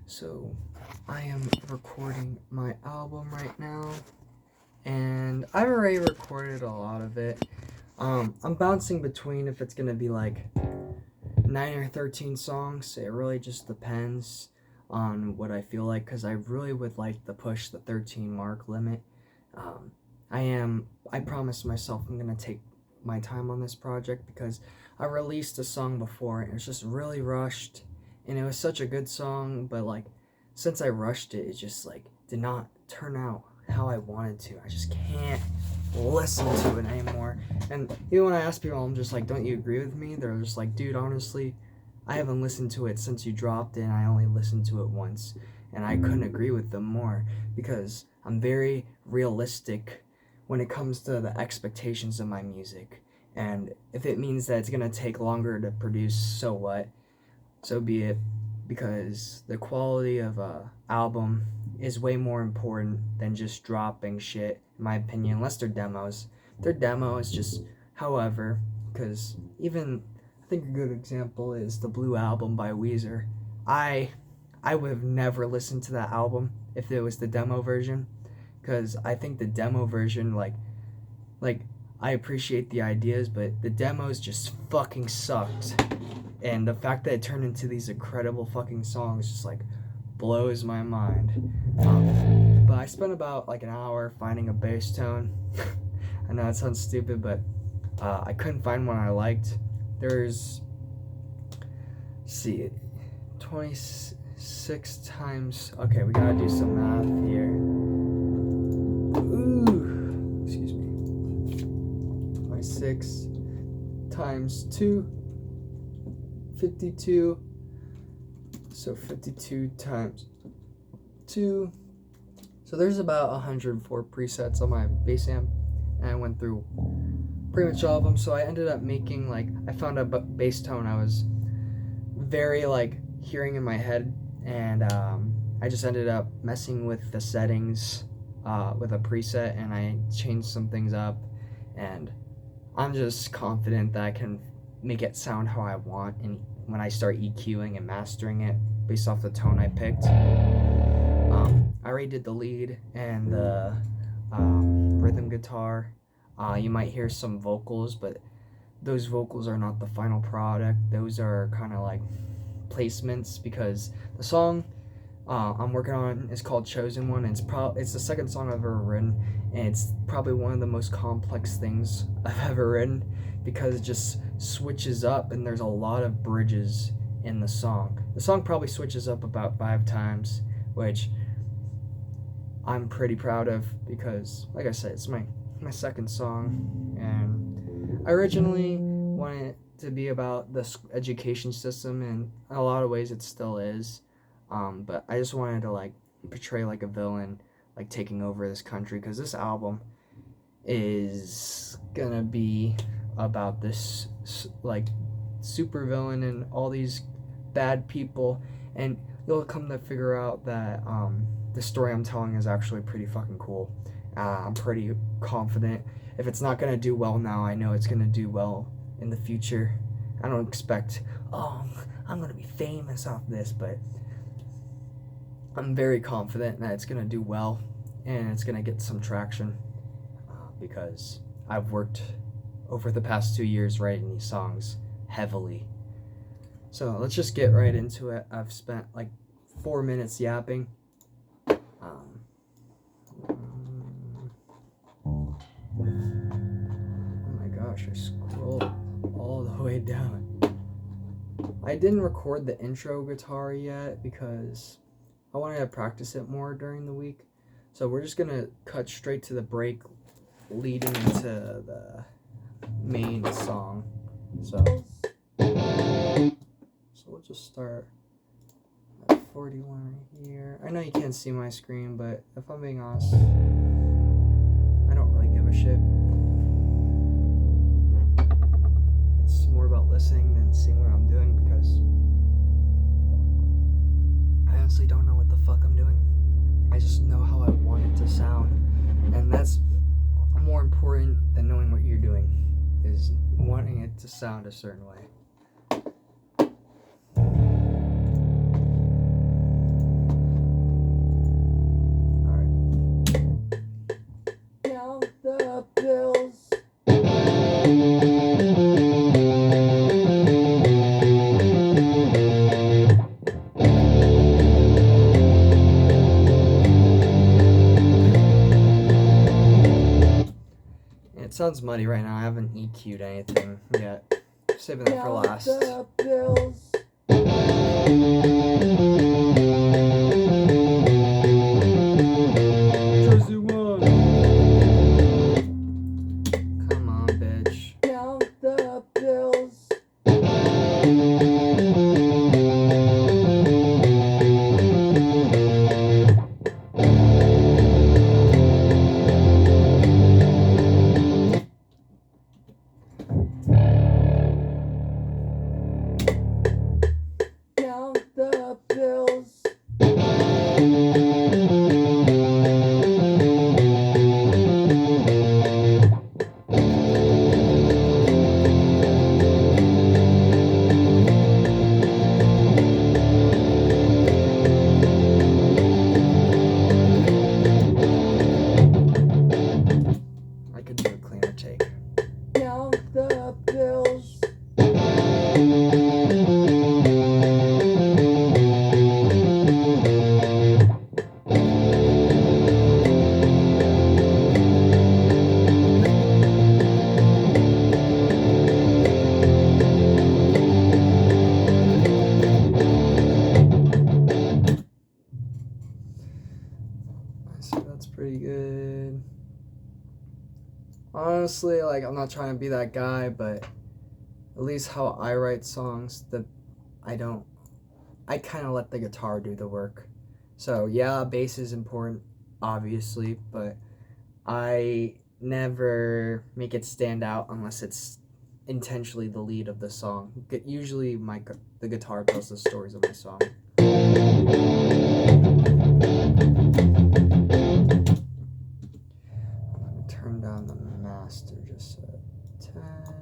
So I am recording my album right now, and I've already recorded a lot of it. I'm bouncing between if it's gonna be like 9 or 13 songs. It really just depends on what I feel like, because I really would like to push the 13 mark limit. I promised myself I'm gonna take my time on this project because I released a song before and it was just really rushed, and it was such a good song, but like since I rushed it, it just like did not turn out how I wanted to. I just can't listen to it anymore. And even when I ask people, I'm just like, don't you agree with me? They're just like, dude, honestly, I haven't listened to it since you dropped it, and I only listened to it once. And I couldn't agree with them more because I'm very realistic when it comes to the expectations of my music. And if it means that it's gonna take longer to produce, so what? So be it, because the quality of a album is way more important than just dropping shit, in my opinion, unless they're demos. Their demo is just however, because even I think a good example is the Blue Album by Weezer. I would have never listened to that album if it was the demo version, because I think the demo version, like I appreciate the ideas, but the demos just fucking sucked. And the fact that it turned into these incredible fucking songs just like blows my mind. But I spent about like an hour finding a bass tone. I know it sounds stupid, but I couldn't find one I liked. There's, see, 26 times. Okay, we gotta do some math here. Ooh, excuse me. 26 times 2. 52, so 52 times 2, so there's about 104 presets on my bass amp, and I went through pretty much all of them. So I ended up making, like, I found a bass tone I was very like hearing in my head, and I just ended up messing with the settings with a preset, and I changed some things up, and I'm just confident that I can make it sound how I want, and when I start EQing and mastering it based off the tone I picked. I already did the lead and the rhythm guitar. You might hear some vocals, but those vocals are not the final product. Those are kind of like placements, because the song I'm working on is called Chosen One, and it's the second song I've ever written, and it's probably one of the most complex things I've ever written, because it just switches up, and there's a lot of bridges in the song. The song probably switches up about 5 times, which I'm pretty proud of, because like I said, it's my second song, and I originally wanted it to be about the education system, and in a lot of ways it still is, but I just wanted to like portray like a villain like taking over this country, because this album is gonna be about this like super villain and all these bad people, and you'll come to figure out that the story I'm telling is actually pretty fucking cool. I'm pretty confident. If it's not gonna do well now, I know it's gonna do well in the future. I don't expect, oh, I'm gonna be famous off this, but I'm very confident that it's gonna do well, and it's gonna get some traction, because I've worked over the past 2 years writing these songs heavily. So let's just get right into it. I've spent like 4 minutes yapping. Oh my gosh, I scrolled all the way down. I didn't record the intro guitar yet because I wanted to practice it more during the week. So we're just gonna cut straight to the break leading into the main song. So we'll just start at 41 right here. I know you can't see my screen, but if I'm being honest, I don't really give a shit. It's more about listening than seeing what I'm doing, because I honestly don't know what the fuck I'm doing. I just know how I want it to sound, and that's more important than knowing what you're doing, is wanting it to sound a certain way. sounds muddy right now. I haven't EQ'd anything yet. Saving that for last. The bills. Jersey one. Come on, bitch. Count the bills. Count the bills. I could do a cleaner take. Count the bills. So that's pretty good. Honestly, like, I'm not trying to be that guy, but at least how I write songs, that I kind of let the guitar do the work. So yeah, bass is important, obviously, but I never make it stand out unless it's intentionally the lead of the song. Usually the guitar tells the stories of my song. I'm gonna turn down the master just a tad.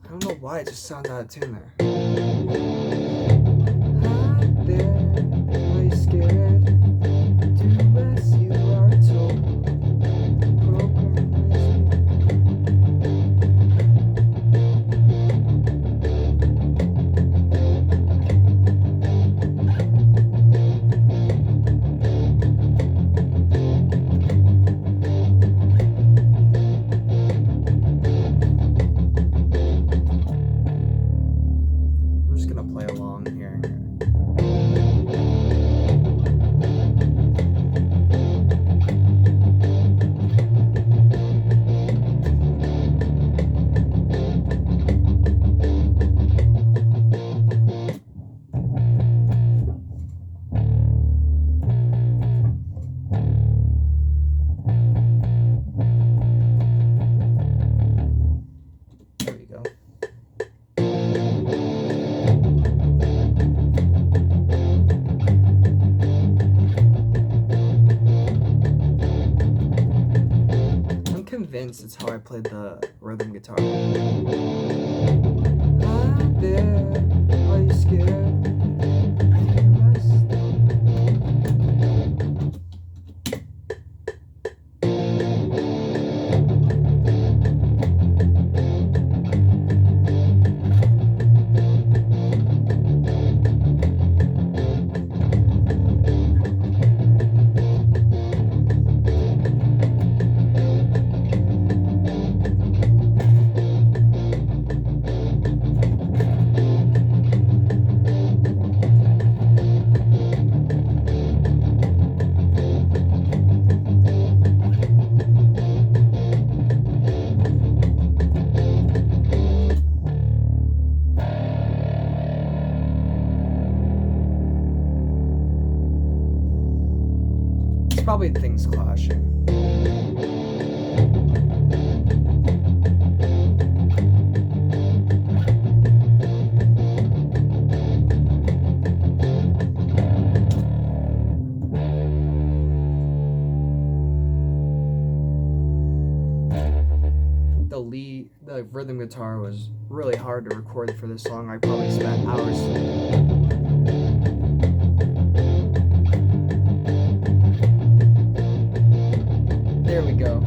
I don't know why it just sounds out of tune there. Hi there, are you scared? Do as you are told. I'm just gonna play along here. There we go. I'm convinced it's how I played the rhythm guitar. Hi there, are you scared? probably things clashing. The rhythm guitar was really hard to record for this song. I probably spent hours. There we go.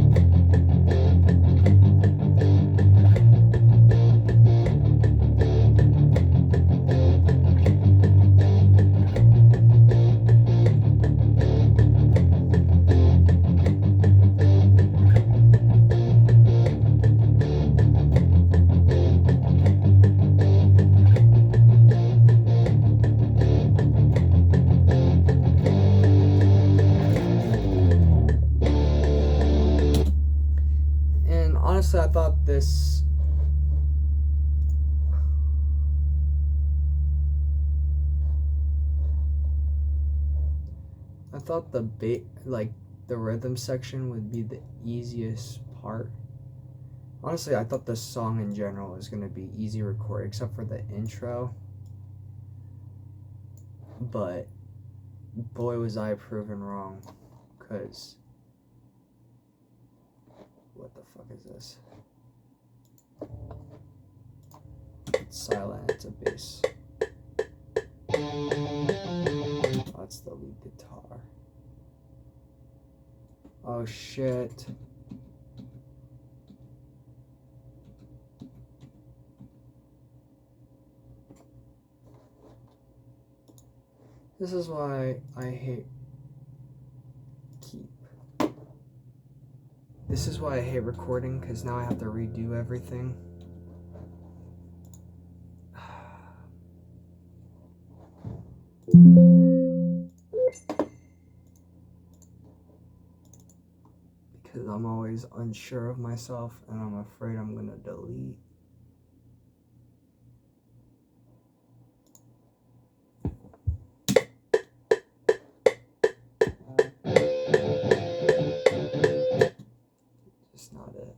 Honestly, I thought this the rhythm section would be the easiest part. Honestly, I thought the song in general was going to be easy to record except for the intro. But boy was I proven wrong, cuz what the fuck is this? It's silent, it's a bass. Oh, that's the lead guitar. Oh shit. This is why I hate This is why I hate recording, because now I have to redo everything. Because I'm always unsure of myself and I'm afraid I'm gonna delete. Just not it.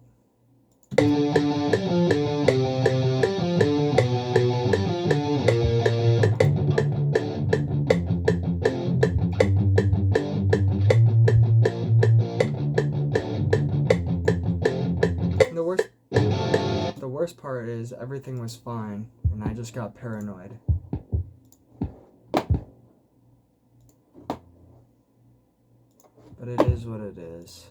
The worst part is everything was fine and I just got paranoid. But it is what it is.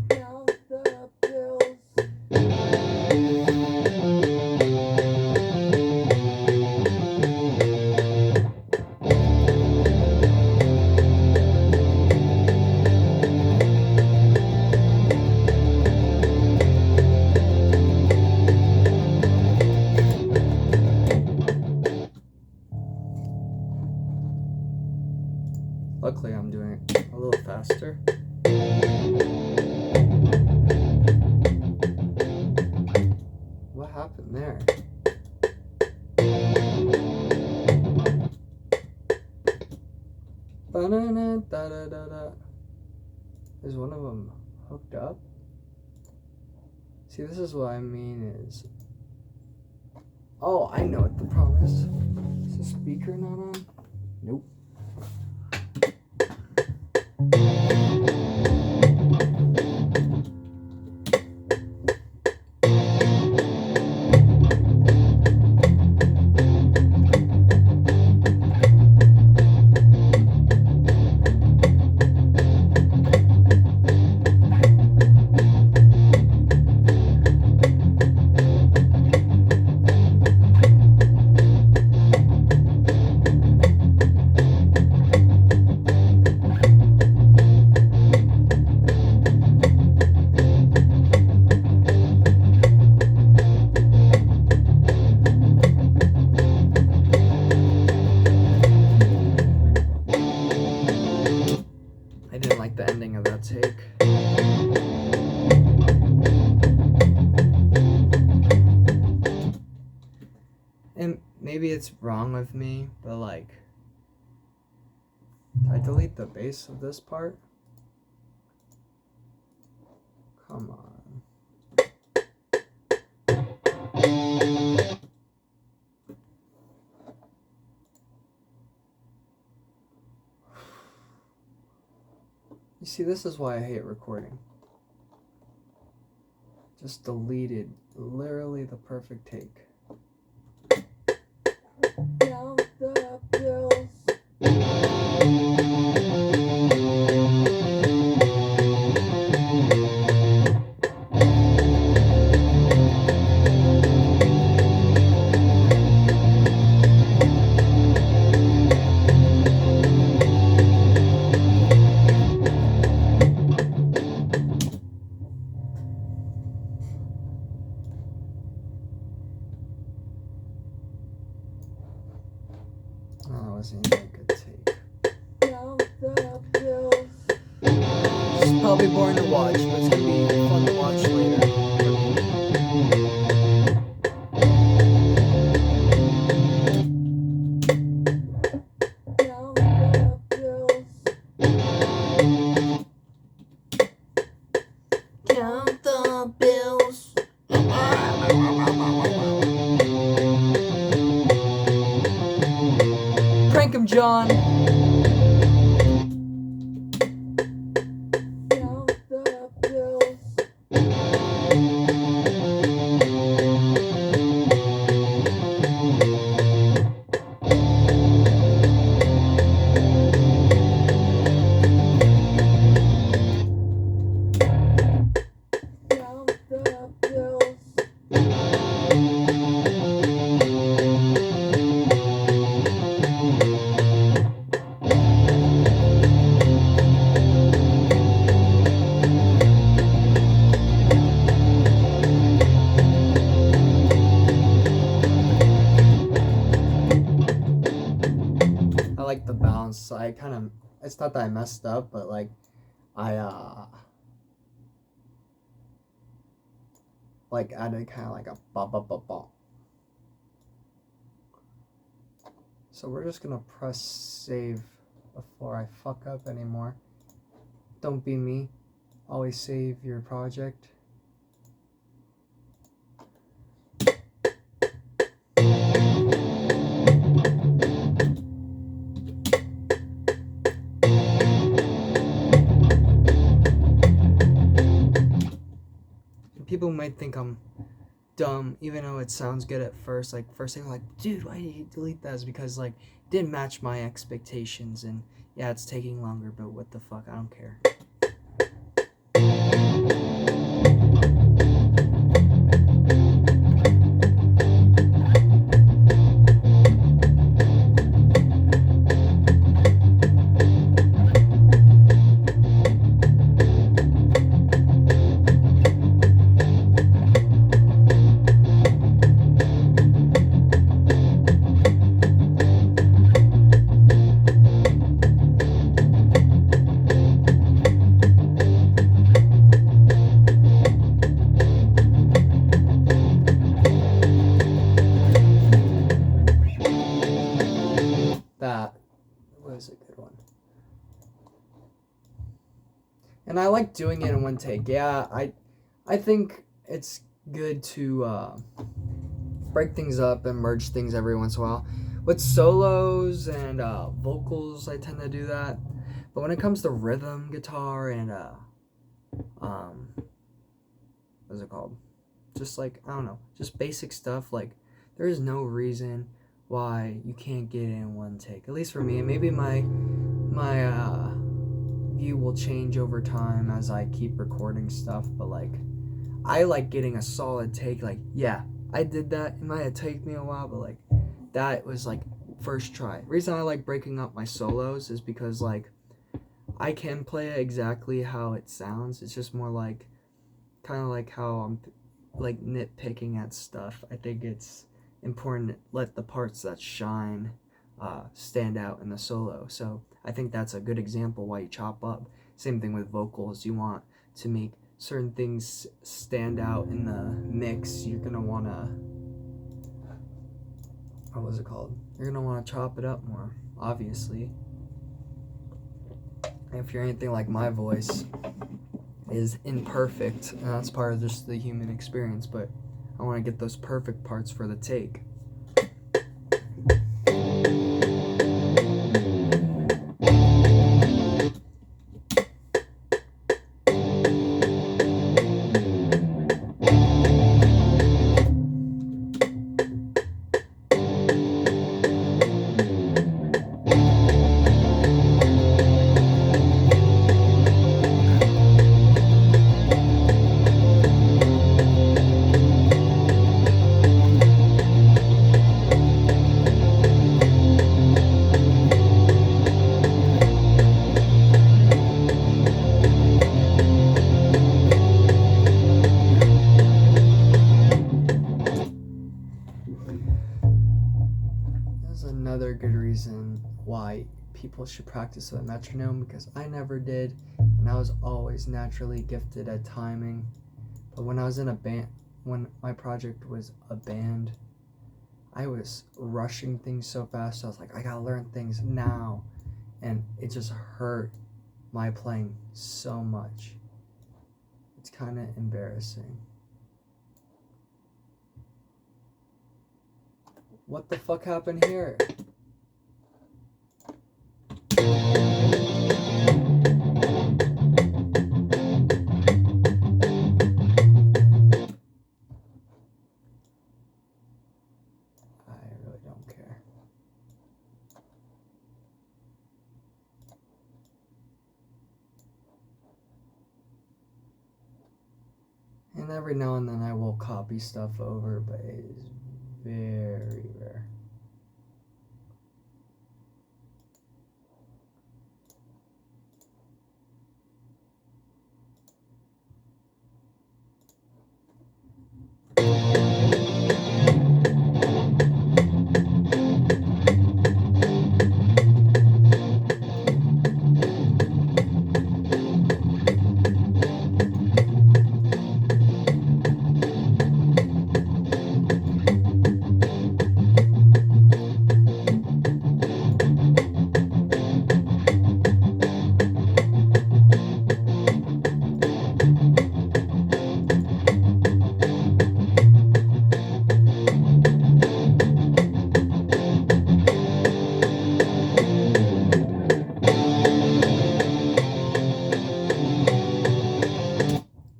Count the pills. Luckily, I'm doing it a little faster. What happened there? Ba-da-da-da-da-da. Is one of them hooked up? See, this is what I mean is... Oh, I know what the problem is. Is the speaker not on? Nope. I didn't like the ending of that take. And maybe it's wrong of me, but like, Did I delete the bass of this part? Come on. You see, this is why I hate recording. Just deleted literally the perfect take. Count the bills. Oh, that wasn't even a good take. Count the bills. This is probably boring to watch, but it's gonna be fun to watch later. Count the bills. Count the bills. Prank him, John. Count the bills. Count the bills. I like the bounce. I kind of, it's not that I messed up, but like, I like added kind of like a ba ba ba ba. So we're just gonna press save before I fuck up anymore. Don't be me. Always save your project. People might think I'm dumb, even though it sounds good at first. Like, first thing, like, dude, why did you delete that? Is because, like, it didn't match my expectations, and yeah, it's taking longer, but what the fuck, I don't care. That was a good one. And I like doing it in one take. Yeah, I think it's good to break things up and merge things every once in a while. With solos and vocals, I tend to do that. But when it comes to rhythm guitar and what's it called? Just like, I don't know, just basic stuff, like there is no reason why you can't get it in one take. At least for me. And maybe my view will change over time as I keep recording stuff, but like I like getting a solid take. Like, yeah, I did that. It might have taken me a while, but like that was like first try. Reason I like breaking up my solos is because like I can play it exactly how it sounds. It's just more like kind of like how I'm like nitpicking at stuff. I think it's important to let the parts that shine stand out in the solo. So I think that's a good example why you chop up. Same thing with vocals. You want to make certain things stand out in the mix. You're gonna want to, what was it called? You're gonna want to chop it up more, obviously. if you're anything like my voice, is imperfect, and that's part of just the human experience, but I want to get those perfect parts for the take. Another good reason why people should practice with a metronome, because I never did, and I was always naturally gifted at timing. But when I was in a band, when my project was a band, I was rushing things so fast. I was like, I gotta learn things now, and it just hurt my playing so much. It's kind of embarrassing. What the fuck happened here? I really don't care. And every now and then I will copy stuff over, but it is very rare.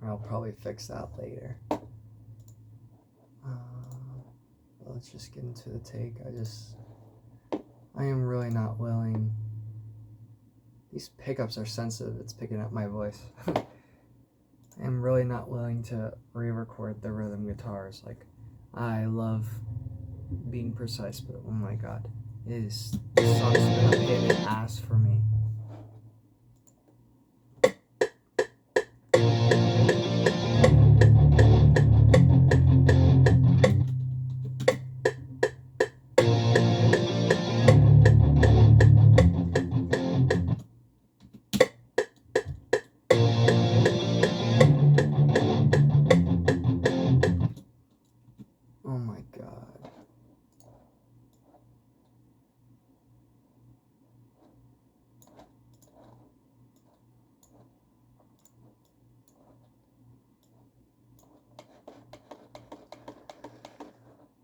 I'll probably fix that later. Let's just get into the take. I am really not willing. These pickups are sensitive. It's picking up my voice. I am really not willing to re-record the rhythm guitars. Like, I love being precise, but oh my god, this song's been a pain in the ass for me. Oh my god.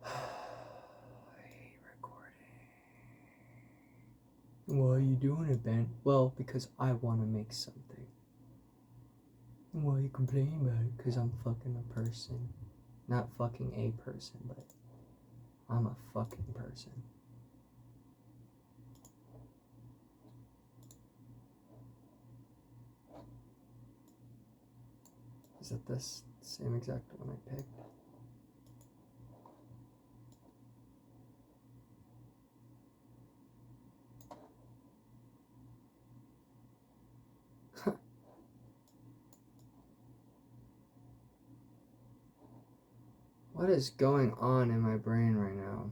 I hate recording. Why are you doing it, Ben? Well, because I want to make something. Why are you complaining about it? Because I'm fucking a person. Not fucking a person, but I'm a fucking person. Is it this same exact one I picked? What is going on in my brain right now?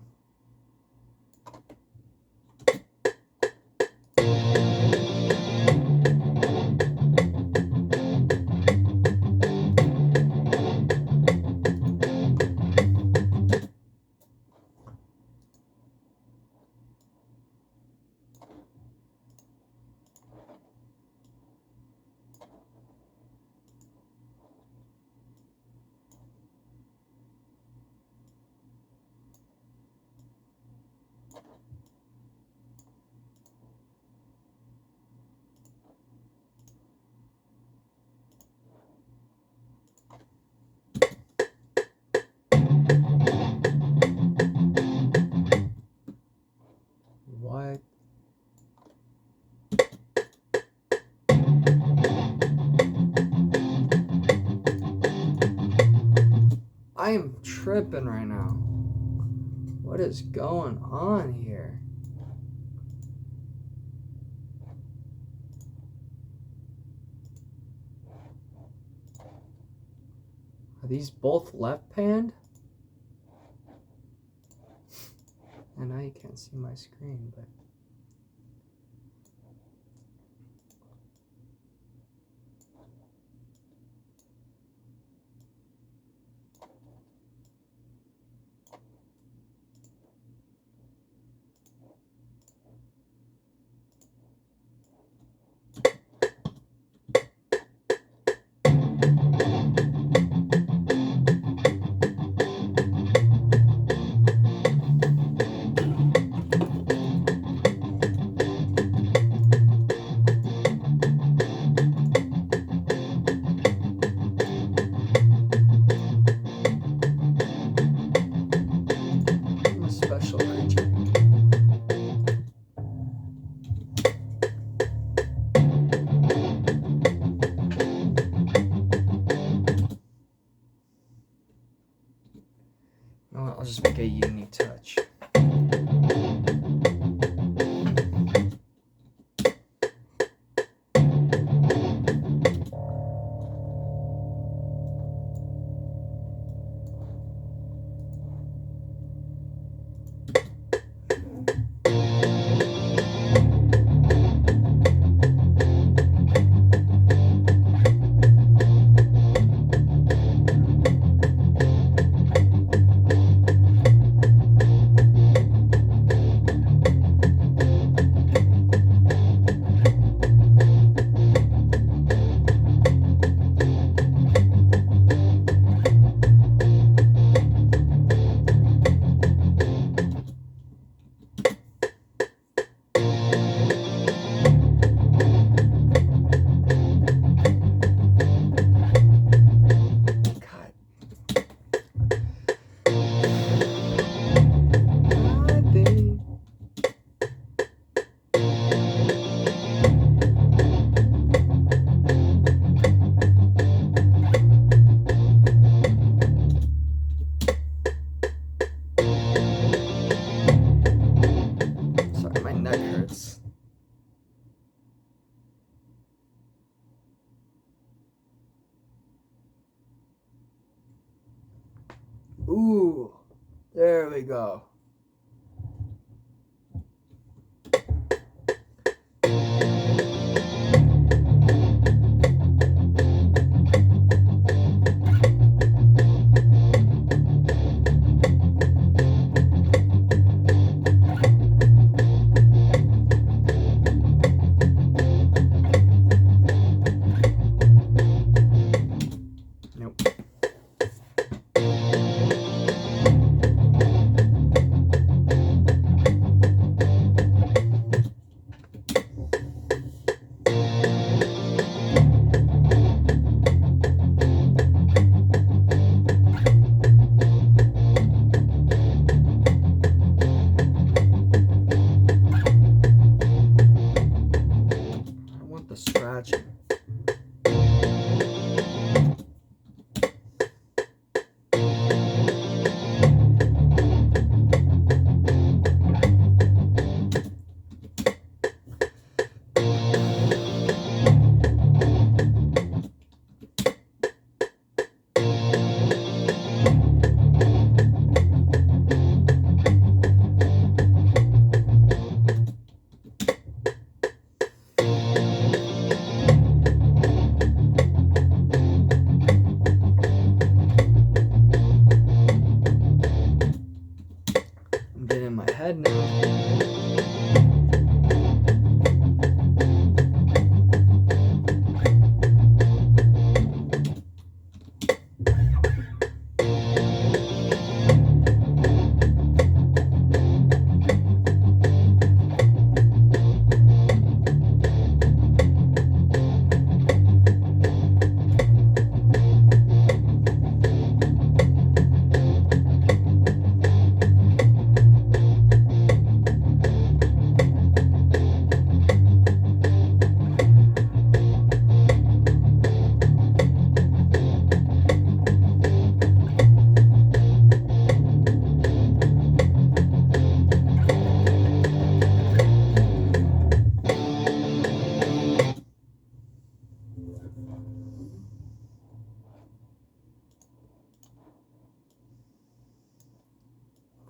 tripping right now. What is going on here? Are these both left panned? I know you can't see my screen, but I'm a special creature. You know what, I'll just make a unique touch. God. God dang. Sorry, my neck hurts. Ooh, there we go. Nope. I want the scratching. I'm getting in my head now.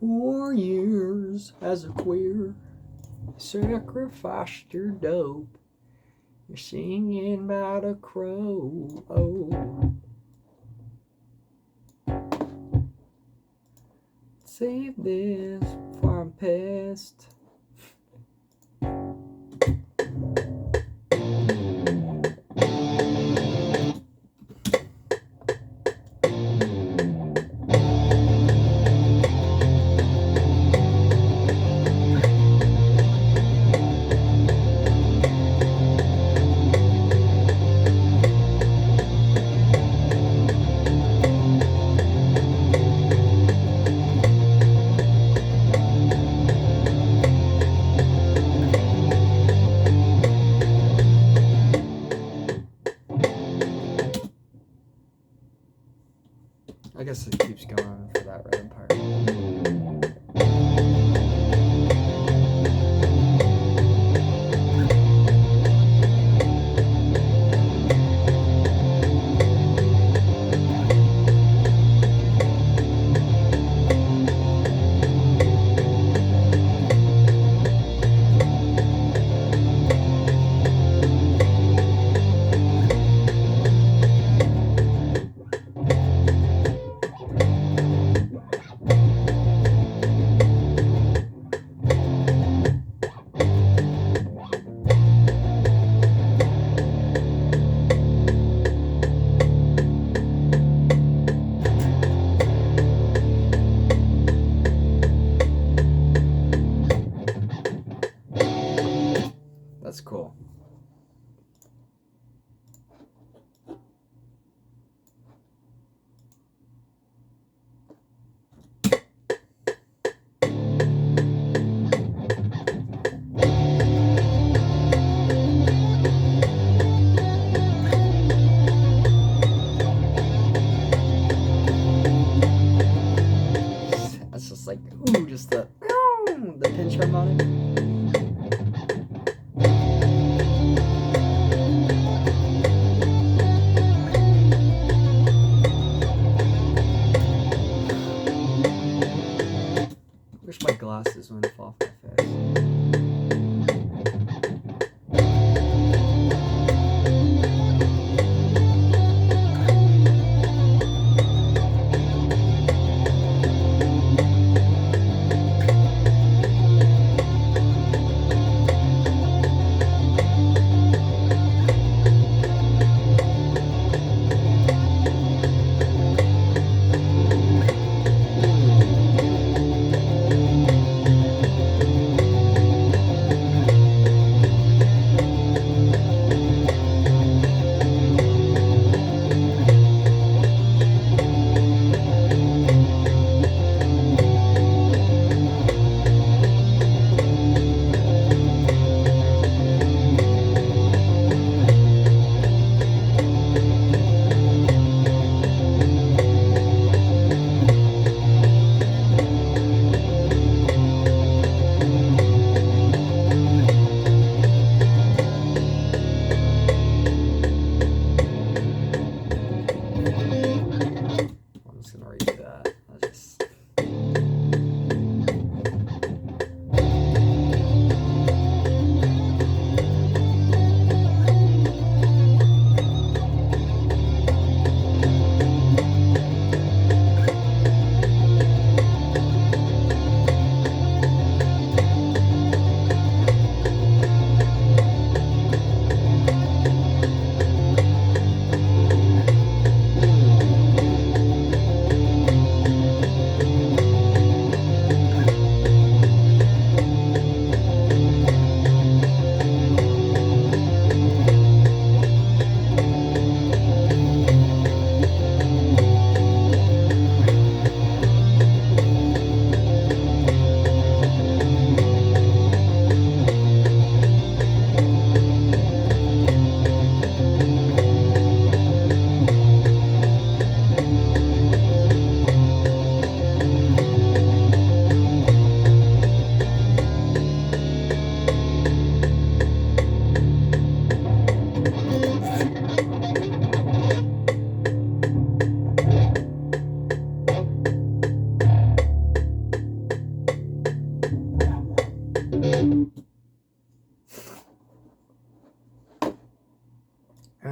4 years as a queer, sacrificed your dope. You're singing about a crow. Oh. Save this before I'm pissed. I guess it keeps going on for that rhythm part. That's cool. That's just like, ooh, just the pinch harmonic. Wish my glasses wouldn't fall off my face.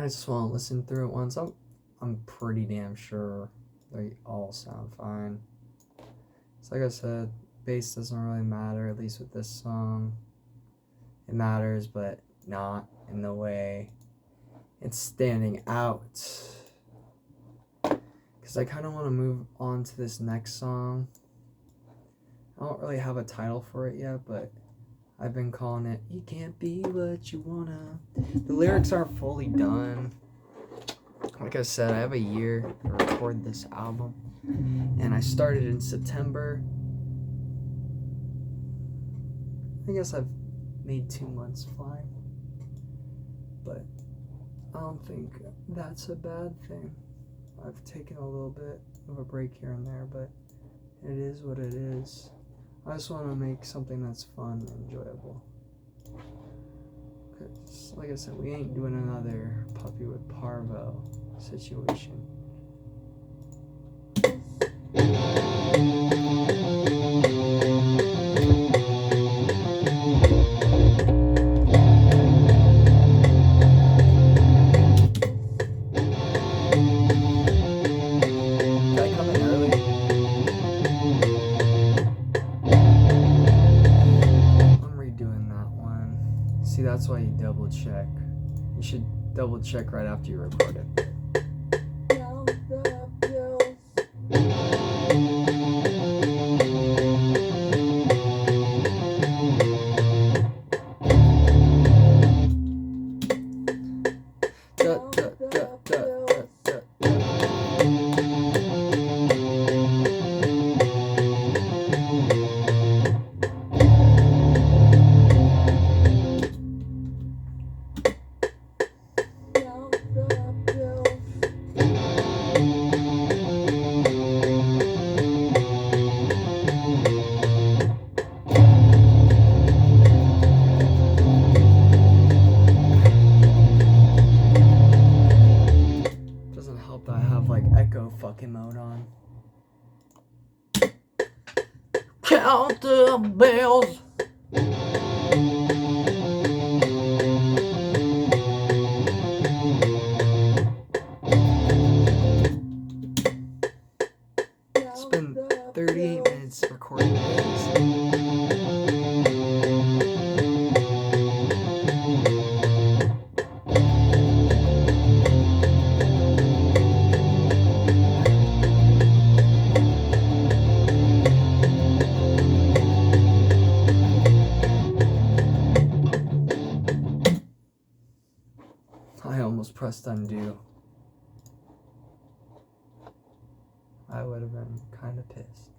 of just want to listen through it once. I'm pretty damn sure they all sound fine. So like I said, bass doesn't really matter, at least with this song. It matters, but not in the way it's standing out. Because I kind of want to move on to this next song. I don't really have a title for it yet, but I've been calling it "You Can't Be What You Wanna." The lyrics aren't fully done. Like I said, I have a year to record this album, and I started in September. I guess I've made 2 months flying, but I don't think that's a bad thing. I've taken a little bit of a break here and there, but it is what it is. I just want to make something that's fun and enjoyable. Because, like I said, we ain't doing another Puppy with Parvo situation. Did I come in early? I'm redoing that one. See, that's why you double check. You should double check right after you record it. Count the bills. Da, da, da, da, da, da, da. Count the bills. Doesn't help that I have like echo fucking mode on. Count the bills. It's been 38 minutes recording this. I almost pressed undo. I would have been kind of pissed.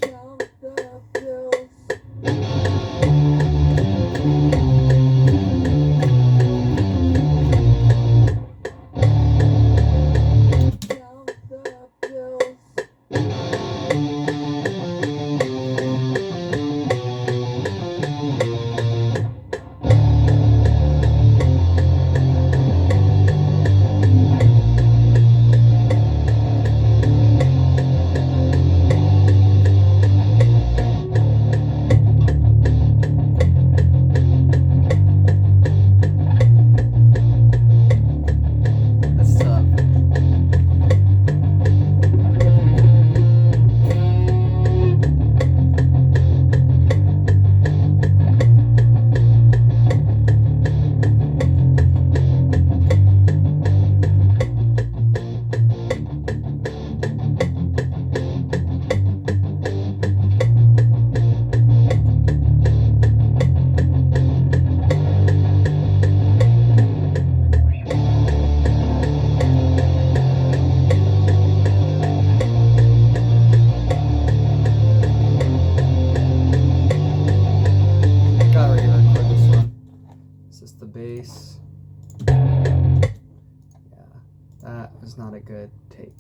Count the bills. Count the bills. That's tough. Gotta re-record this one. Is this the bass? Yeah, that was not a good take.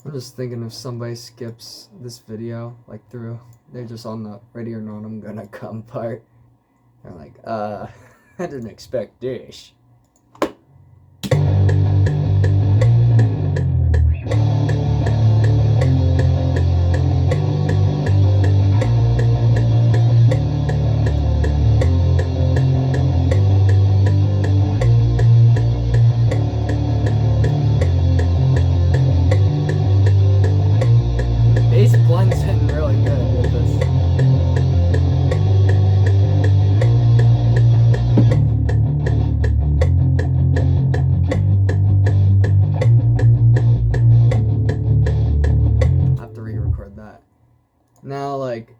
I'm just thinking if somebody skips this video, like through, they're just on the ready or not, I'm gonna come part. They're like, I didn't expect this. Bass blends in really good with this. I have to re-record that. Now, like,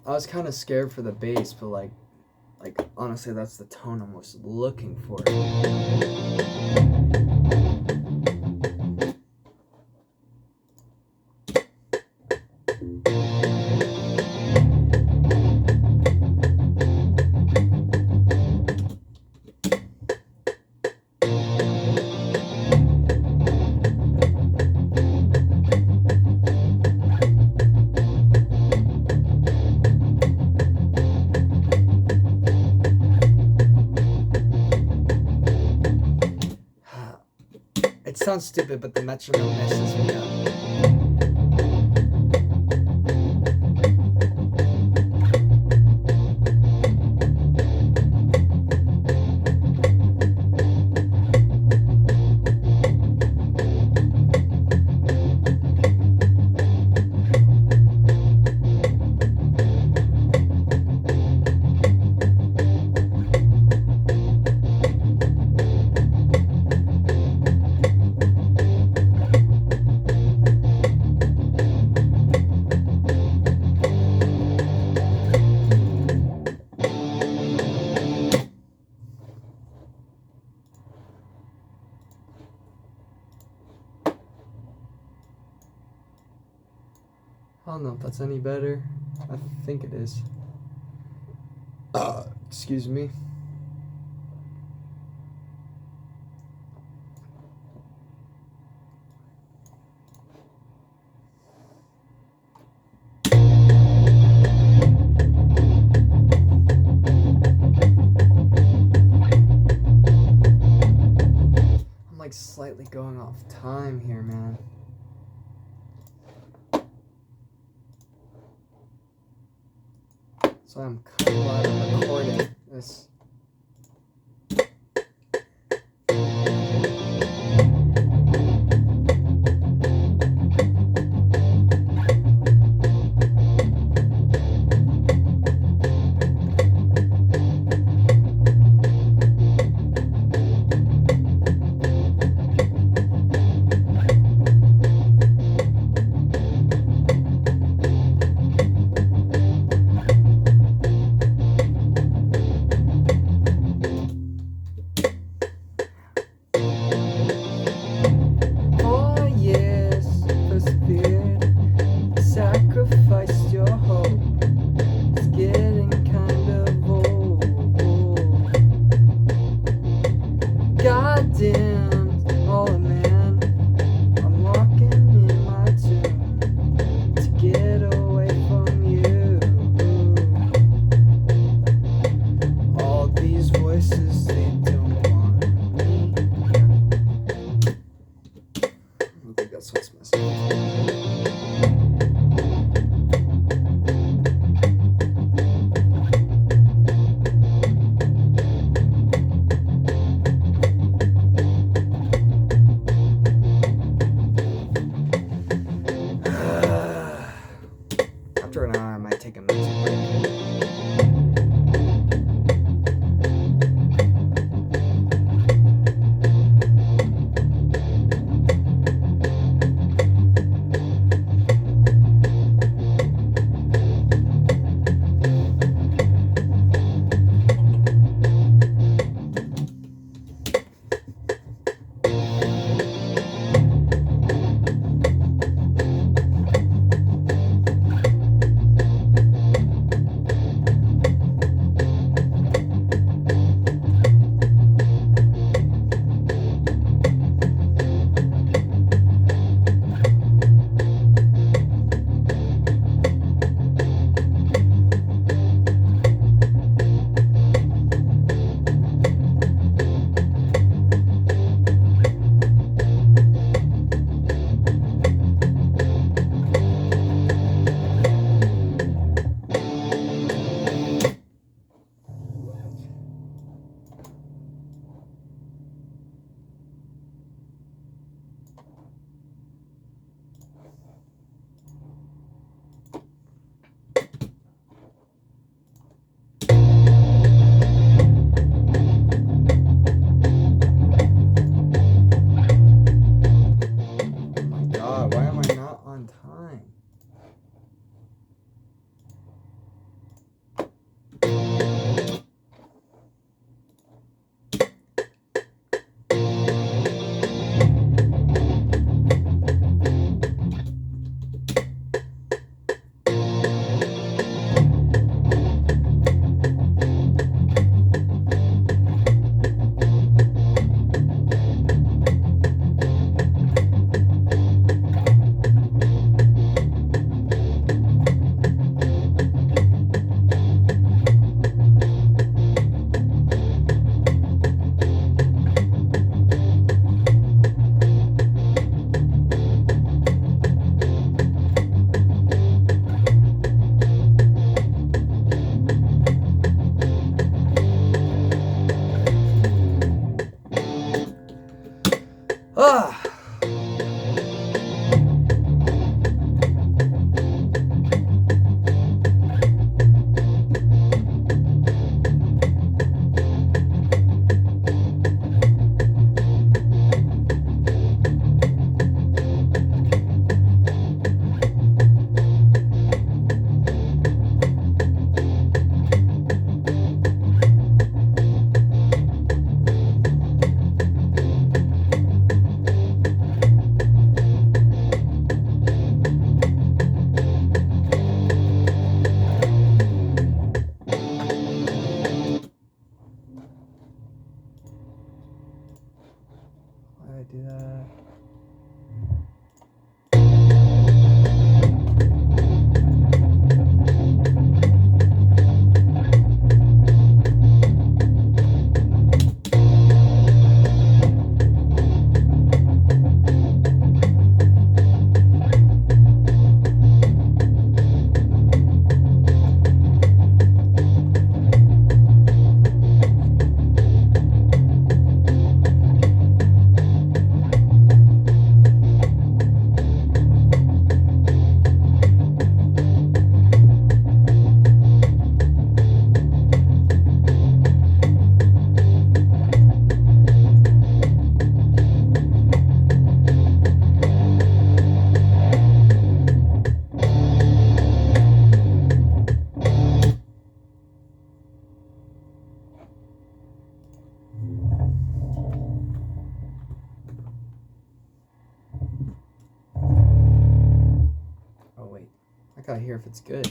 I was kind of scared for the bass, but like honestly, that's the tone I was looking for. It sounds stupid, but the metronome messes me up. I don't know if that's any better. I think it is. Excuse me. I'm like slightly going off time here, man. So I'm kind of glad I'm recording this. Ah! Why did I do that? Oh wait, I gotta hear if it's good.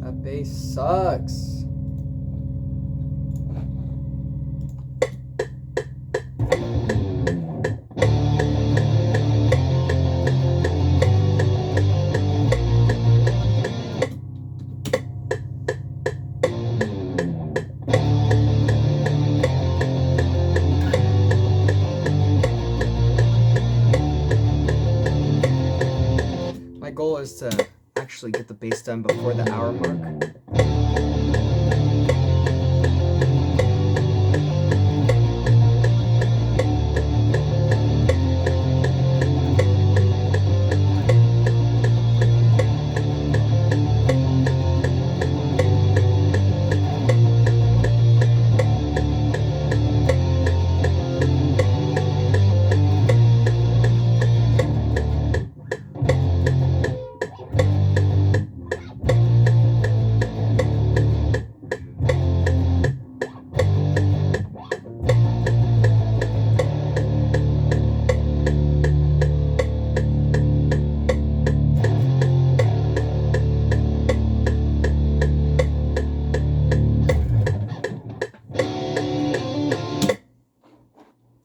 That bass sucks. My goal is to actually get the bass done before the hour mark.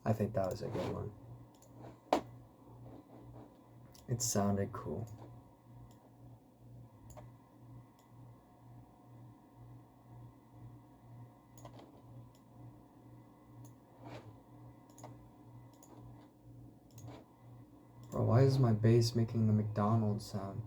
I think that was a good one. It sounded cool. Bro, why is my bass making the McDonald's sound?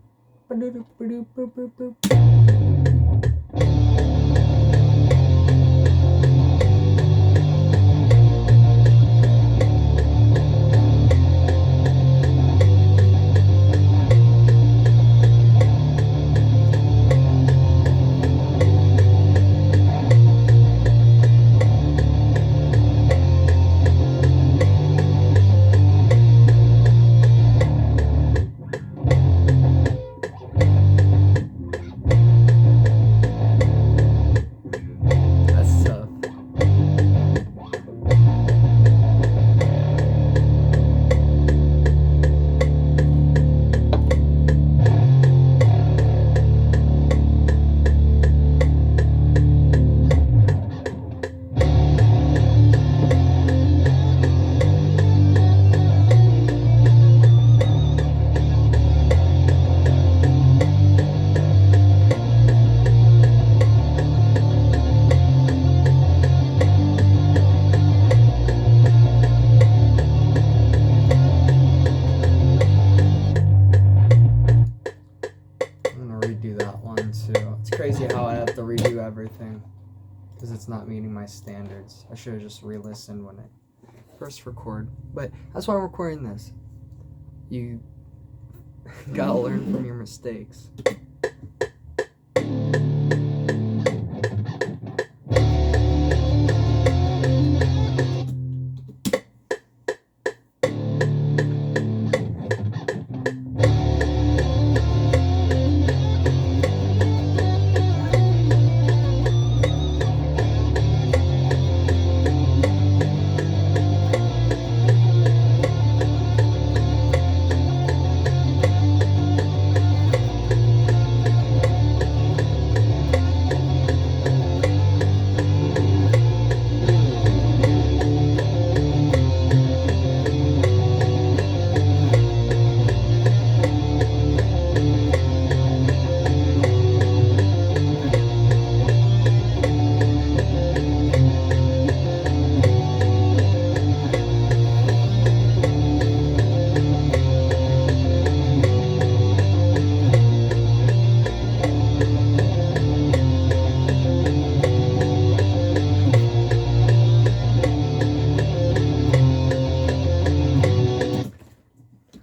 it's not meeting my standards. I should have just re-listened when I first record. But that's why I'm recording this. You gotta learn from your mistakes.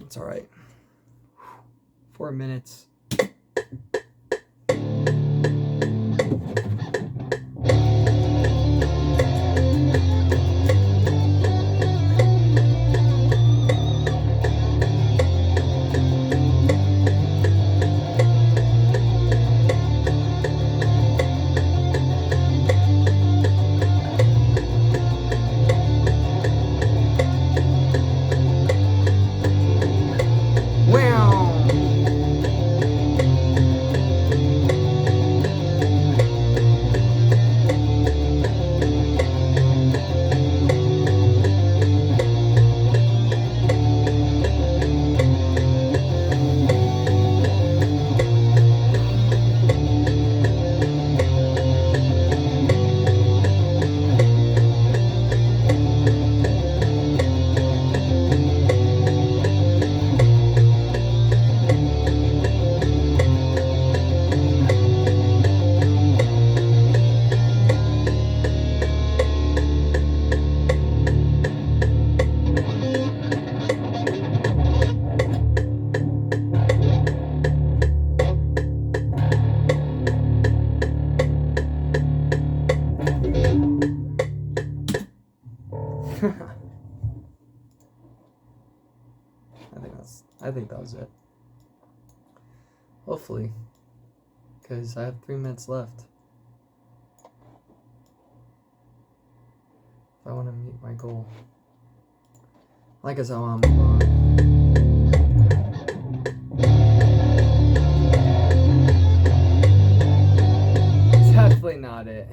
It's alright. 4 minutes. I think that was it. Hopefully, because I have 3 minutes left. If I want to meet my goal. Like I said, I'm on. Definitely not it.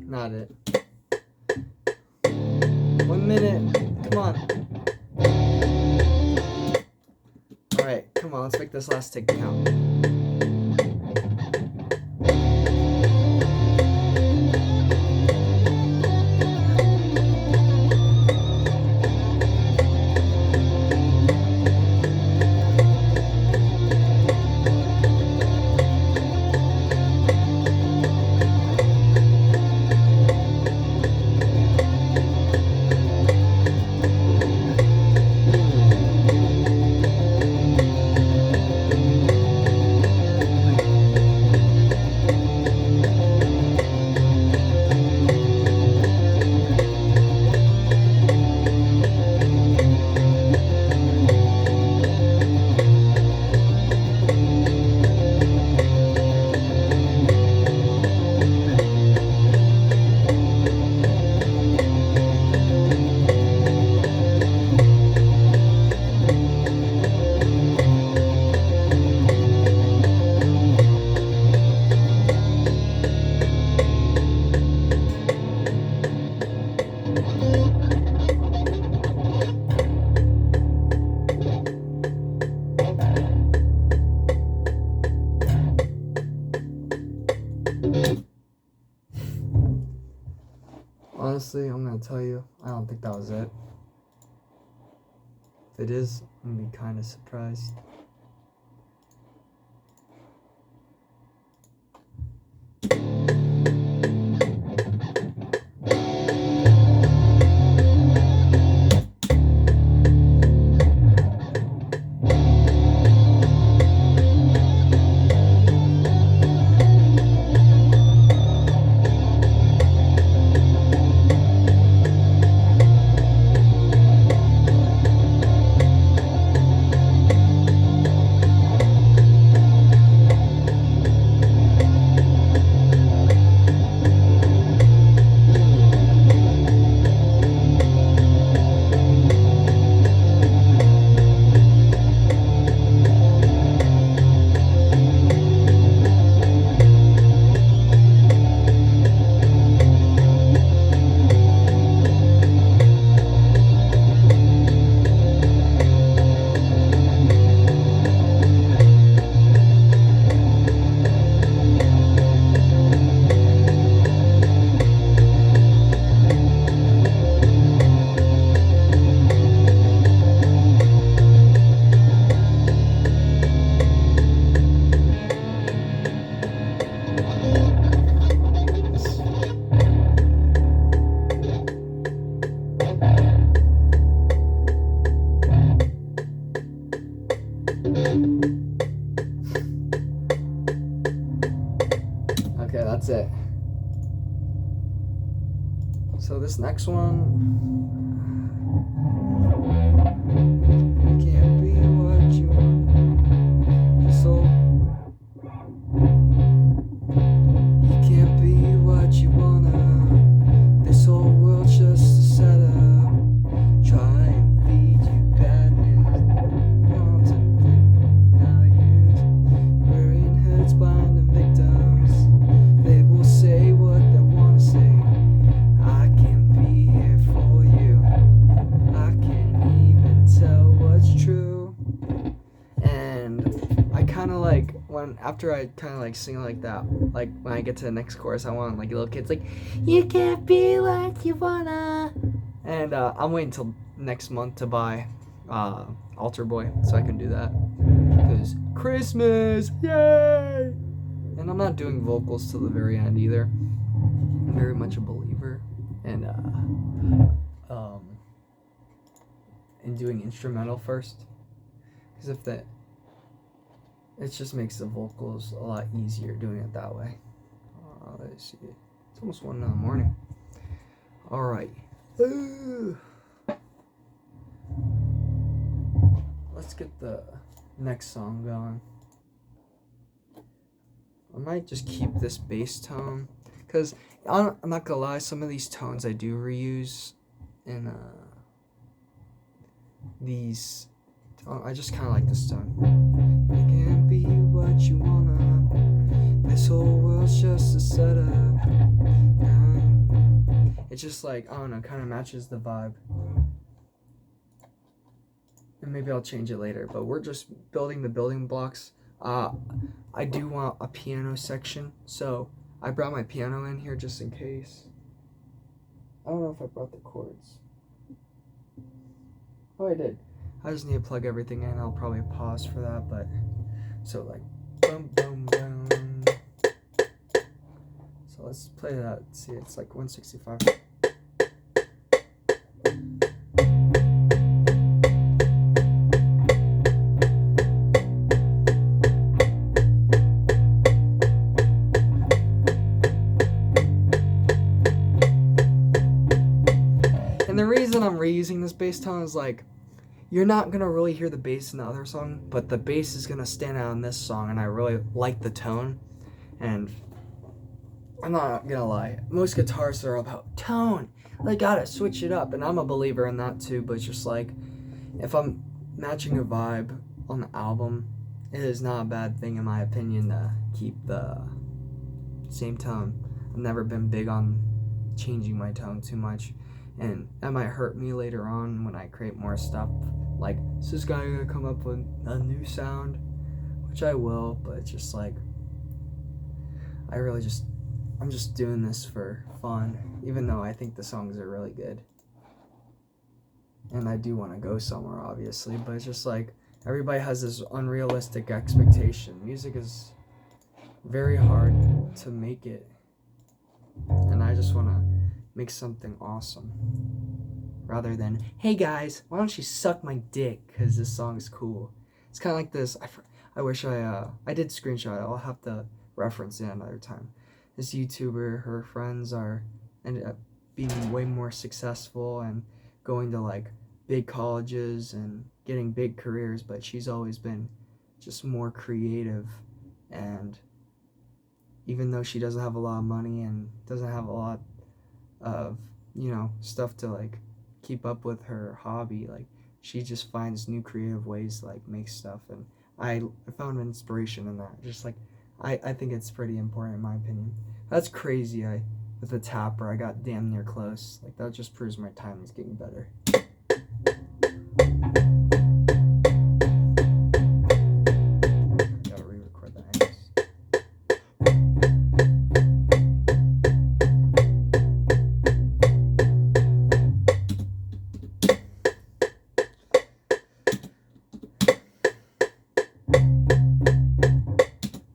Not it. 1 minute. Come on. Alright, come on, let's make this last take count. honestly, I'm gonna tell you, I don't think that was it. If it is, I'm gonna be kind of surprised. Okay, that's it. So this next one, you can't be what you want. So you can't be what you wanna. This whole world's just a setup. Try and feed you bad news. Contemplate values. Burying heads behind the victims. They will say what they wanna say. I can be here for you. I can't even tell what's true. And I kind of like when after I kind of like sing like that, like when I get to the next chorus, I want like little kids like, you can't be what you wanna. And I'm waiting till next month to buy Altar Boy so I can do that. Because Christmas, yay! And I'm not doing vocals till the very end either. I'm very much a believer in doing instrumental first. Because if that, it just makes the vocals a lot easier doing it that way. Let's see. It's almost 1 in the morning. Alright. Let's get the next song going. I might just keep this bass tone. Because I'm not gonna lie, some of these tones I do reuse in these. I just kind of like this tone. You can't be what you wanna. This whole world's just a setup. It's just like, I don't know, kind of matches the vibe. And maybe I'll change it later, but we're just building the building blocks. I do want a piano section, so I brought my piano in here just in case. I don't know if I brought the chords. Oh, I did. I just need to plug everything in. I'll probably pause for that, but so like boom, boom, boom. So let's play that. See, it's like 165. And the reason I'm reusing this bass tone is like, you're not gonna really hear the bass in the other song, but the bass is gonna stand out in this song, and I really like the tone. And I'm not gonna lie, most guitarists are about tone. They gotta switch it up, and I'm a believer in that too, but just like, if I'm matching a vibe on the album, it is not a bad thing in my opinion to keep the same tone. I've never been big on changing my tone too much, and that might hurt me later on when I create more stuff. Like, is this guy gonna come up with a new sound? Which I will, but it's just like, I really just I'm just doing this for fun, even though I think the songs are really good. And I do want to go somewhere, obviously, but it's just like everybody has this unrealistic expectation. Music is very hard to make it, and I just want to make something awesome rather than, hey guys, why don't you suck my dick because this song is cool. It's kind of like this. I wish I did screenshot it. I'll have to reference it another time. This YouTuber, her friends ended up being way more successful and going to like big colleges and getting big careers, but she's always been just more creative. And even though she doesn't have a lot of money and doesn't have a lot of, stuff to like keep up with her hobby, like she just finds new creative ways to like make stuff, and I found inspiration in that. Just like I think it's pretty important in my opinion. That's crazy. With the tapper I got damn near close. Like that just proves my timing's getting better. Gotta re-record that.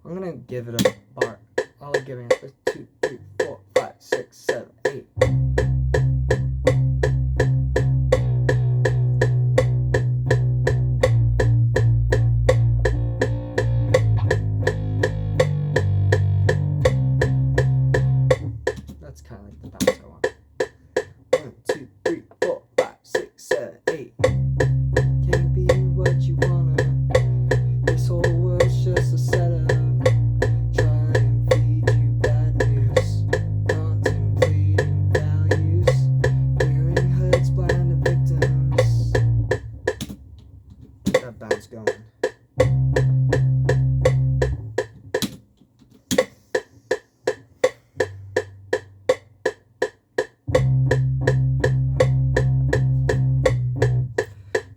I'm gonna give it a bar. I'll give it a 2, 3, 4, 5, 6, 7, 8. That's kind of like the bounce I want. 1, 2, 3, 4, 5, 6, 7, 8. Can't be what you wanna. This whole world's just a setup. Try and feed you bad news. Contemplating values. Wearing hoods, blind to victims. Get that bounce going.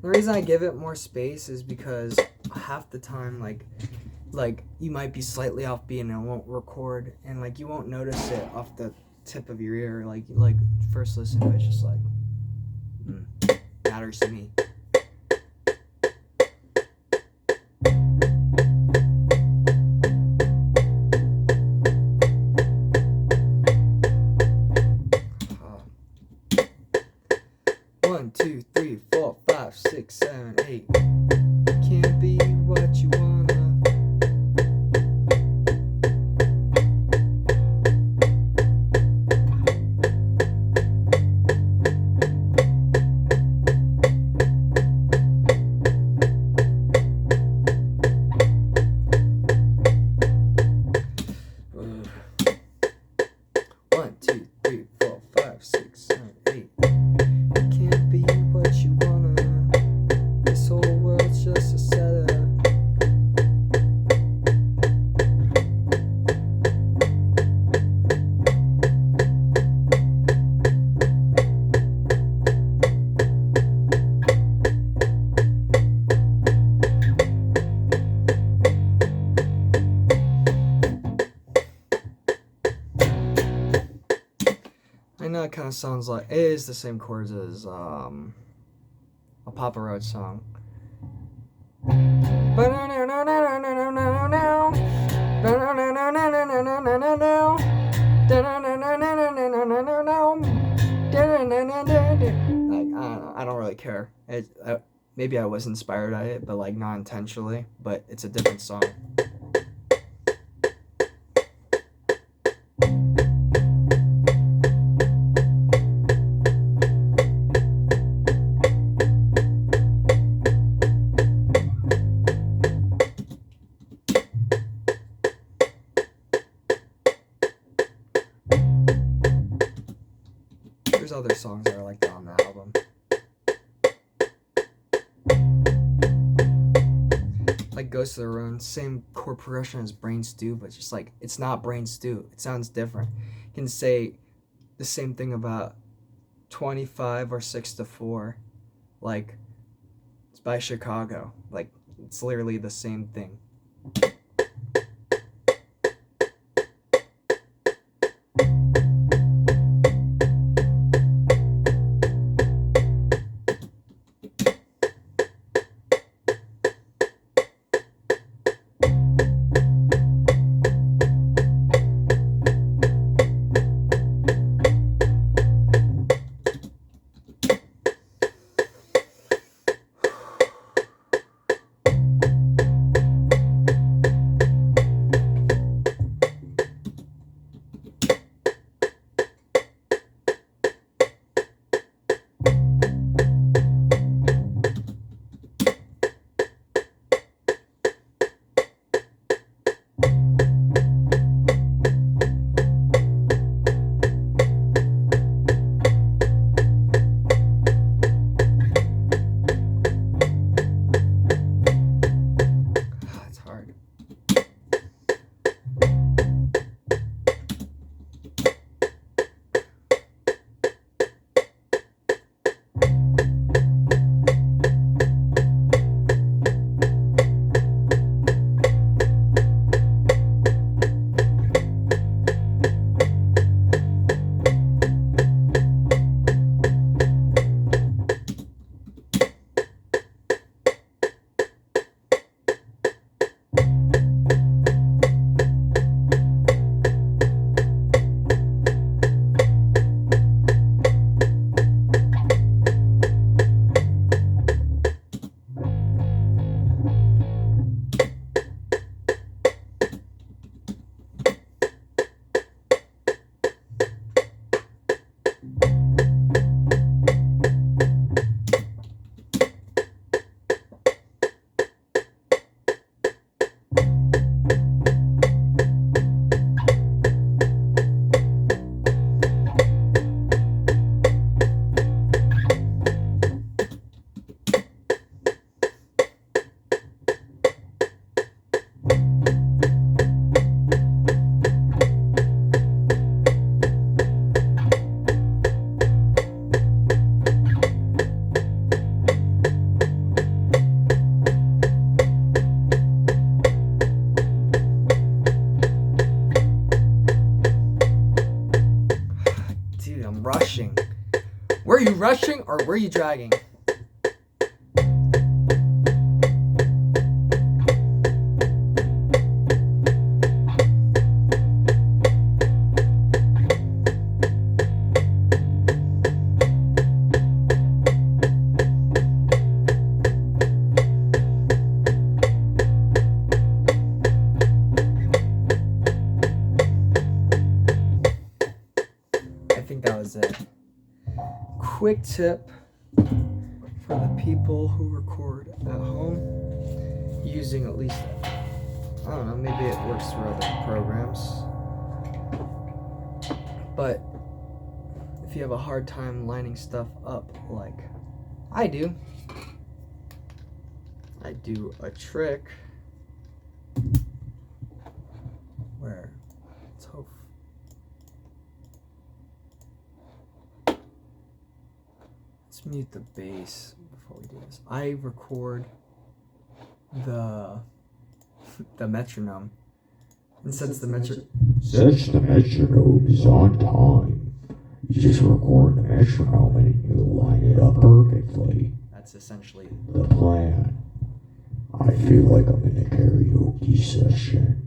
The reason I give it more space is because half the time, like you might be slightly off beat and it won't record, and like you won't notice it off the tip of your ear, like first listen, but it's just like matters to me. One, 2, 3, 4, 5, 6, 7, 8. Can't be what you wanna. One, 2, 3, 4, 5, 6, 7, 8. Can't be what you wanna. This whole world's just a setup. I know it kind of sounds like it is the same chords as a Papa Roach song. I don't really care. Maybe I was inspired by it, but like not intentionally. But it's a different song. There's other songs that are like that on the album. Like Ghost of the Road, same chord progression as Brain Stew, but just like it's not Brain Stew. It sounds different. You can say the same thing about 25 or 6 to 4. Like it's by Chicago. Like it's literally the same thing. Were you rushing or were you dragging? I think that was it. Quick tip for the people who record at home using at least, I don't know, maybe it works for other programs. But if you have a hard time lining stuff up like I do a trick where let's hope. Let's mute the bass before we do this. I record the metronome. And since the metronome is on time, you just record the metronome and you line it up perfectly. that's essentially The plan. I feel like I'm in a karaoke session.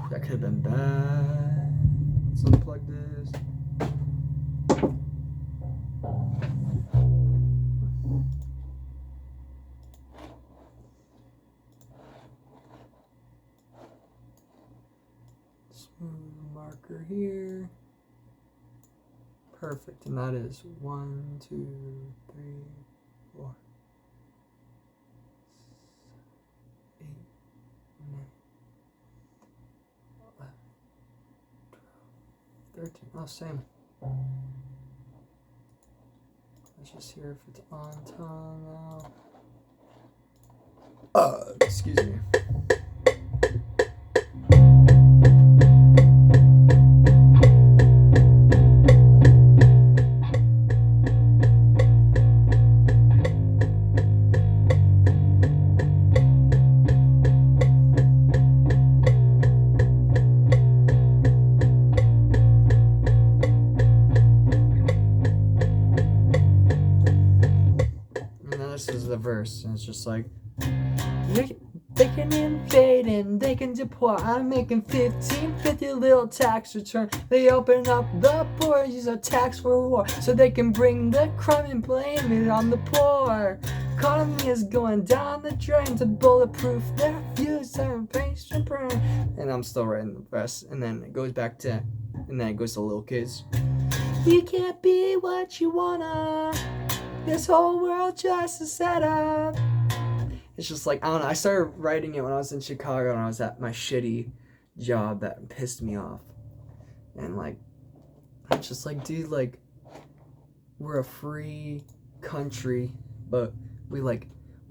that could have been bad. Let's unplug this. Smooth marker here. Perfect. And that is 1, 2, 3, 4, 8, 9, 11, 12, 13. Oh, same. Let's just hear if it's on time now. Excuse me. This is the verse, and it's just like, they can invade and they can deport. I'm making 1550 little tax return. They open up the borders, use a tax for war, so they can bring the crime and blame it on the poor. Economy is going down the drain to bulletproof their views and patient brain. And I'm still writing the rest, and then it goes back to, and then it goes to little kids. You can't be what you wanna. This whole world just a setup. It's just like, I don't know. I started writing it when I was in Chicago and I was at my shitty job that pissed me off. And like, I'm just like, dude, like, we're a free country, but we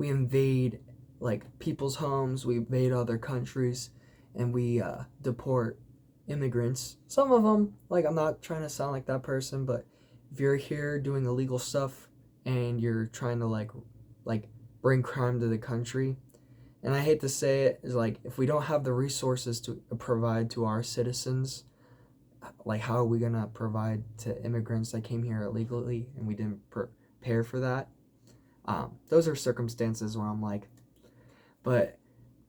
invade like people's homes, we invade other countries, and we deport immigrants. Some of them, like, I'm not trying to sound like that person, but if you're here doing illegal stuff and you're trying to like bring crime to the country, and I hate to say it, is like, if we don't have the resources to provide to our citizens, like, how are we gonna provide to immigrants that came here illegally and we didn't prepare for that? Those are circumstances where I'm like, but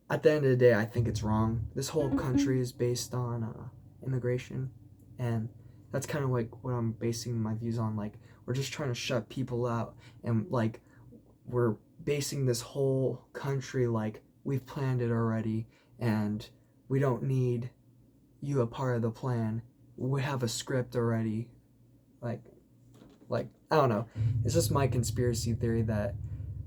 at the end of the day, I think it's wrong. This whole country is based on immigration, and that's kind of like what I'm basing my views on. Like, we're just trying to shut people out, and like, we're basing this whole country like we've planned it already, and we don't need you a part of the plan. We have a script already. Like I don't know. It's just my conspiracy theory that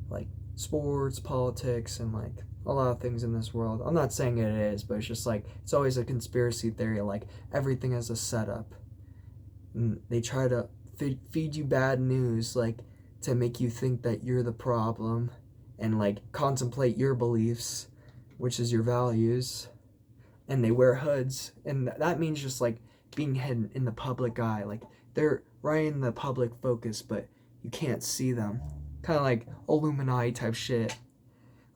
like sports, politics, and like a lot of things in this world, I'm not saying it is, but it's just like, it's always a conspiracy theory, like everything is a setup. And they try to feed you bad news, like, to make you think that you're the problem, and like contemplate your beliefs, which is your values. And they wear hoods, and that means just like being hidden in the public eye. Like, they're right in the public focus, but you can't see them. Kind of like Illuminati type shit,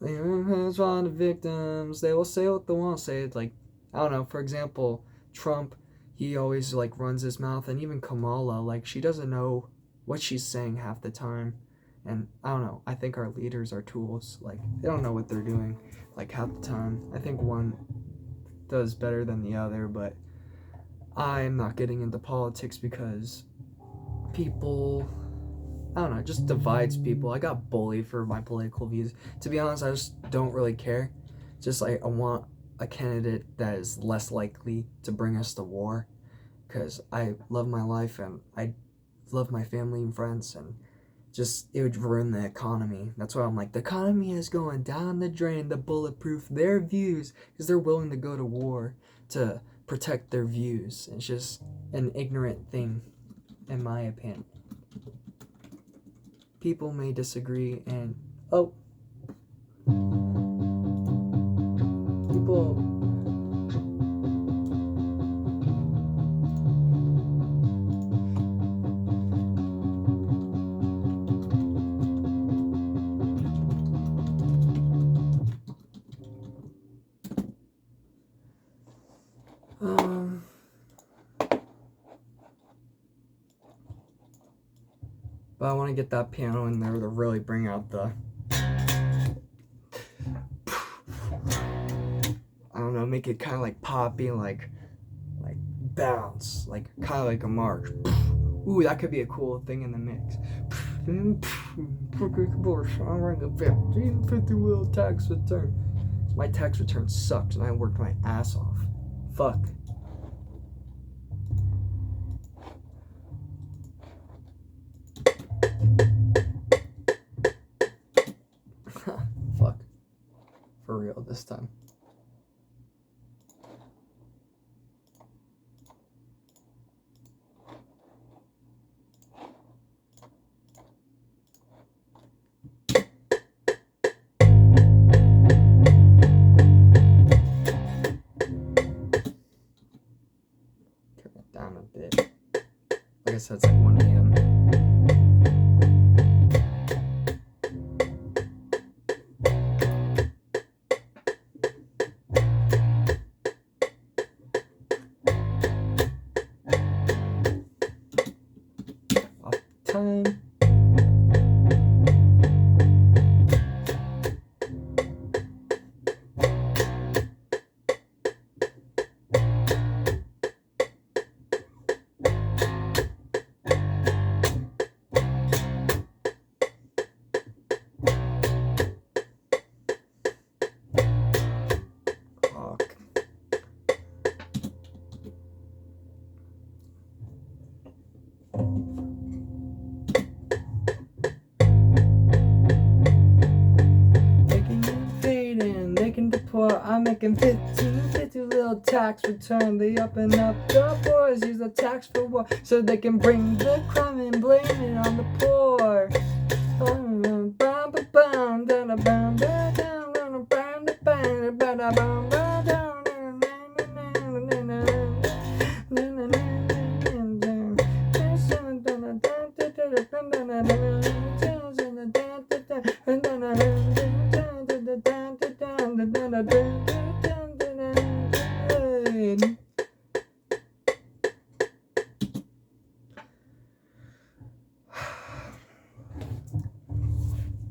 Hands on the victims. They will say what they want to say. Like, I don't know. For example, Trump, he always like runs his mouth, and even Kamala, like she doesn't know what she's saying half the time. And I don't know. I think our leaders are tools. Like they don't know what they're doing. Like half the time. I think one does better than the other, but I'm not getting into politics because people, I don't know, it just divides people. I got bullied for my political views. To be honest, I just don't really care. Just like I want a candidate that is less likely to bring us to war, because I love my life and I love my family and friends, and just it would ruin the economy. That's why I'm like, the economy is going down the drain, the bulletproof their views, because they're willing to go to war to protect their views. It's just an ignorant thing, in my opinion. People may disagree, and people. But I want to get that piano in there to really bring out the, I don't know, make it kind of like poppy, like bounce, like kind of like a march. Ooh, that could be a cool thing in the mix. 50 wheel tax return. My tax return sucks, and I worked my ass off. Fuck. Fuck. For real this time. Turn it down a bit. I guess that's like 1 a.m. Time. Fuck. I'm making 50 little tax return. They up and up the boys, use the tax for war, so they can bring the crime and blame it on the poor.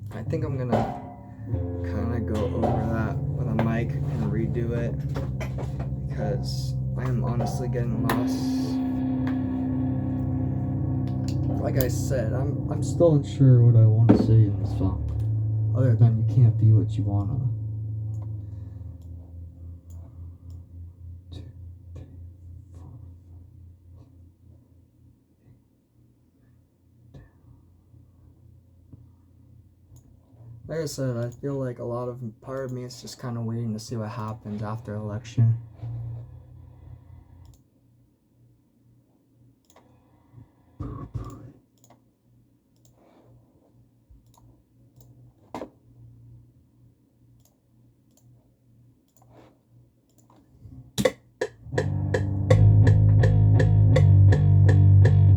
I think I'm gonna kind of go over that with a mic and redo it, because I am honestly getting lost. Like I said, I'm still unsure what I want to say in this song, other than you can't be what you wanna. Like I said, I feel like part of me is just kind of waiting to see what happens after election.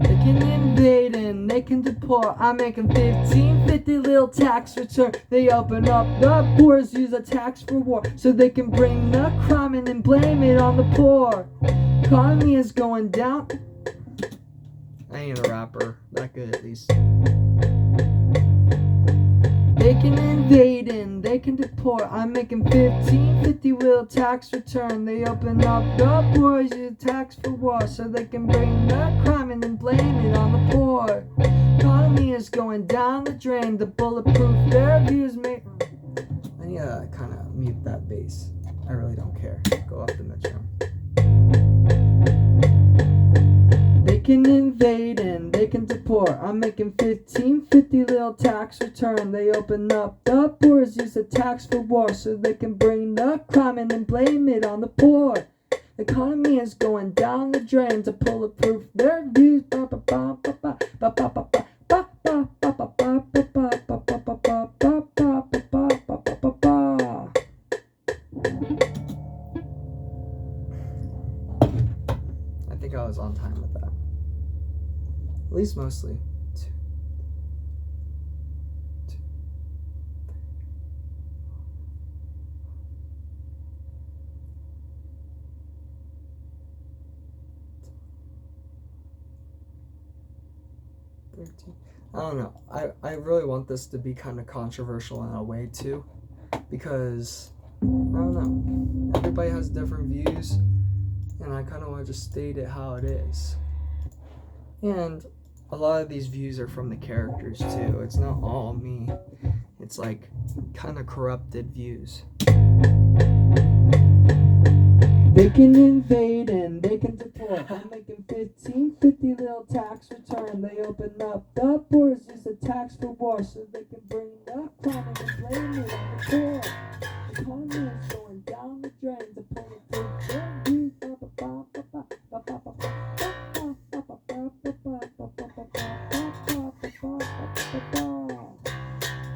They can invade and they can deport. I'm making 1550 little tax return. They open up the borders, use a tax for war, so they can bring the crime in and blame it on the poor. Economy is going down. I ain't a rapper, that good at least. They can invade and they can deport. I'm making 1550 will tax return. They open up the borders, use tax for war, so they can bring the crime and then blame it on the poor. Economy is going down the drain. The bulletproof their views make. I need to kind of mute that bass. I really don't care. Go off the metronome. They can invade and they can deport. I'm making 1550 little tax return. They open up the borders, use the tax for war, so they can bring the crime and then blame it on the poor. The economy is going down the drain. To bulletproof their views. I think I was on time with that. At least mostly. 13. I don't know. I really want this to be kind of controversial in a way too, because I don't know. Everybody has different views, and I kind of want to just state it how it is. And a lot of these views are from the characters too. It's not all me. It's like kind of corrupted views. They can invade and they can deport. I'm making 1550 little tax return. They open up the borders, use the tax for war, so they can bring the crime and blame it on the poor. The economy is going down the drain. To pull it through their views.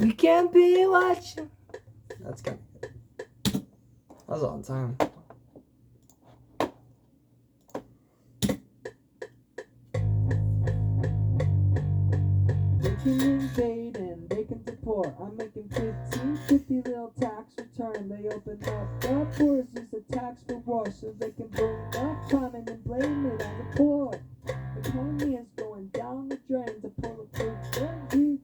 We can't be watching. That's kind of good. That was on time. They can invade and they can deport. I'm making 1550 little tax return. They open up the borders, use the tax for war, so they can bring the crime and then blame it on the poor. The economy is going down the drain. To pull it through their views.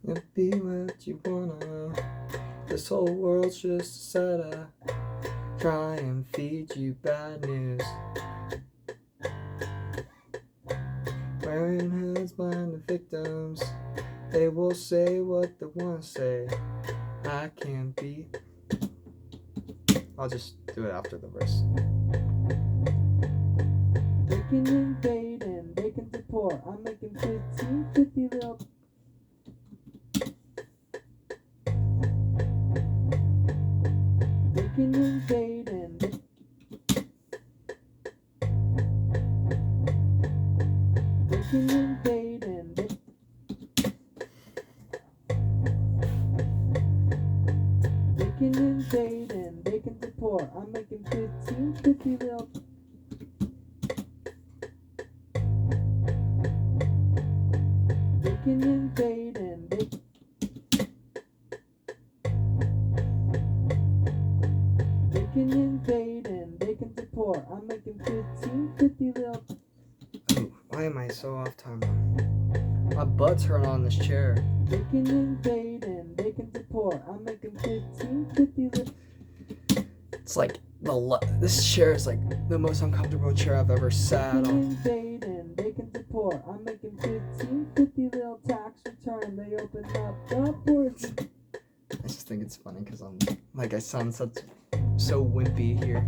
It be what you wanna. This whole world's just a setup. Try and feed you bad news. Wearing hoods behind the victims. They will say what they wanna say. I can't be. I'll just do it after the verse. They can invade and they can deport. I'm making 1550 little. They can invade and they can invade and they can invade and they can deport. I'm making 1550 little. They can invade and they can invade and they can deport. I'm making 1550 little. Oh, why am I so off time now? My butt's hurting on this chair. They can invade and they can deport. I'm making 1550 little. It's like this chair is like the most uncomfortable chair I've ever sat on. They can invade and they can deport. I'm making 1550 little tax return. They open up the borders. I just think it's funny because I'm like I sound so wimpy here.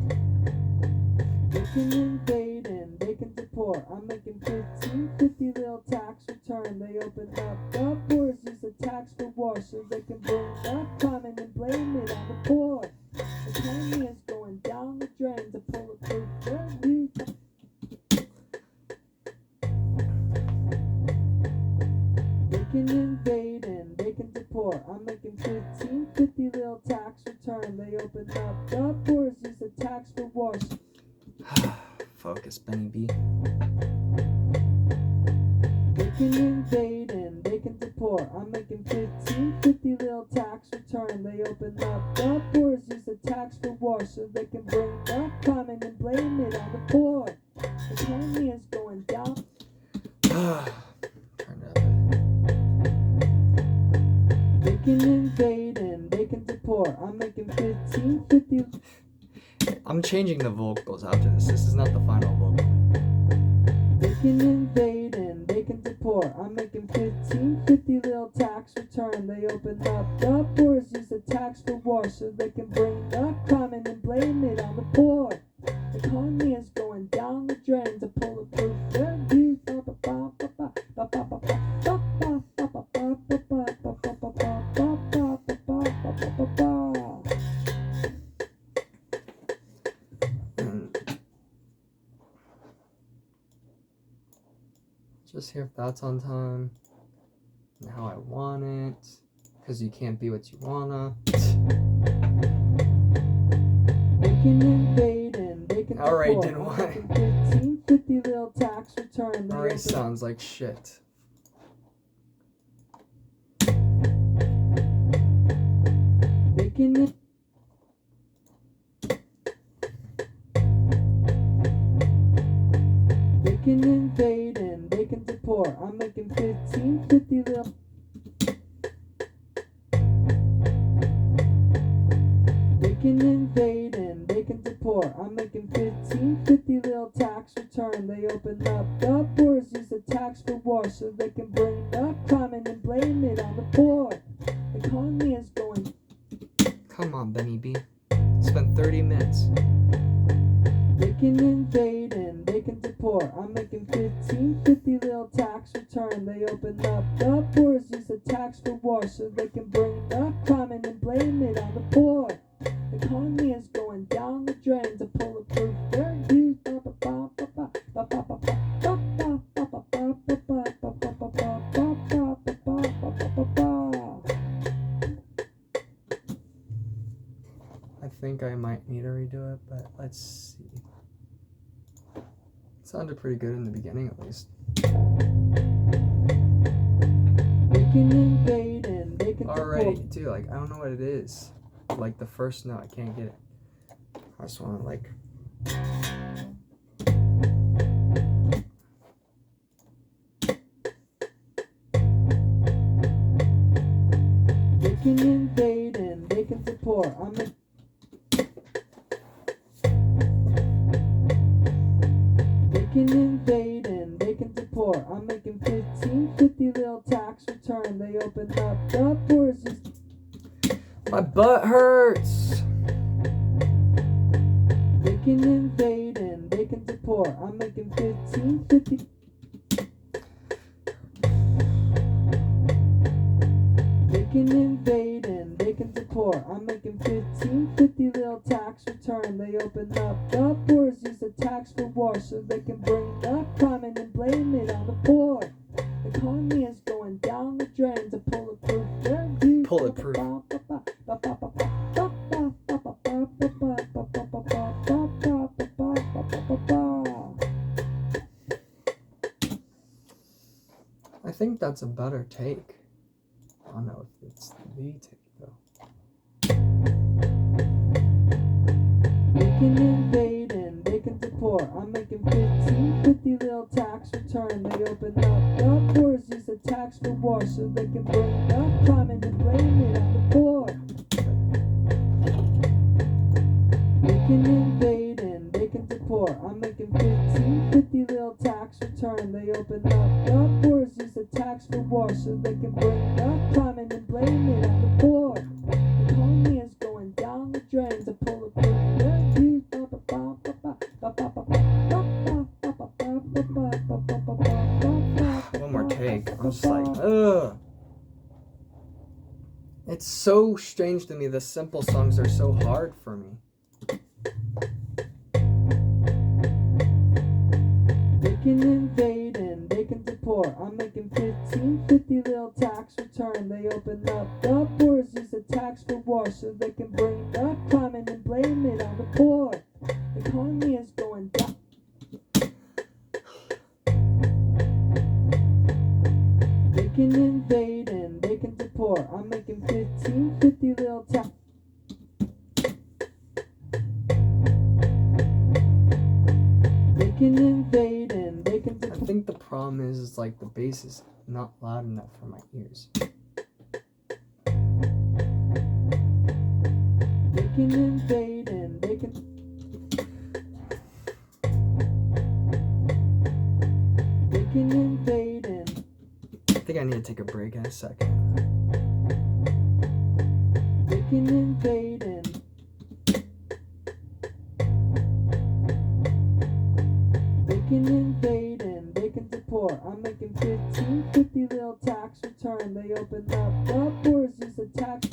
They can invade and they can deport. I'm making 1550 little tax return. They open up the borders, use the tax for war, so they can bring the crime and then blame it on the poor. The economy is going down the drain. To pull it through their views. They can invade and they can deport. I'm making 1550 $15.50 little tax return. They opened up the doors, use the tax for wash. Focus, Benny B. They can invade and they can deport. I'm making $15.50 little tax return. They open up the doors, use the tax for wash, so they can bring the crime in and blame it on the poor. The economy is going down. Turn it up. They can invade and they can deport. I'm making $15.50. I'm changing the vocals after this. This is not the final vocal. They can invade and they can deport. I'm making $15.50 little tax return. They open up the doors, use the tax for wash, so they can bring the crime in and blame it on the poor. The economy is going down the drain. To bulletproof their views. Just hear if that's on time and how I want it, because you can't be what you wanna. They can invade and they can Alright, deport. didn't I'm making $15.50 little tax return. They Already open sounds like shit. They can invade and they can deport. I'm making $15.50 little. They can invade and they can deport. I'm making $15.50 little tax return. They open up the doors, use the tax for wash, so they can bring the crime in and blame it on the poor. The economy is going. Come on, Benny B. Spend 30 minutes. They can invade and they can deport. I'm making $15.50 little tax return. They open up the doors, use the tax for wash, so they can bring the crime in and blame it on the poor. The economy is going down the drain. To bulletproof their views. I think I might need to redo it, but let's see. It sounded pretty good in the beginning, at least. They can invade and they can Already, deport. dude, like, I don't know what it is. Like, the first note, I can't get it. I just want to, like... They can invade and they can deport. I'm making They can invade and they can deport. I'm making $15.50 little tax return. They open up the doors. My butt hurts! They can invade and they can deport. I'm making $15.50. They can invade and they can deport. I'm making $15.50 little tax return. They open up the doors, use the tax for wash, so they can bring the crime in and blame it on the poor. The economy is going down the drain. To bulletproof their views. Bulletproof. I think that's a better take. I don't know if it's the take, though. They can invade and they can deport. I'm making $15.50 little tax return. They open up the doors, use the tax for wash, so they can bring the crime in and blame it on the poor. They can invade and they can deport. I'm making $15.50 little tax return. They open up the doors, use the tax for wash, so they can bring the crime in and blame it on the poor. The economy is going down the drain. To bulletproof their views. One more take. I'm just like, ugh. It's so strange to me. The simple songs are so hard for me. They can invade and they can poor. I'm making 1550 little tax return. They open up the poor's use the tax for war so they can bring the climate and blame it on the poor. The economy is going down. They can invade and they can deport. I'm making 1550 little tax. They can invade and they can I deport. think the problem is like the bass is not loud enough for my ears. They can invade and they can. They can invade and. I think I need to take a break in a second. They can invade and. They can invade and they can deport. I'm making 1550 little tax return. They open up the poor's use the tax.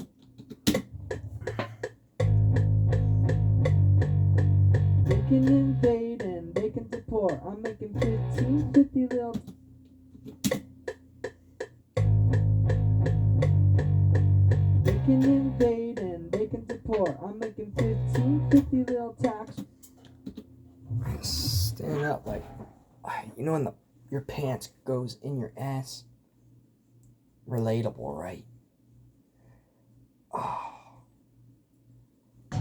They can invade and they can deport. I'm making 1550 little. They can invade and they can deport. I'm making 1550 little tax. Stand up like, you know when your pants goes in your ass? Relatable, right? Oh. I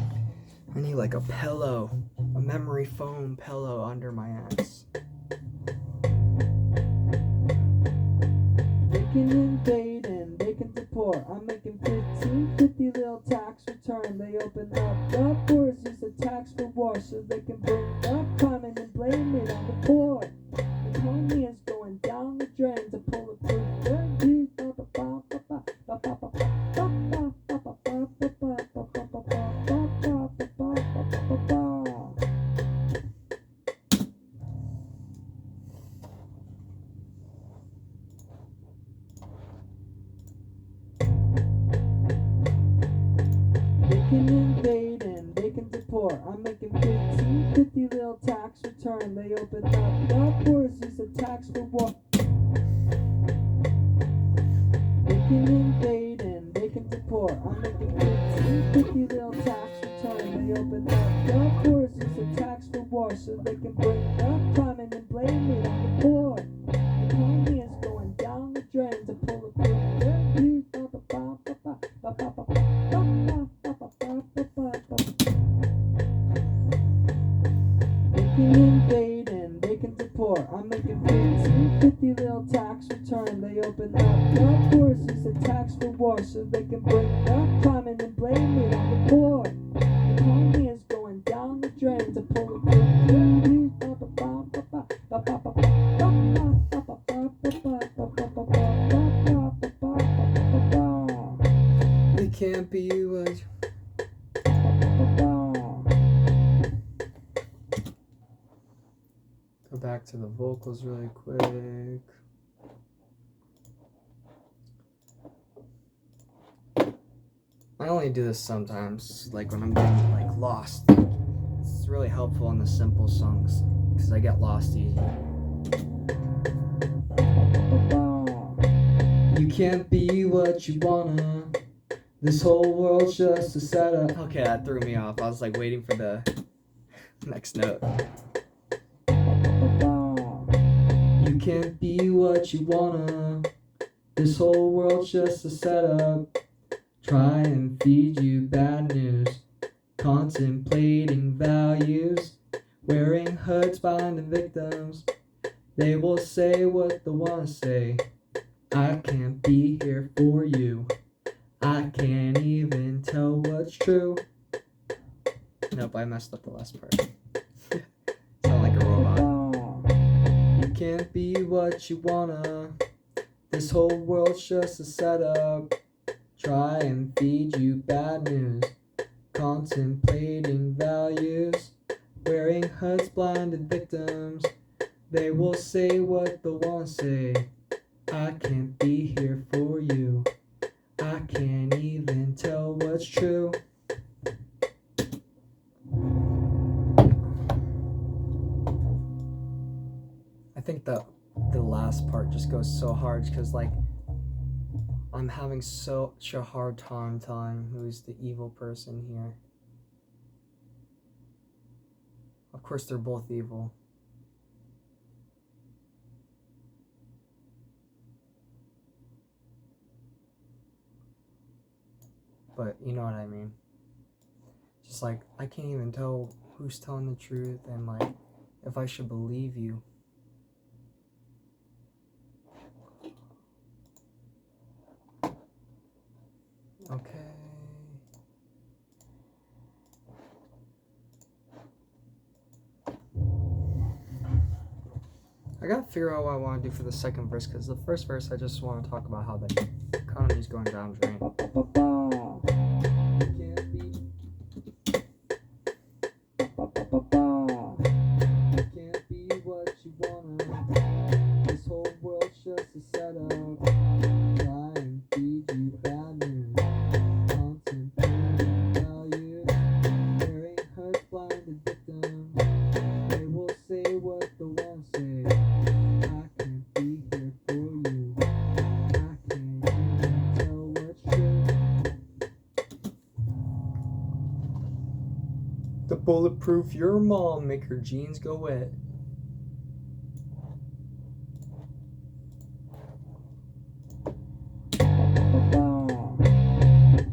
need like a pillow, a memory foam pillow under my ass. They can invade and they can deport. I'm making 1550 little tax return. They open up the poor's use the tax for war so they can bring the climate and blame it on the poor. The economy is going down the drain to pull it through their views. They can invade and they can deport. I'm making 1550 little tax return. They open up the poor's use the tax for war. They can invade and they can deport. I'm making 1550 little tax return. They open up the poor's use the tax for war so they can bring the climate and blame it on the poor. The economy is going down the drain to pull it through their views. They can invade and they can deport. I'm making 1550 little tax return. They open up the poor's use the tax for war so they can bring the climate and blame it on the poor. The economy is going down the drain to pull it through their views. It can't be what. Go back to the vocals really quick. I only do this sometimes, like when I'm getting like lost. It's really helpful in the simple songs because I get lost easy. You can't be what you wanna. This whole world's just a setup. Okay, that threw me off. I was like waiting for the next note. You can't be what you wanna. This whole world's just a setup. Try and feed you bad news. Contemplating values. Wearing hoods behind the victims. They will say what they wanna say. I can't be here for you. I can't even tell what's true. Nope, I messed up the last part. Sound like a robot. You can't be what you wanna. This whole world's just a setup. Try and feed you bad news. Contemplating values. Wearing hoods, blinded victims. They will say what they wanna say. I can't be here for you. I can't even tell what's true. I think the loud last part just goes so hard because like I'm having such a hard time telling who's the evil person here. Of course, they're both evil. But you know what I mean. Just like, I can't even tell who's telling the truth and like if I should believe you. Okay. I gotta figure out what I want to do for the second verse, because the first verse I just want to talk about how the economy's going down the drain. You can't be what you wanna. This whole world's just a setup. Try and feed you bad news. Constant pain values. Wearing hurt, blinded victims. They will say what they want to say. I can't be here for you. I can't even tell what's true. The bulletproof your mom, make her jeans go wet.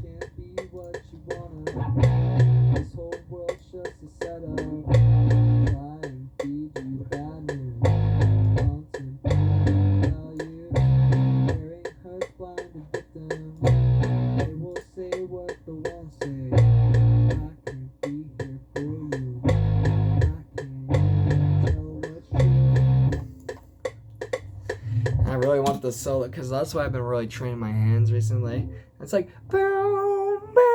Can't be what you wanna. This whole world's just a setup. Try and feed you bad news. Constant pain values. Wearing hurt, blinded victims. They will say what they want to say. I can't be here for you. I can't even tell what's true. I really want the solo because that's why I've been really training my hands recently. It's like boom, boom,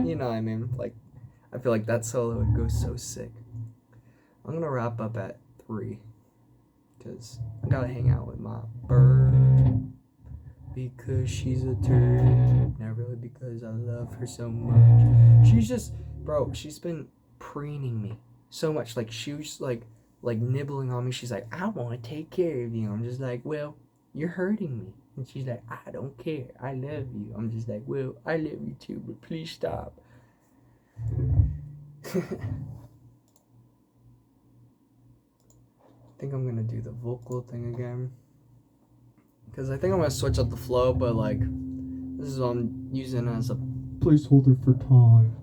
you know what I mean? Like, I feel like that solo would go so sick. I'm gonna wrap up at 3 because I gotta hang out with my bird because she's a turd. Not really because I love her so much. She's just, bro, she's been preening me so much. Like, she was like nibbling on me. She's like, I want to take care of you. I'm just like, well, you're hurting me. And she's like, I don't care. I love you. I'm just like, well, I love you too, but please stop. I think I'm gonna do the vocal thing again because I think I'm gonna switch up the flow, but like this is what I'm using as a placeholder for time.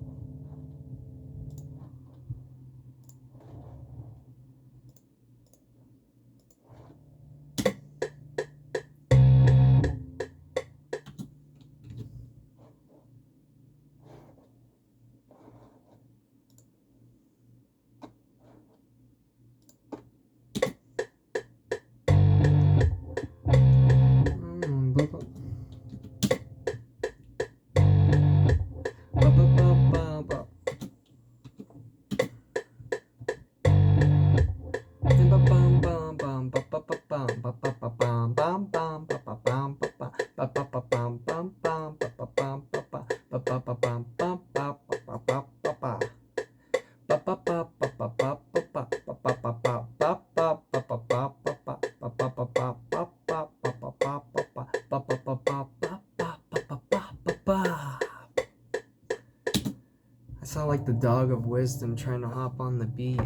I sound like the dog of wisdom trying to hop on the beat.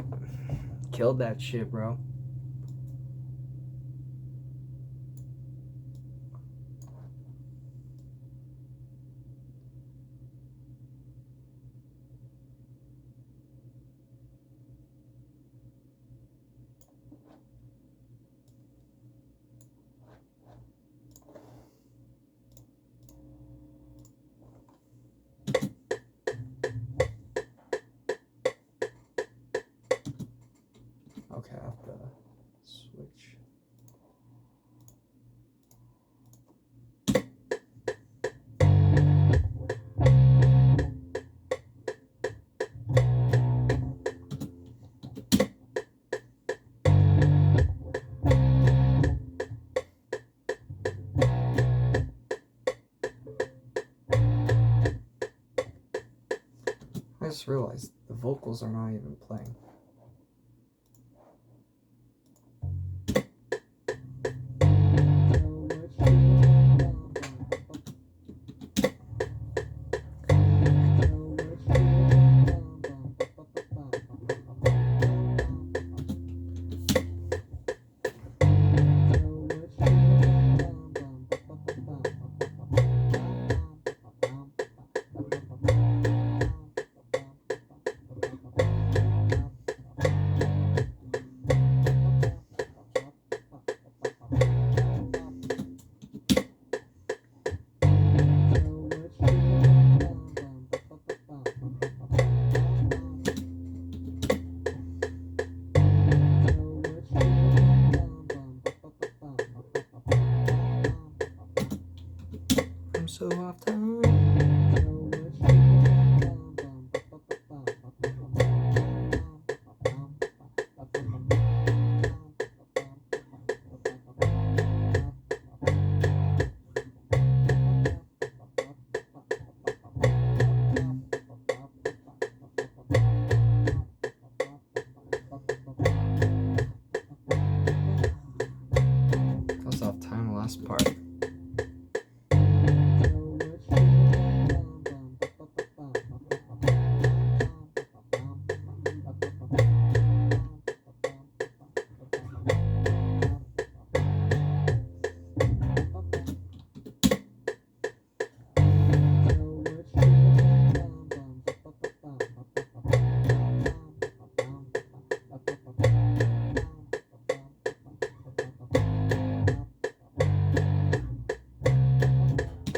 Killed that shit, bro. Okay, I have to just realized the vocals are not even playing. I'm so off time. I was off time last part.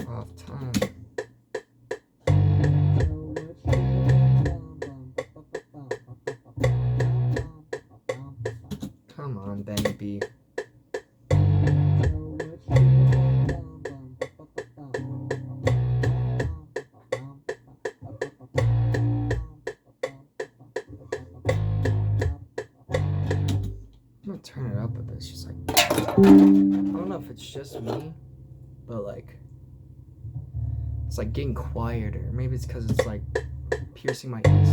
Off time. Come on, Benny B. I'm gonna turn it up a bit. It's just like, I don't know if it's just me, but like, it's like getting quieter. Maybe it's because it's like piercing my ears.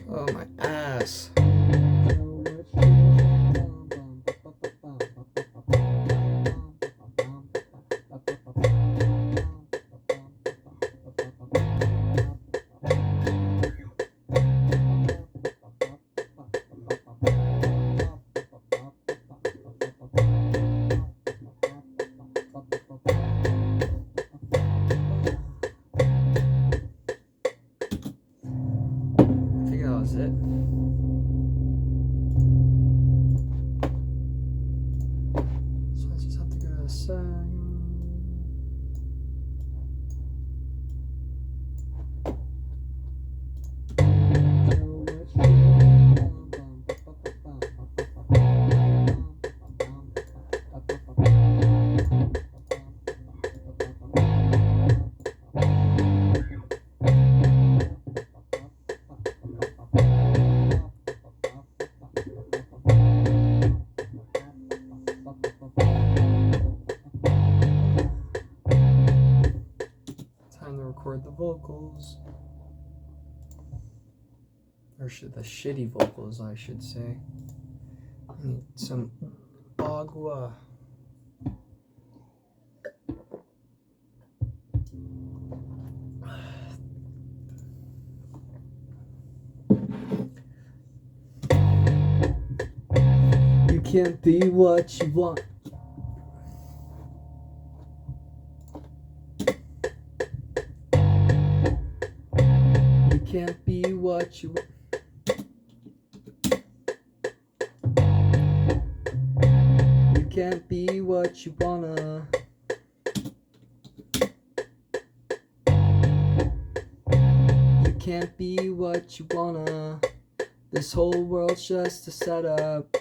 Oh, my ass. I think that was it. So I just have to go to the side. Time to record the vocals. Or the shitty vocals, I should say. I need some agua. can't be what you want. You can't be what you want. You can't be what you wanna. You can't be what you wanna. This whole world's just a setup.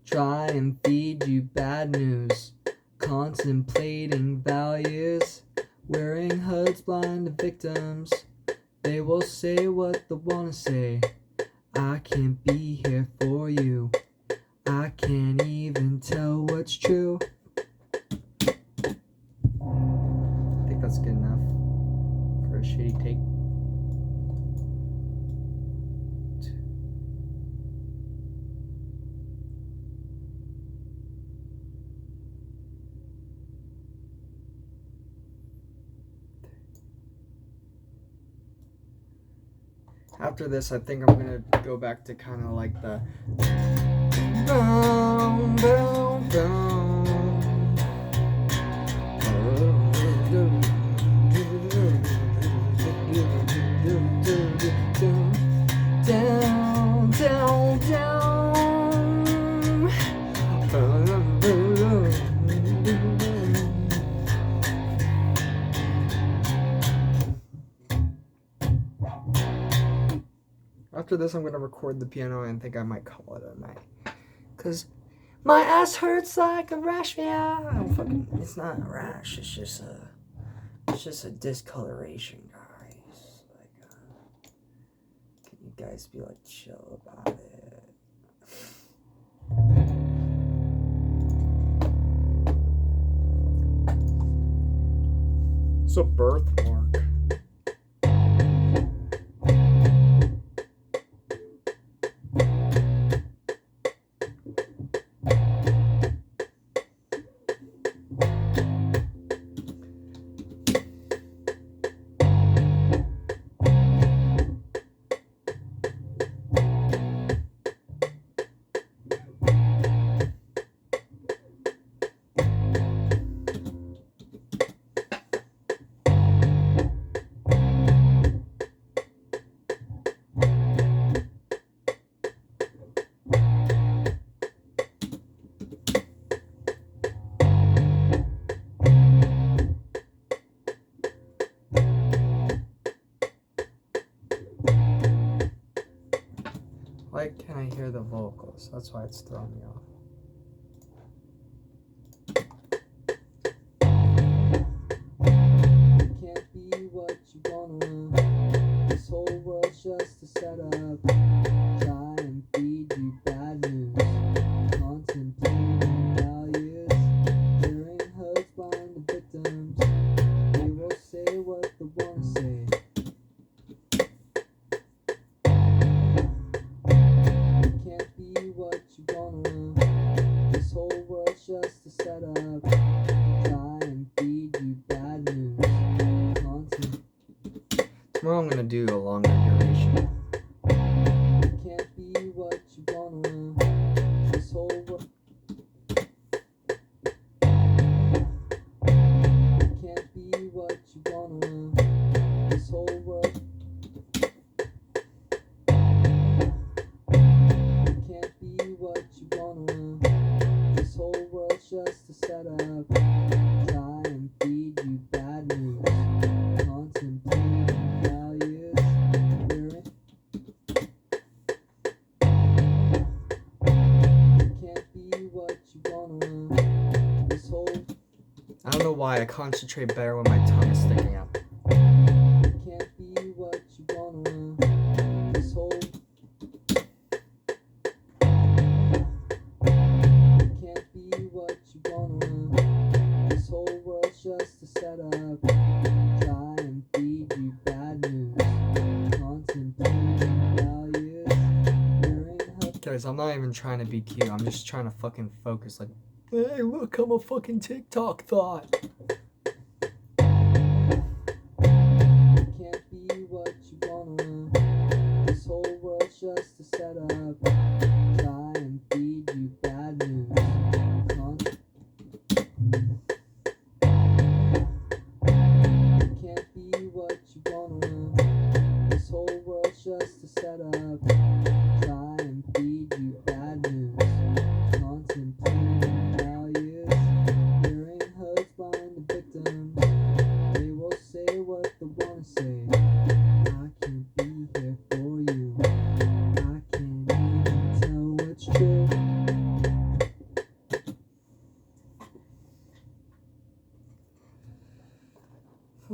Try and feed you bad news. Contemplating values. Wearing hoods blind to victims. They will say what they wanna say. I can't be here for you. I can't even tell what's true. I think that's good enough for a shitty take. After this, I think I'm gonna go back to kind of like the boom, boom, boom. Down, down, down. After this, I'm gonna record the piano and think I might call it a night. Cause my ass hurts like a rash. Yeah, it's not a rash. It's just a discoloration, guys. Like, can you guys be like chill about it? It's a birthmark. Why can't I hear the vocals? That's why it's throwing me off. You can't be what you wanna. This whole world's just a setup. Try and feed you bad news. Contemplating values. Hearing hoods blind to victims. They will say what they wanna say. What you wanna. This whole world's just a setup. Try and feed you bad news. Tomorrow I'm gonna do a longer duration. You can't be what you wanna. This whole world. You can't be what you wanna. This whole world. What you wanna. This whole world's just a setup. Try and feed you bad news. Contemplating values. You can't be what you wanna. This whole. I don't know why I concentrate better when my tongue is sticking out. You can't be what you wanna. This whole. What you wanna. This whole world's just a setup. Try and feed you bad news. Contemplating values. Guys, I'm not even trying to be cute. I'm just trying to fucking focus. Like, hey, look, I'm a fucking TikTok thought. You can't be what you wanna. This whole world's just a setup. Try and feed you bad news.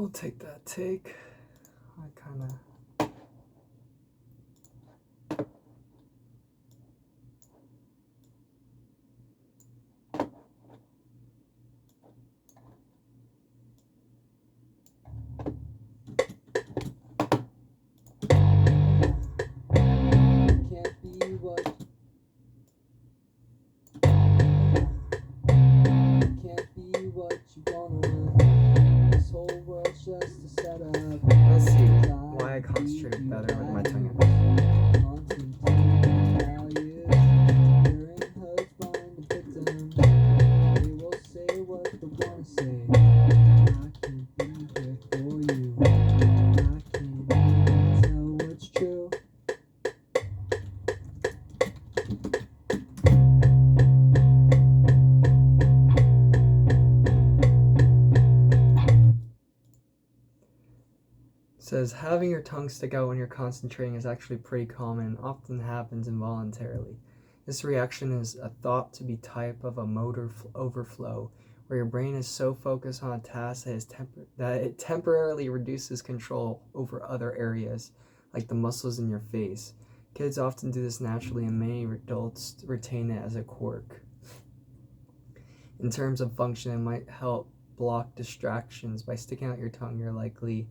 We'll take that take. I kind of. Can't be what you wanna. This whole world's just a setup. Let's see why I concentrate better with my tongue out. Hearing husband and victim. They will say what they wanna say. I can't be here for you. I can't even tell what's true. Says having your tongue stick out when you're concentrating is actually pretty common and often happens involuntarily. This reaction is a thought to be type of a motor overflow, where your brain is so focused on a task that it temporarily reduces control over other areas, like the muscles in your face. Kids often do this naturally, and many adults retain it as a quirk. In terms of function, it might help block distractions. By sticking out your tongue, you're likely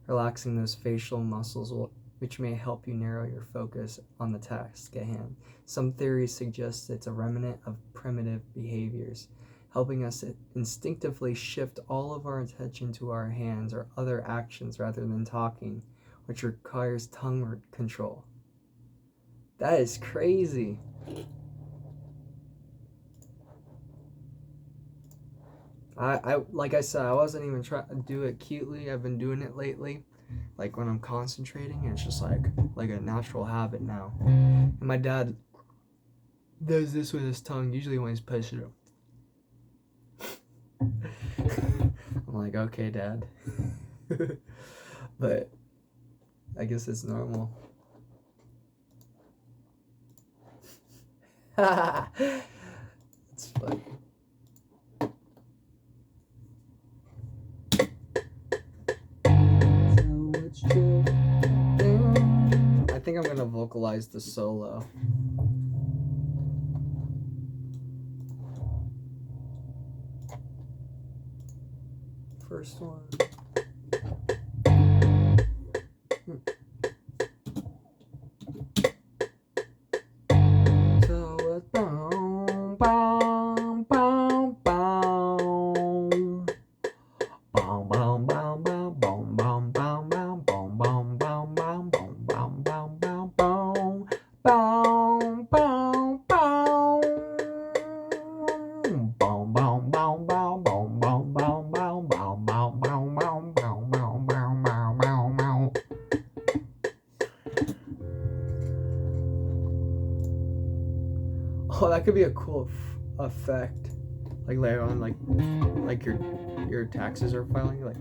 relaxing those facial muscles, which may help you narrow your focus on the task at hand. Some theories suggest it's a remnant of primitive behaviors, helping us instinctively shift all of our attention to our hands or other actions rather than talking, which requires tongue control. That is crazy. I like I said, I wasn't even trying to do it cutely. I've been doing it lately, like when I'm concentrating, and it's just like a natural habit now. And my dad does this with his tongue, usually when he's pushing it. I'm like, okay, Dad. But I guess it's normal. It's funny. I think I'm gonna vocalize the solo. First one. So it's boom, boom, boom, boom. Boom, boom, boom, boom, boom, boom, boom, boom, boom, boom, boom, boom, boom, boom, boom, boom, boom, boom, boom, boom. Boom, boom, boom, boom, boom, boom, boom, boom, boom, boom, boom, boom, boom, boom, boom, boom, boom. Oh, that could be a cool effect. Like later on, like your taxes are filing, like.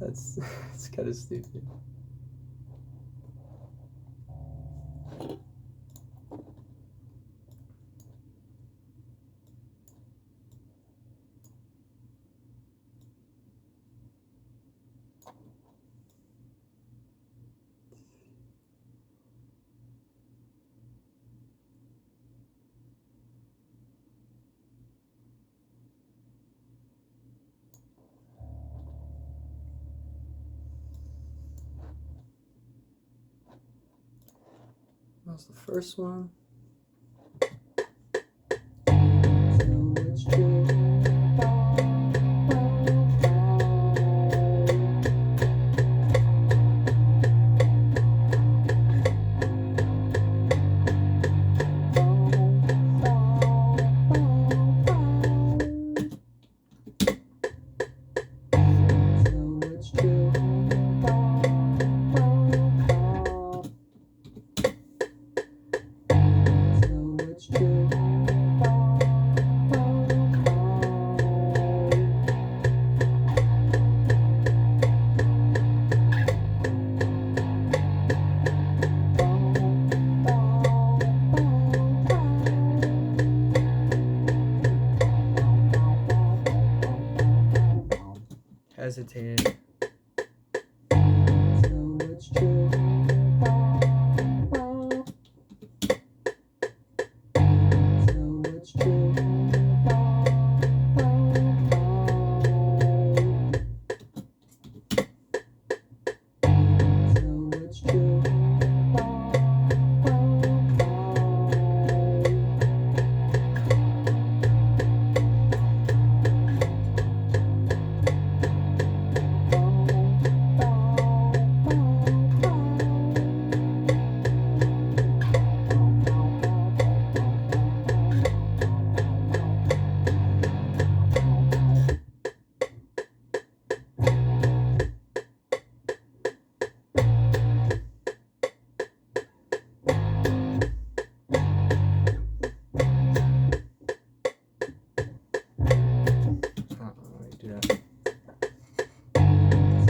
That's kind of stupid. That was the first one. irritated. So it's true. So it's true. So it's true. Let me do that.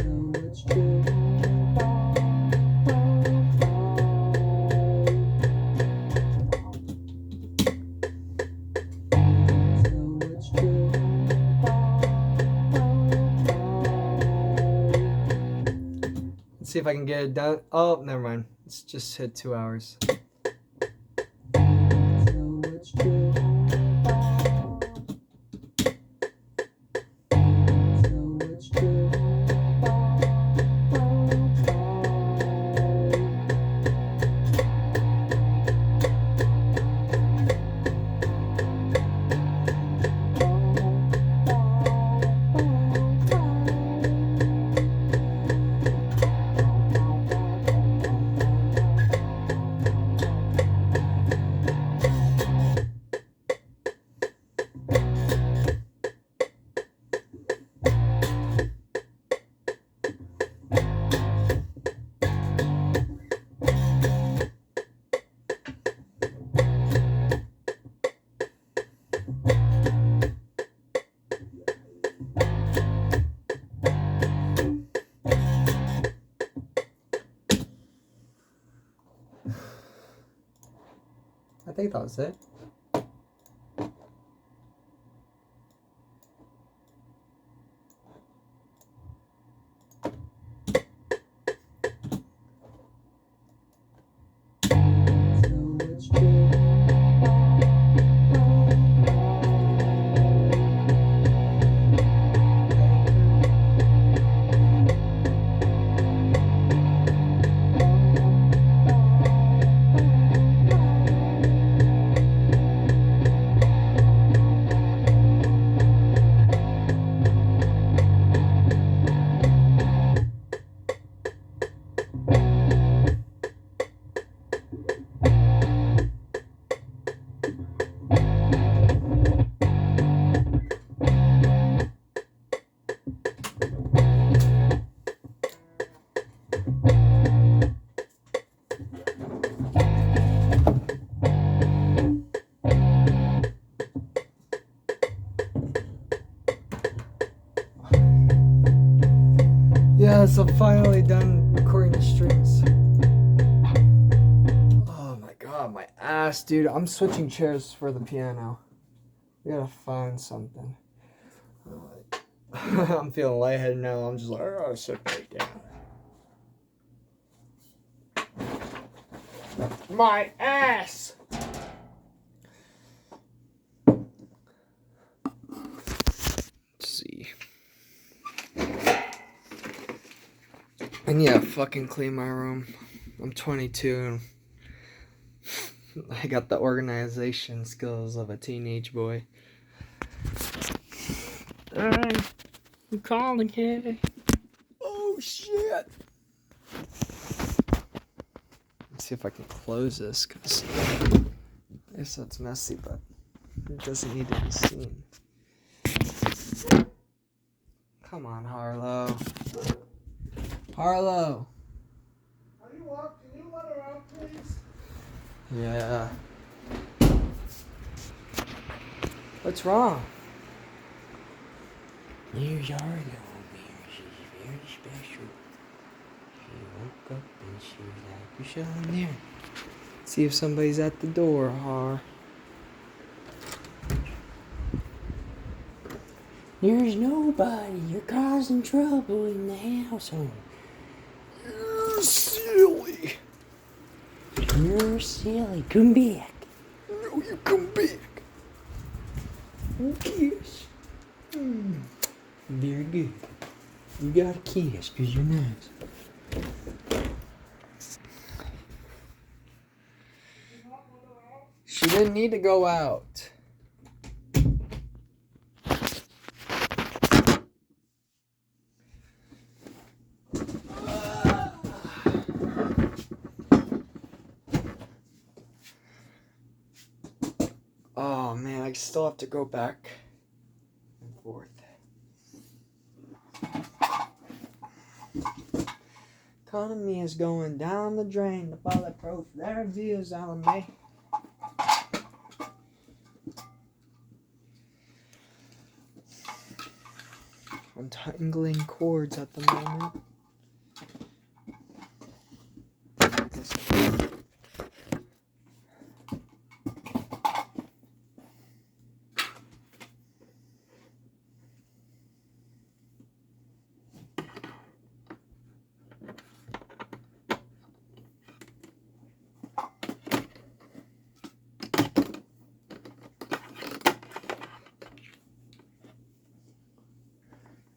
So it's true. So it's true. Let's see if I can get it done. Oh, never mind. It's just hit 2 hours. So it's true. So it's true. I think that was it. So it's true. Yes, I'm finally done recording the strings. Oh my god, my ass, dude. I'm switching chairs for the piano. We gotta find something. I'm feeling lightheaded now. I'm just like, I gotta sit back down. My ass! Let's see. And yeah, fucking clean my room. I'm 22 and I got the organization skills of a teenage boy. I'm calling here. Oh shit. Let's see if I can close this, because I guess that's messy, but it doesn't need to be seen. Come on, Harlow. Harlow. Can you let her out, please? Yeah. What's wrong? Here's Harlow. She's very special. She woke up and she was like, "You still in there?" See if somebody's at the door, Har. There's nobody. You're causing trouble in the household. You're silly. You're silly. Come back. No, you come back. Kiss. Very good. You got a kiss because you're nice. She didn't need to go out. Oh man, I still have to go back and forth. Economy is going down the drain. The bulletproof, their views on me. Untangling cords at the moment.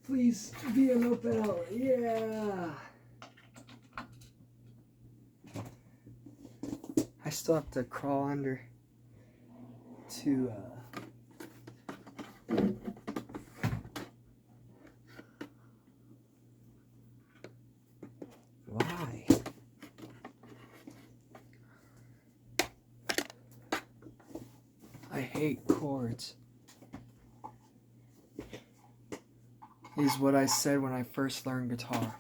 Please be an open hour. Yeah. I still have to crawl under to why? I hate chords. Is what I said when I first learned guitar.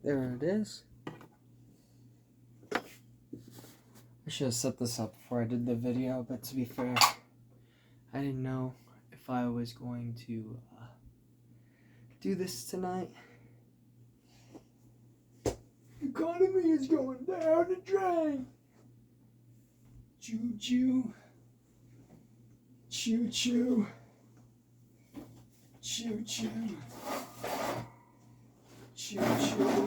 There it is. I should have set this up before I did the video, but to be fair, I didn't know if I was going to do this tonight. The economy is going down the drain. Choo choo. Choo choo. Choo choo. Choo choo.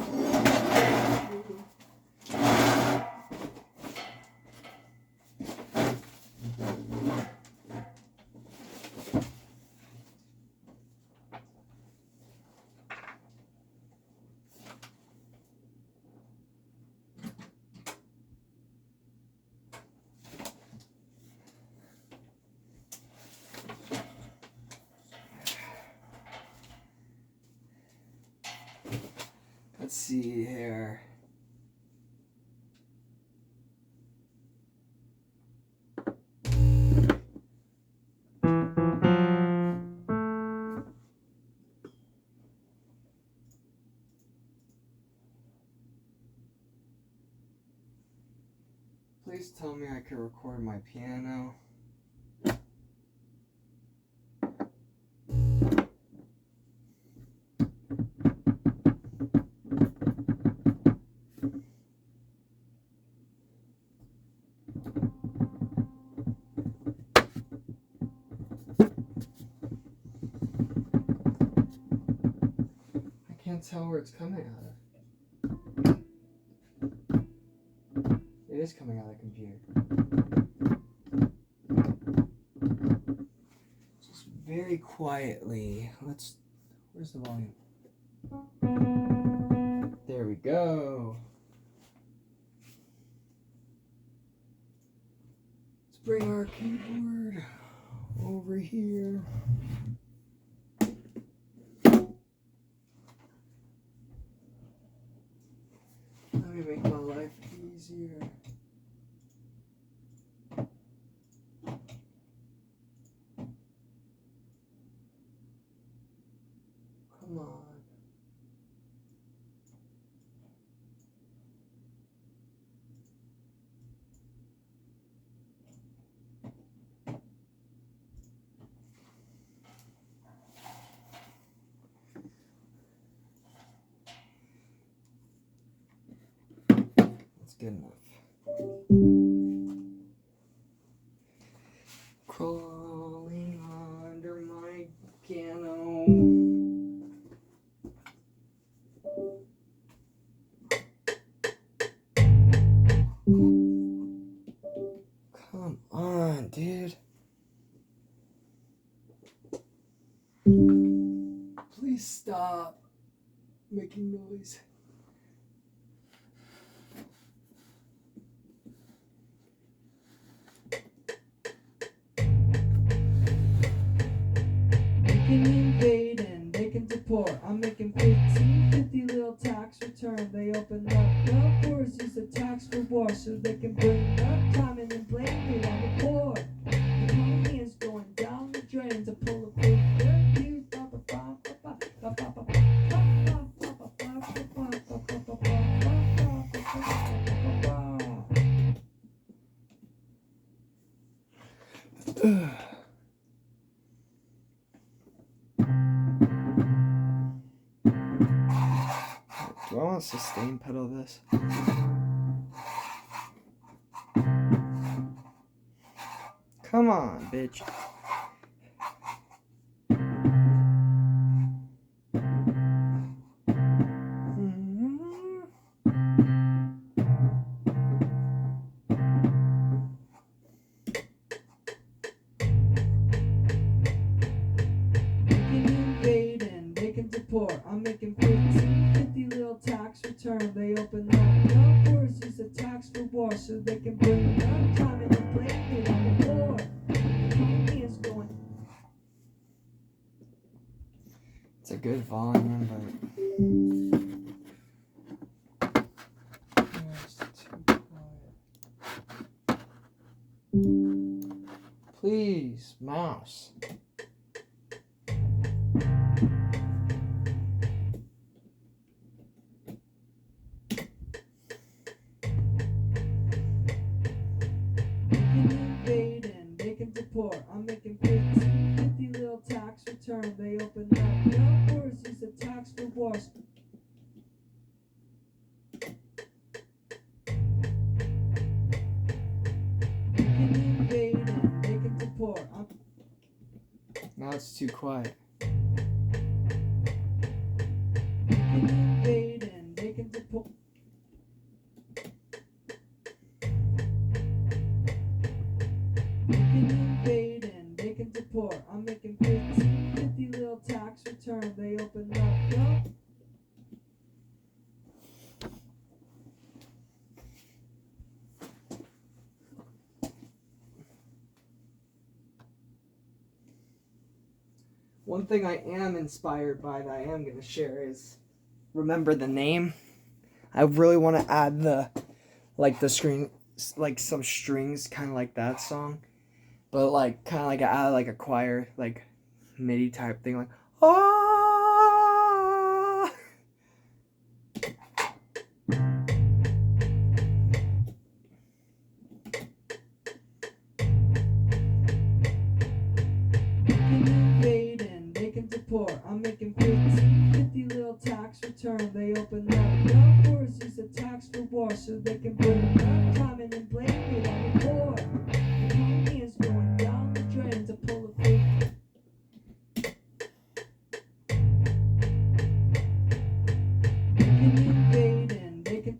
Let's see here. Please tell me I can record my piano. I can't tell where it's coming out of. It is coming out of the computer. Just very quietly. Where's the volume? There we go. Let's bring our keyboard over here. Let me make my life easier. Come on. That's good enough. Crawling under my piano. Come on, dude. Please stop making noise. They can invade and they can deport. I'm making 50 little tax return. They open up the doors, use the tax for war, so they can bring up climbing and blame it on the poor. The economy is going down the drain to pull a quick review. Do I want to sustain pedal this? Come on, bitch. I'm making 50 little tax return. They open up the doors, use the tax for war, so they can bring up climbing and blame it on the poor. The economy is going. It's a good volume, but it's too quiet. Please, mouse. I'm making 50 little tax return. They open up the doors, use the tax for war. They can invade and they can deport. Now it's too quiet. They can invade and they can deport. I'm making 50 little tax return. They open up the. One thing I am inspired by that I am going to share is remember the name. I really want to add the screen, like some strings, kind of like that song. But like kind of like add like a choir, like MIDI type thing, like ah. Invade and they can deport. I'm making 50 little tax return. They open up the doors, use the tax for war, so they can bring up climbing and blame it on the poor. The economy is going down the drain to pull a quick. They can invade and they can.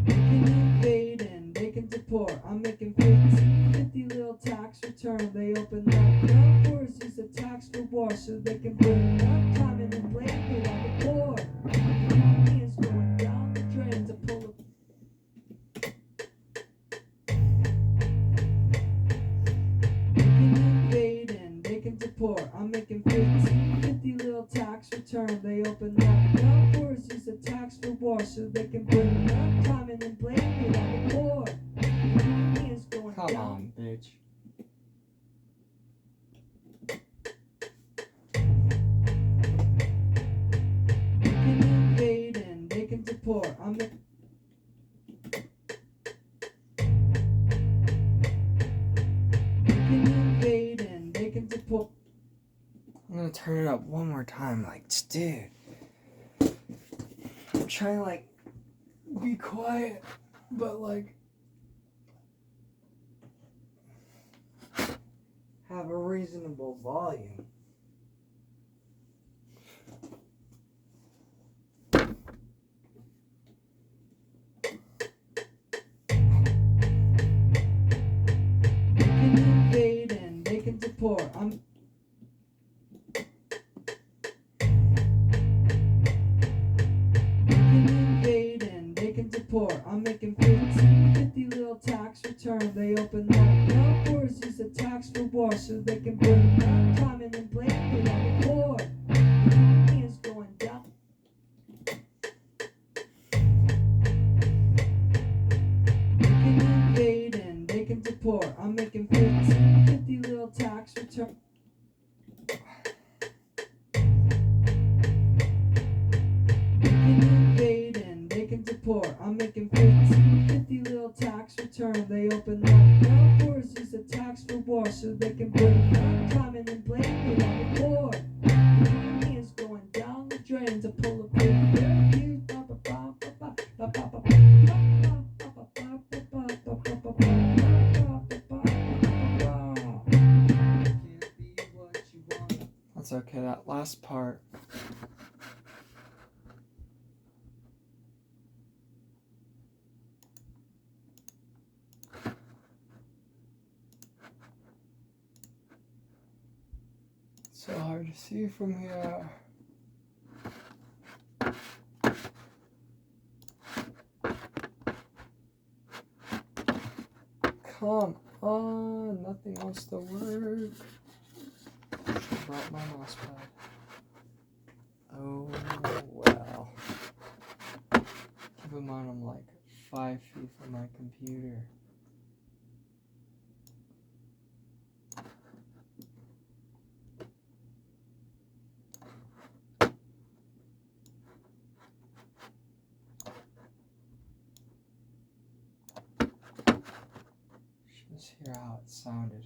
They can invade and they can deport. I'm making 50 little tax return. They open up the doors, use the tax for war, so they can bring up climbing and blame it on the poor. The economy is going down the drain to pull a. They can invade and they can deport. I'm making 50 little little tax return. They open up the doors, use the tax for war, so they can bring up climbing and blaming it on the poor. The economy is going Come down. on, bitch. They can invade and they can deport. They can invade and they can deport. I'm gonna turn it up one more time, like, dude. I'm trying to, like, be quiet, but, like, have a reasonable volume. They can invade and they can deport. They can invade and they can deport. I'm making 50 little tax return. They open up the doors, use the tax for war, so they can bring up climbing and blaming it on the poor. The economy is going down. They can invade and they can deport. I'm making 50 little tax return. They can invade and they can deport. I'm making 50 little tax return. They open up the doors, use the tax for war, so they can bring up climbing and blaming it on the poor. The economy is going down the drain. To pull a big review. That's okay, that last part. It's so hard to see from here. Come on, nothing wants to work. Should've brought my mouse pad. Oh well. Keep in mind I'm like 5 feet from my computer. Just hear how it sounded.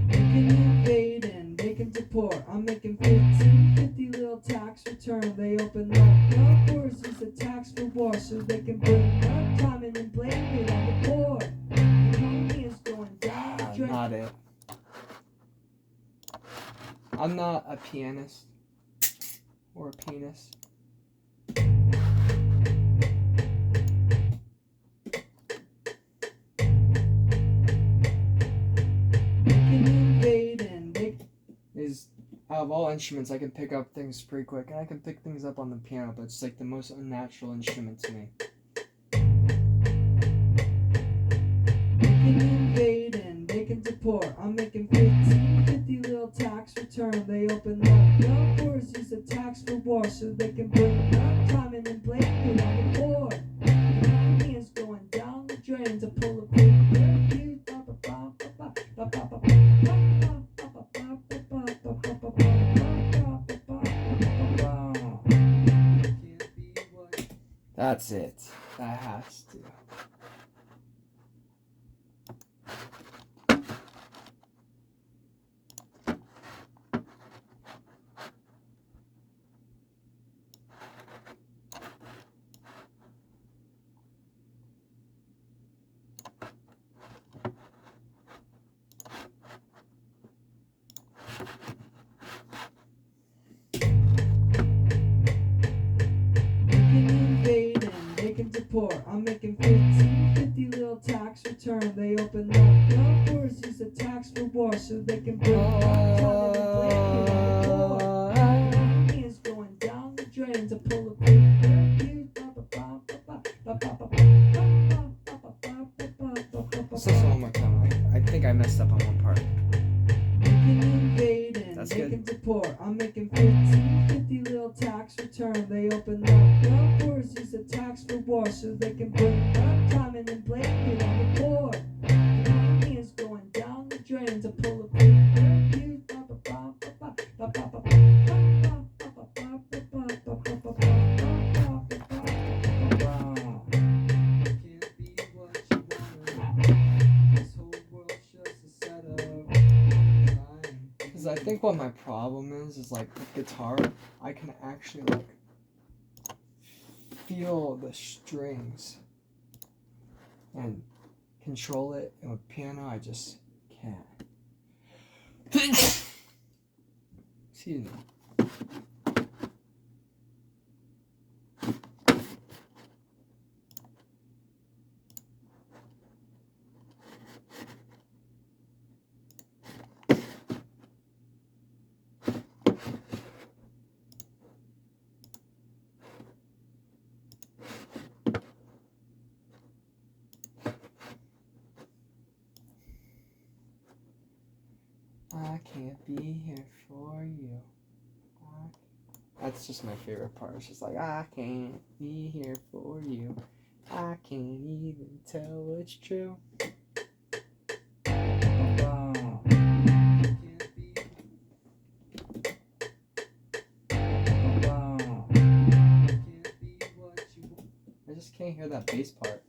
They can invade and they can deport. I'm making 50 little tax return. They open up the doors, use the tax for war, so they can bring up climbing and blaming it on the poor. The economy is going down the drain. Not it. I'm not a pianist or a penis. They can invade and they Is out of all instruments, I can pick up things pretty quick, and I can pick things up on the piano, but it's like the most unnatural instrument to me. can invade and they can deport. I'm making 50 little tax return. They open up the doors, use the tax for war, so they can bring up climbing and blaming it on the poor. The economy is going down the drain. To pull a big review. That's it. That has to. Deport. I'm making 50 little tax return. They open up the doors, use the tax for war, so they can bring up climbing and blaming it on the poor. The economy is going down the drain. To pull a big review. Let's listen one more time. I think I messed up on one part. They can poor. I'm making 50 little tax return. They open up the doors, use the tax for war, so they can bring the diamond and blame it on the poor. The money is going down the drain to pull a quick review. Because I think what my problem is like with guitar, I can actually like feel the strings and control it, and with piano I just can't. Excuse me. I can't be here for you. That's just my favorite part. It's just like, I can't be here for you. I can't even tell what's true. I just can't hear that bass part.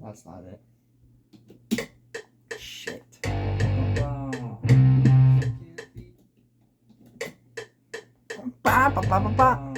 That's not it. Shit. Ba, ba, ba, ba, ba.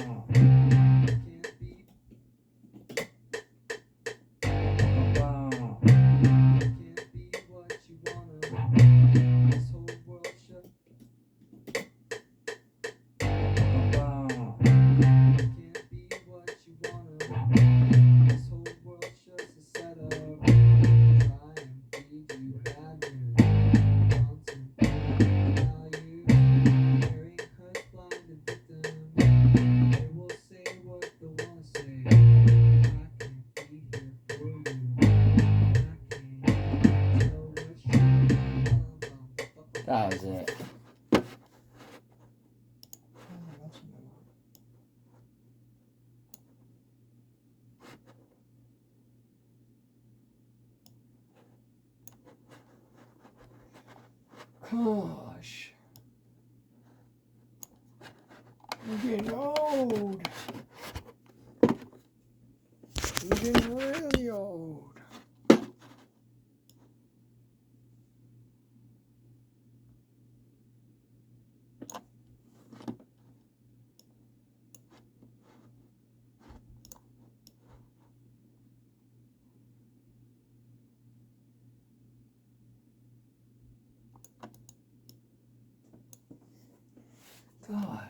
That was it. Gosh. I'm getting old. I'm getting really old. God.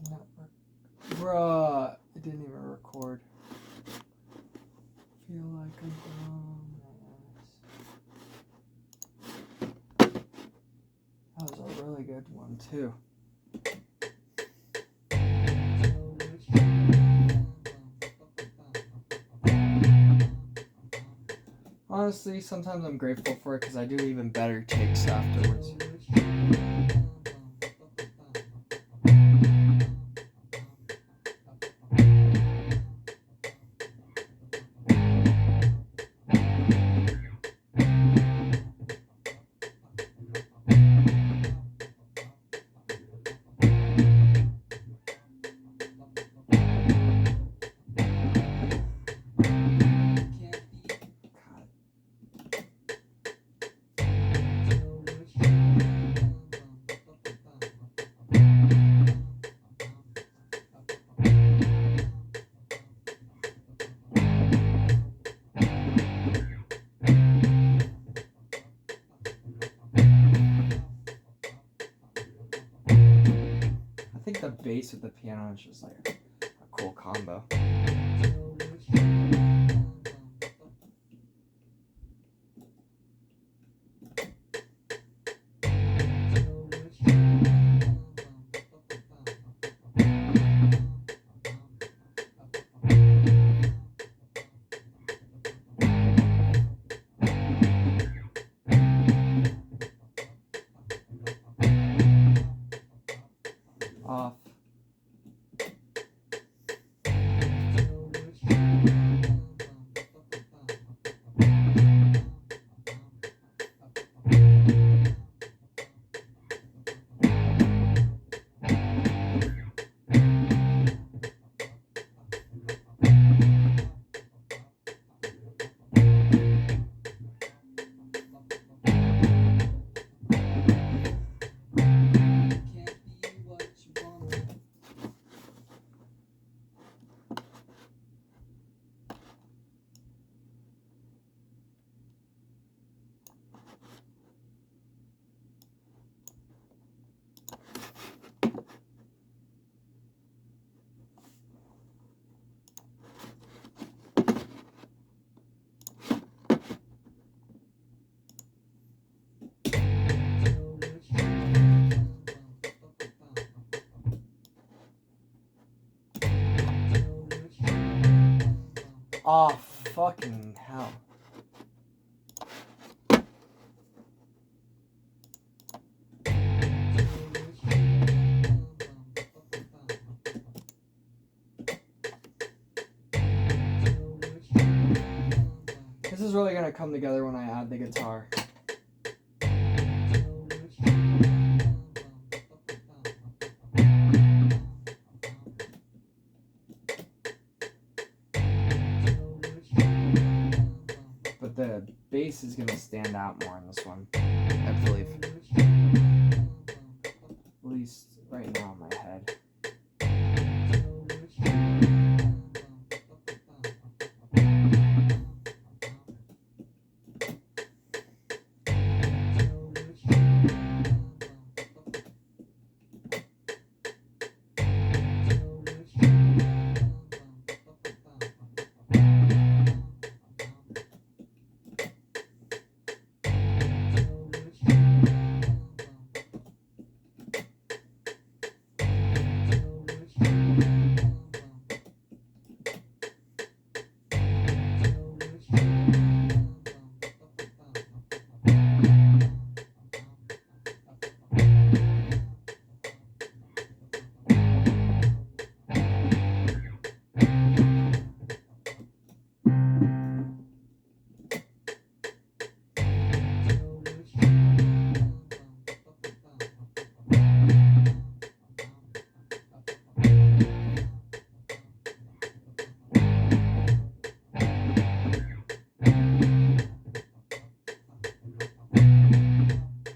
Network. Bruh, it didn't even record. Feel like a dumbass. That was a really good one too. Honestly, sometimes I'm grateful for it because I do even better takes afterwards. I think the bass with the piano is just like a cool combo. Off. Oh, fucking hell. This is really gonna come together when I add the guitar. But the bass is gonna stand out more in this one, I believe. At least right now in my head.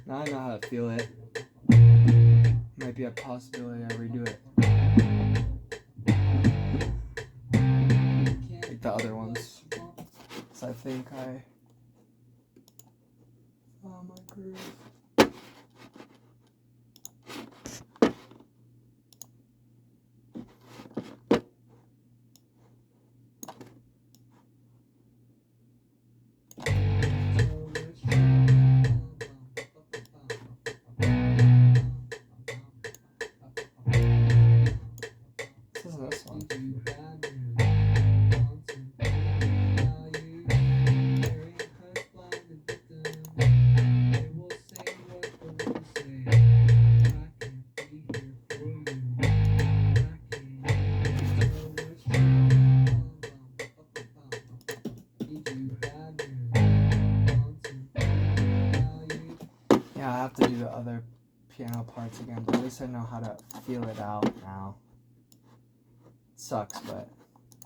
Now I know how to feel it. Might be a possibility I redo it. Like the other ones. So I think I found my groove. have to do the other piano parts again, but at least I know how to feel it out now. It sucks, but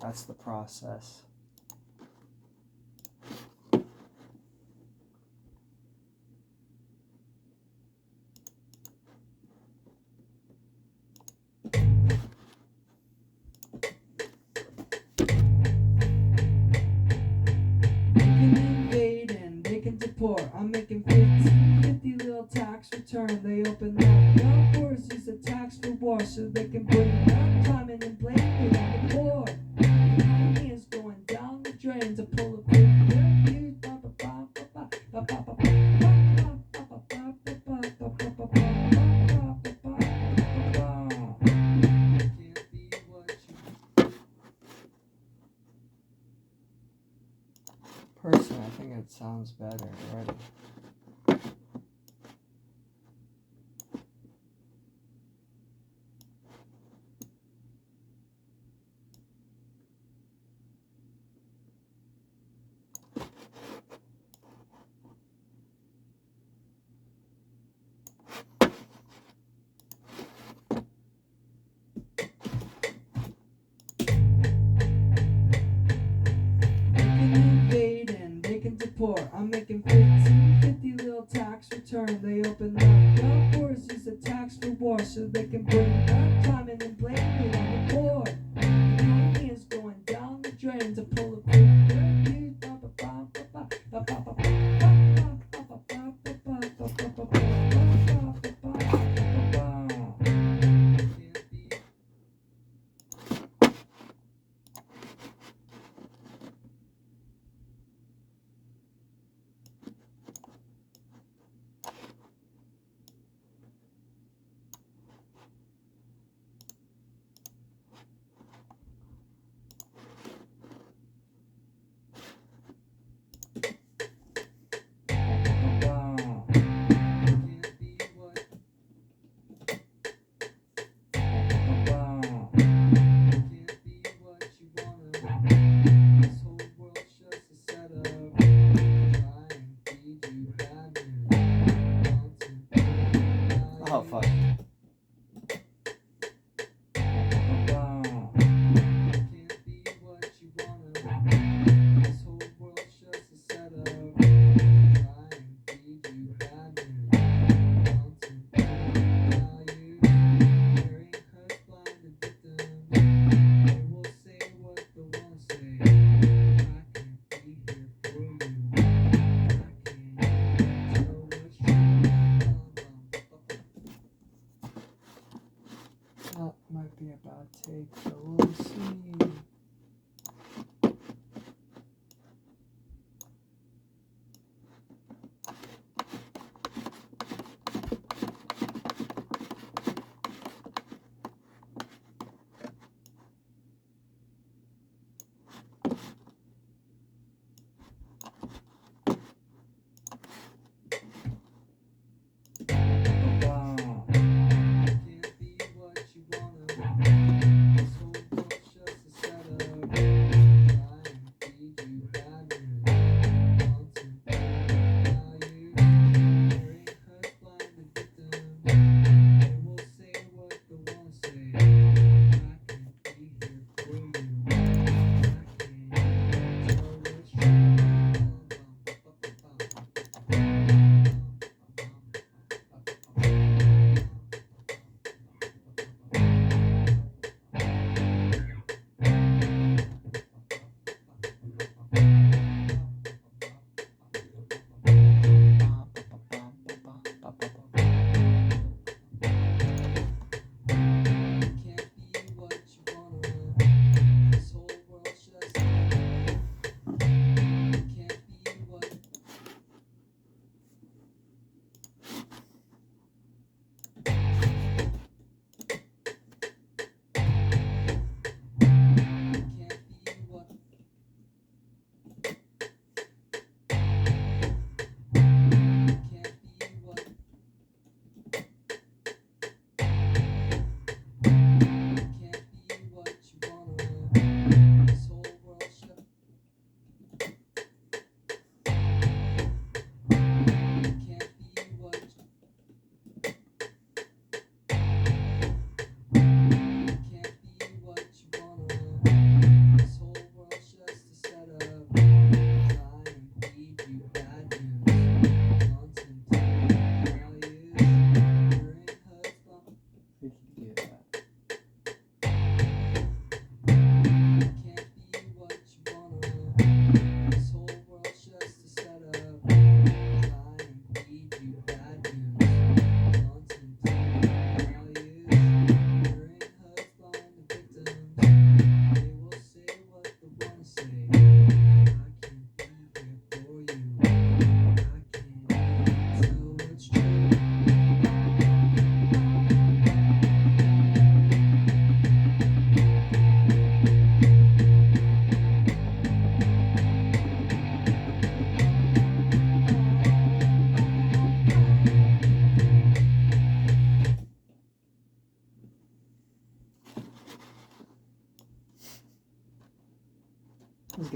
that's the process. They can invade and they can deport. I'm making 50 little tax return. They open up the doors, use the tax for war, so they can bring up climbing and blame it on the poor. The economy is going down the drain to pull a big refuge. Can't be what you Personally, I think it sounds better already. They can invade and they can deport. I'm making 50 little tax return. They open up the doors, use the tax for war, so they can bring up climbing and blame it on the poor. The economy is going down the drain to pull a big refuge. Can't be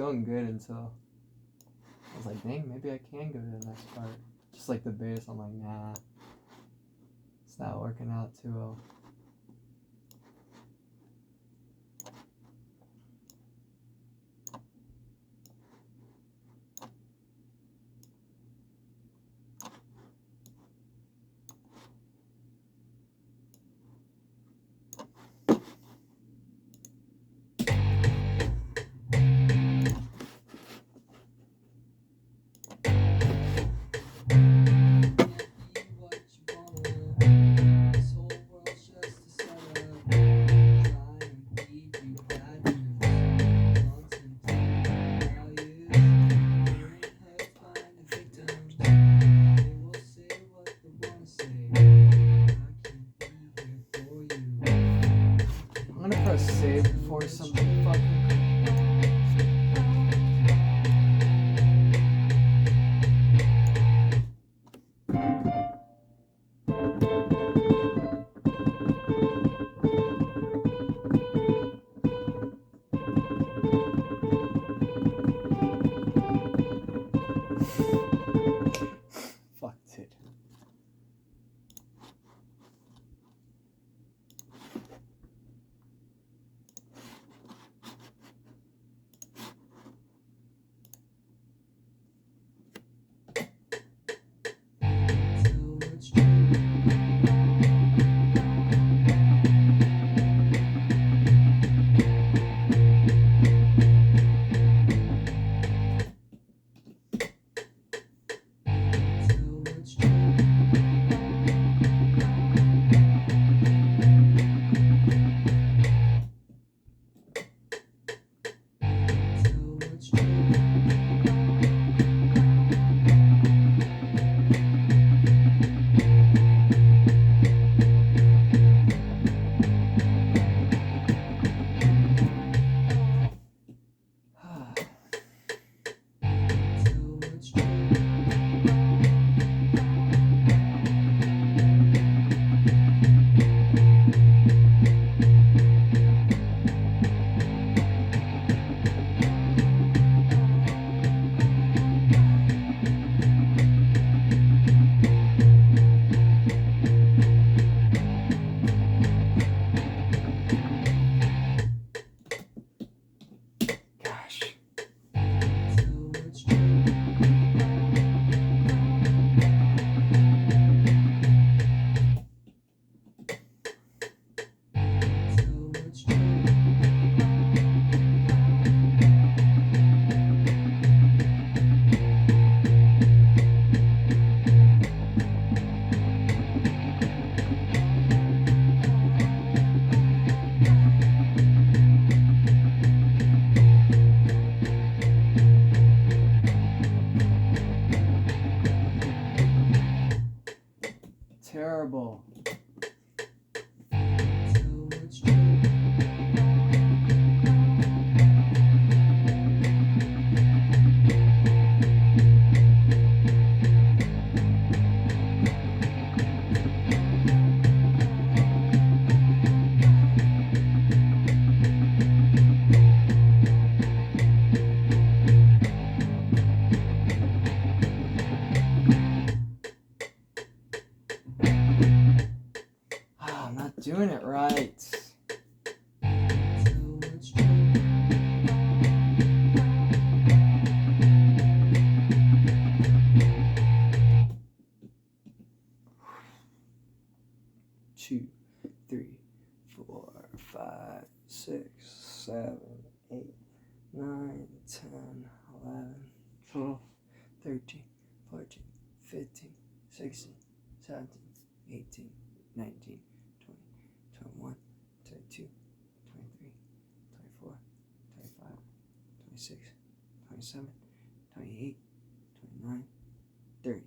going good until I was like, dang, maybe I can go to the next part. Just like the bass, I'm like, nah, it's not working out too well. I'm gonna press save before something fucking. Fucked it. Gosh. Terrible. I'm not doing it right. Two, 3, 4, 5, 6, 7, 8, 9, 10, 11, 12, 13, 14, 15, 16, 17, 18, 19, 20, 21, 22, 23, 24, 25, 26, 27, 28, 29, 30.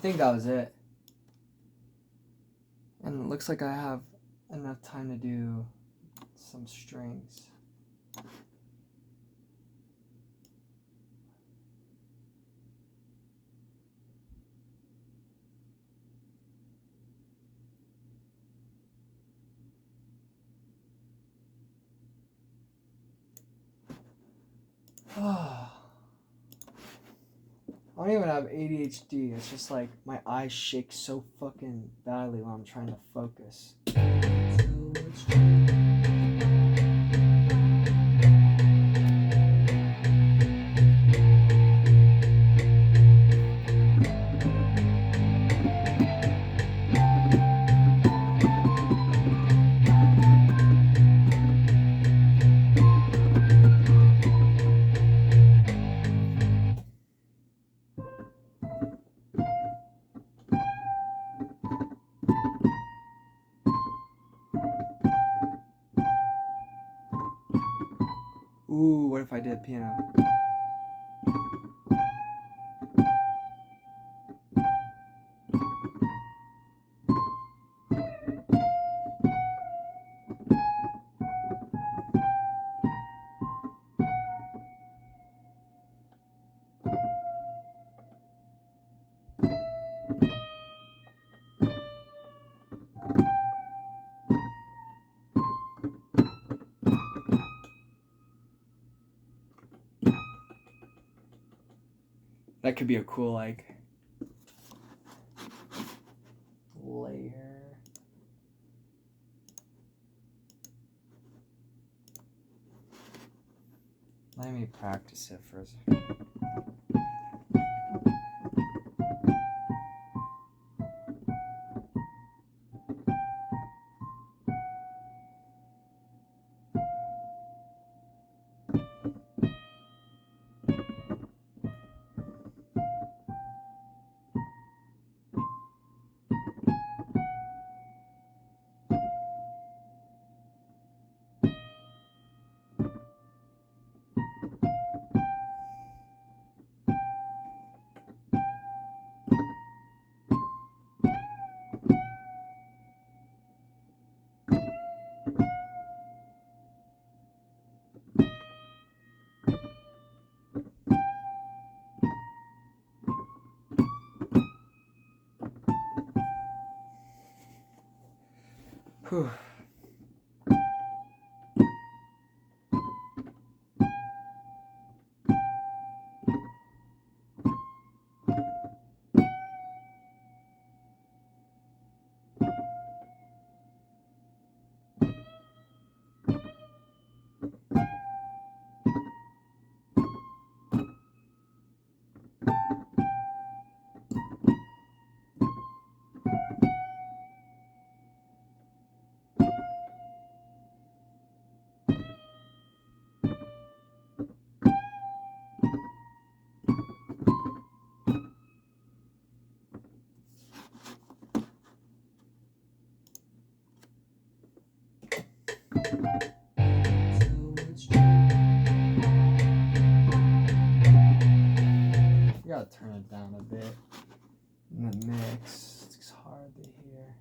think that was it. And it looks like I have enough time to do some strings. I don't even have ADHD. It's just like my eyes shake so fucking badly when I'm trying to focus. Ooh, what if I did piano? That could be a cool, like, layer. Let me practice it first. Whew. You gotta turn it down a bit in the mix. It's hard to hear.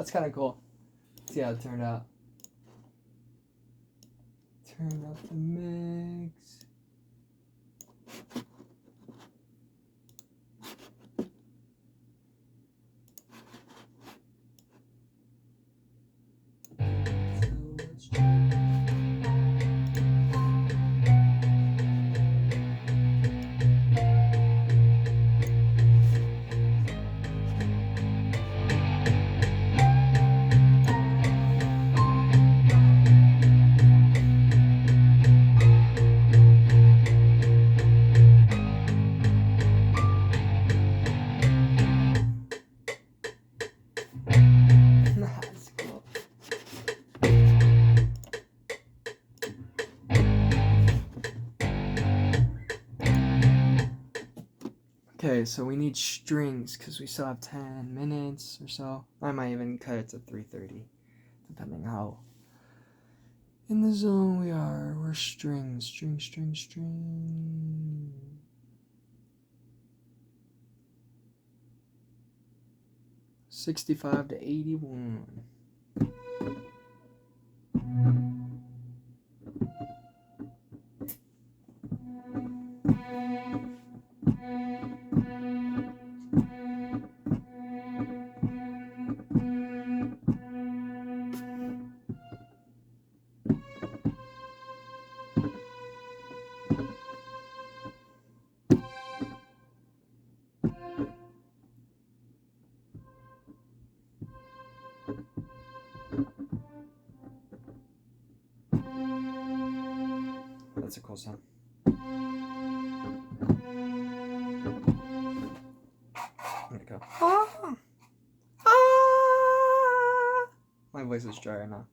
That's kind of cool. See how it turned out. Turn up the mix. That's cool. Okay, so we need strings because we still have 10 minutes or so. I might even cut it to 3:30, depending how in the zone we are. We're string. 65 to 81. That's a cool sound. There we go. My voice is dry right now.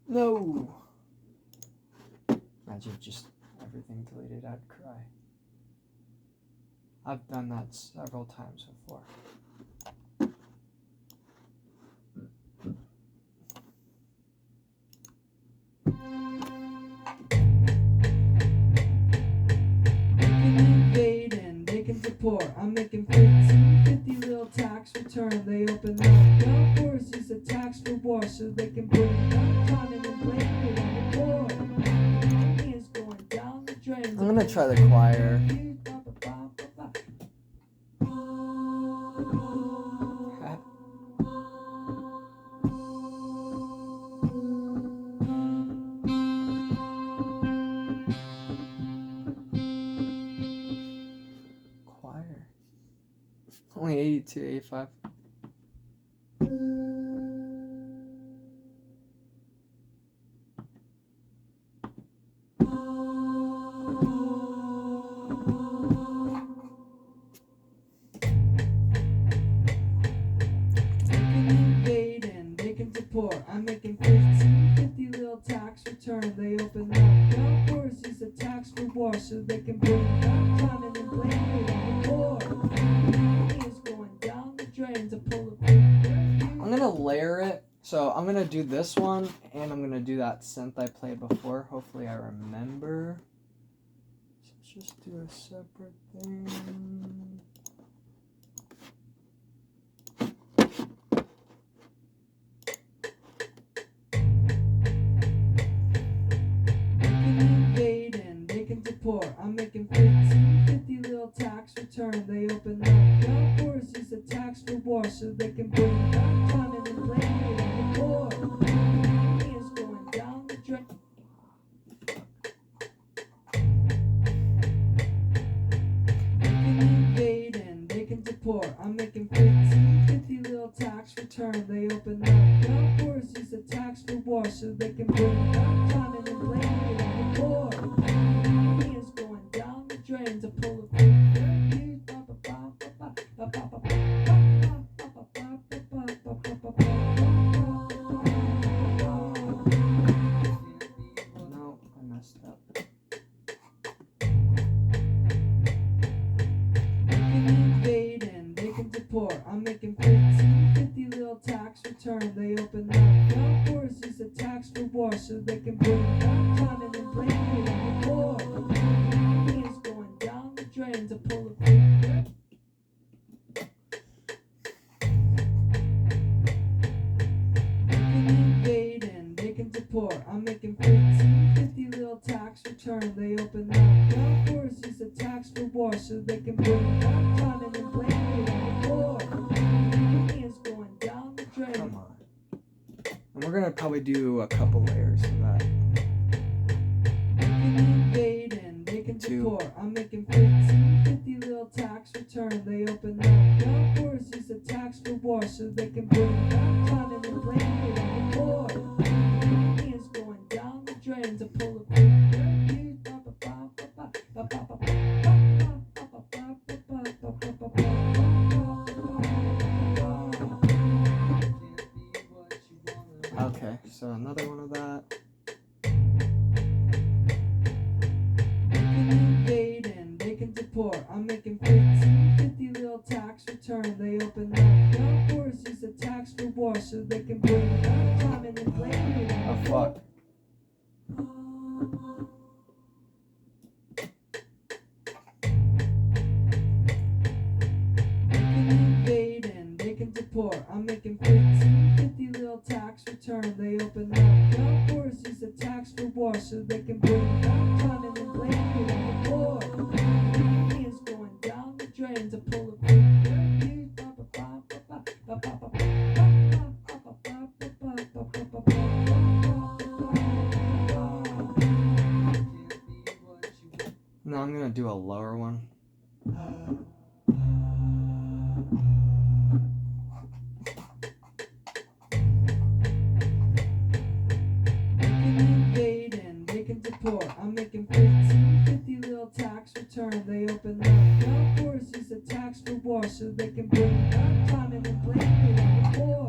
No! Imagine just everything deleted, I'd cry. I've done that several times before. Invade and they can deport. I'm making 50 little tax return. They open up the doors, use a tax for war, so they can bring up common and blame it on the board. Money is going down the drain. I'm gonna try the choir. Choir. Only 82, 85. Invade and they can deport. I'm making 50 little tax return. They open up the doors, use a tax for war, so they can bring up common and blame it on the board. Money is going down the drain to pull a I'm gonna layer it. So I'm gonna do this one and I'm gonna do that synth I played before. Hopefully I remember. So let's just do a separate thing. Invade and they can deport. I'm making 50 little tax return. They open up the doors, use a tax for war, so they can bring up common and blame it on the board. Money is going down the drain. Invade and they can deport. I'm making 50 little tax return. They open up the doors, use a tax for war, so they can bring up common and blame it on the board. Money is going down the drain to pull a No, I messed up. poor. I'm making 1550 little tax return. They open up the doors, use the tax for war, so they can bring back time and then blame it on the poor. Millions going down the drain to pull a finger. Invading, making to poor. I'm making 1550 little tax return. They open up the doors, use the tax for war, so they can bring back time and then blame it on the poor. Millions going down the drain. Come on. And we're gonna probably do a couple layers of that. Invading, making to Two. poor. I'm making 1550 little tax return. They open up the doors, use the tax for war, so they can bring back time and then blame it on the poor. Millions going down the drain to pull a finger. Okay, so another one of that. Invading, making to poor. I'm making 1550 little tax return. They open up the doors, use the tax for war, so they can bring back time and then blame it on Oh the fuck. Invading, making to poor. I'm making 1550 little tax return. They open up the doors, use the tax for war, so they can bring back time and then blame it on the poor. Millions going down the drain to pull a finger. Now I'm gonna do a lower one. Invading, making to poor. I'm making 1550 little tax return. They open up the doors, use the tax for war, so they can bring back time and then blame it on the poor.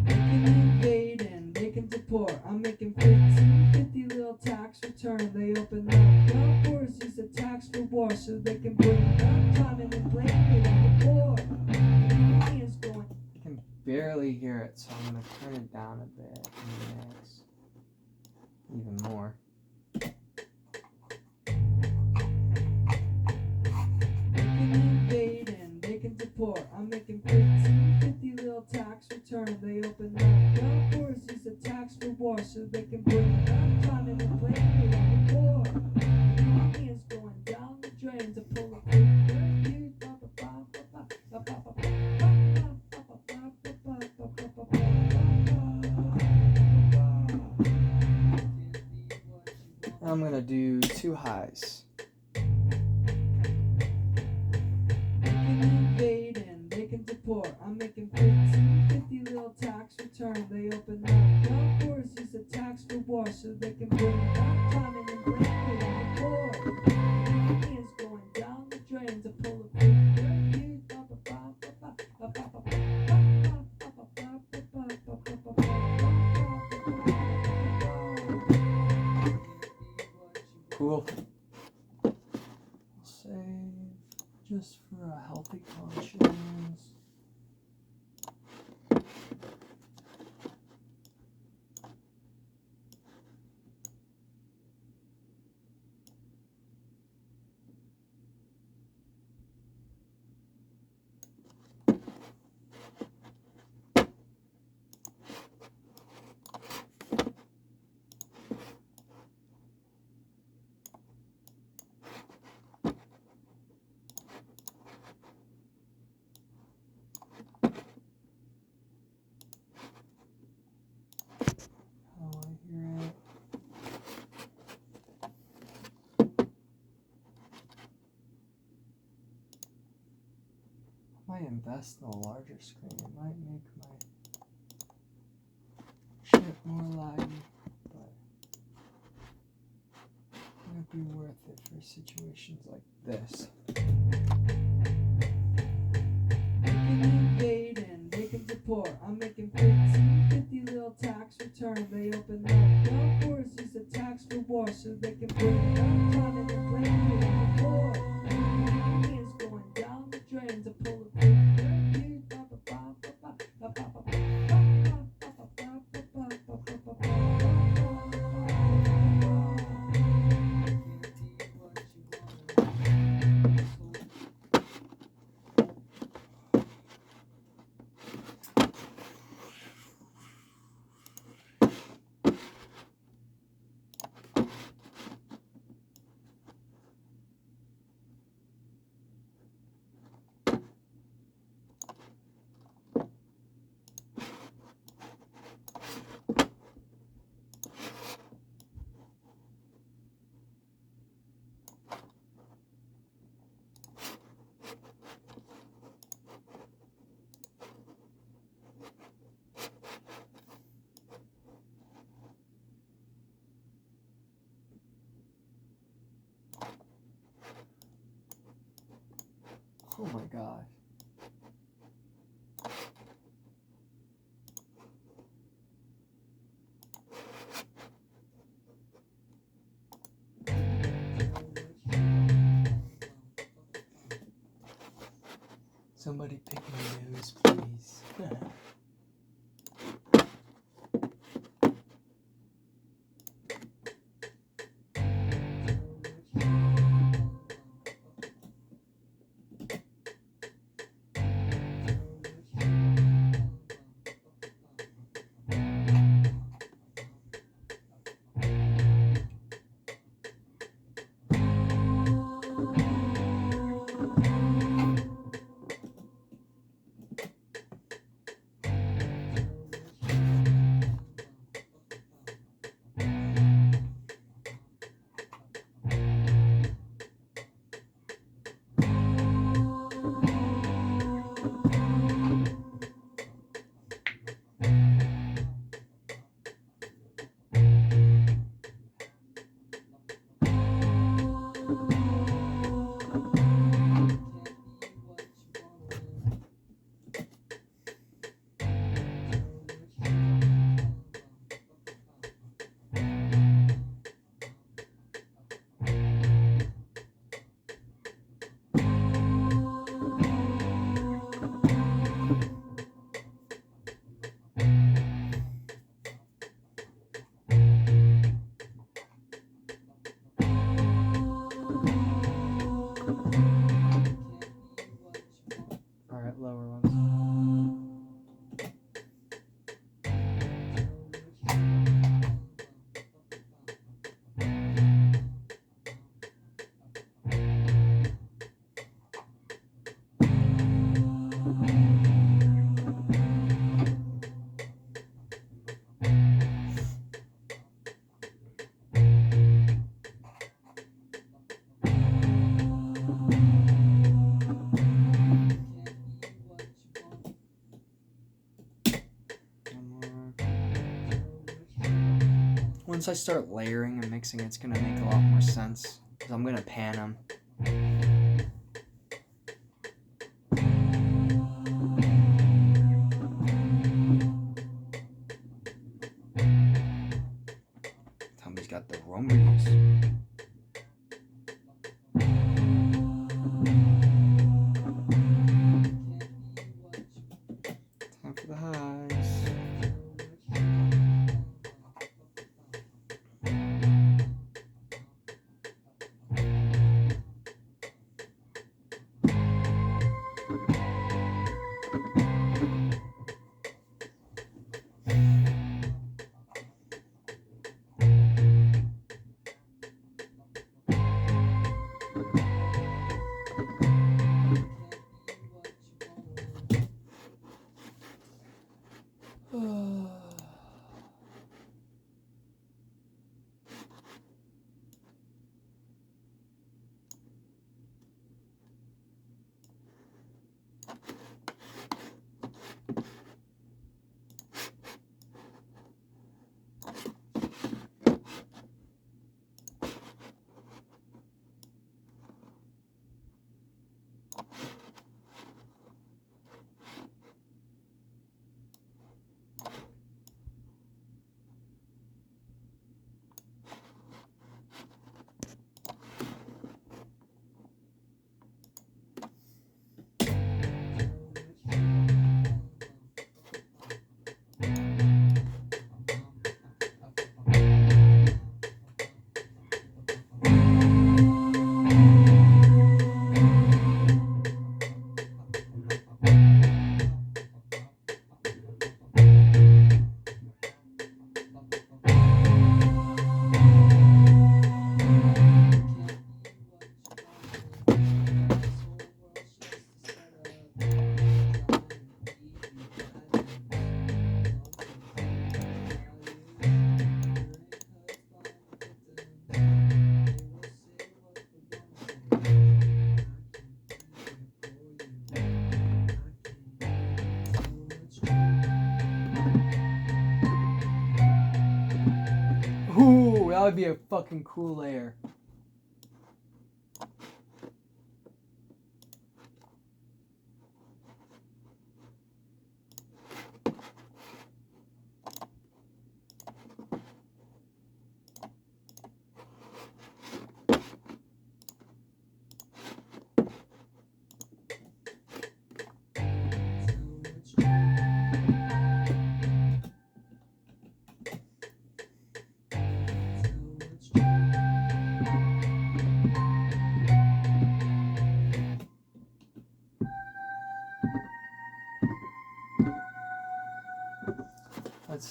Invading, making to poor. I'm making 1550 little tax return. They open up the doors, use the tax for war, so they can bring back time and then blame it on the poor. Millions going. I can barely hear it, so I'm gonna turn it down a bit and mix even more. Invading, making to poor. I'm making 1550 little tax return. They open up the doors, use the tax for war, so they can bring back time and then blame it on the poor. Millions going down the drain to pull a finger. I'm gonna do two highs. Invading, making to poor. I'm making 1550 little tax return. They open up the doors, use the tax for war, so they can bring back time and then blame it on the poor. Millions going down the drain to pull a finger. Cool. Save just for a healthy conscience. How I hear it. I might invest in a larger screen. It might make my shit more laggy, but it might be worth it for situations like this. Invading, making to poor. I'm making 1550 little tax return. They open up the doors, use the tax for war, so they can bring back time and then blame it Oh my gosh. Somebody pick my nose, please. Alright, lower ones. Once I start layering and mixing, it's gonna make a lot more sense. Because I'm gonna pan them. Tommy's got the rumblies. Time for the highs. Ooh, that would be a fucking cool layer.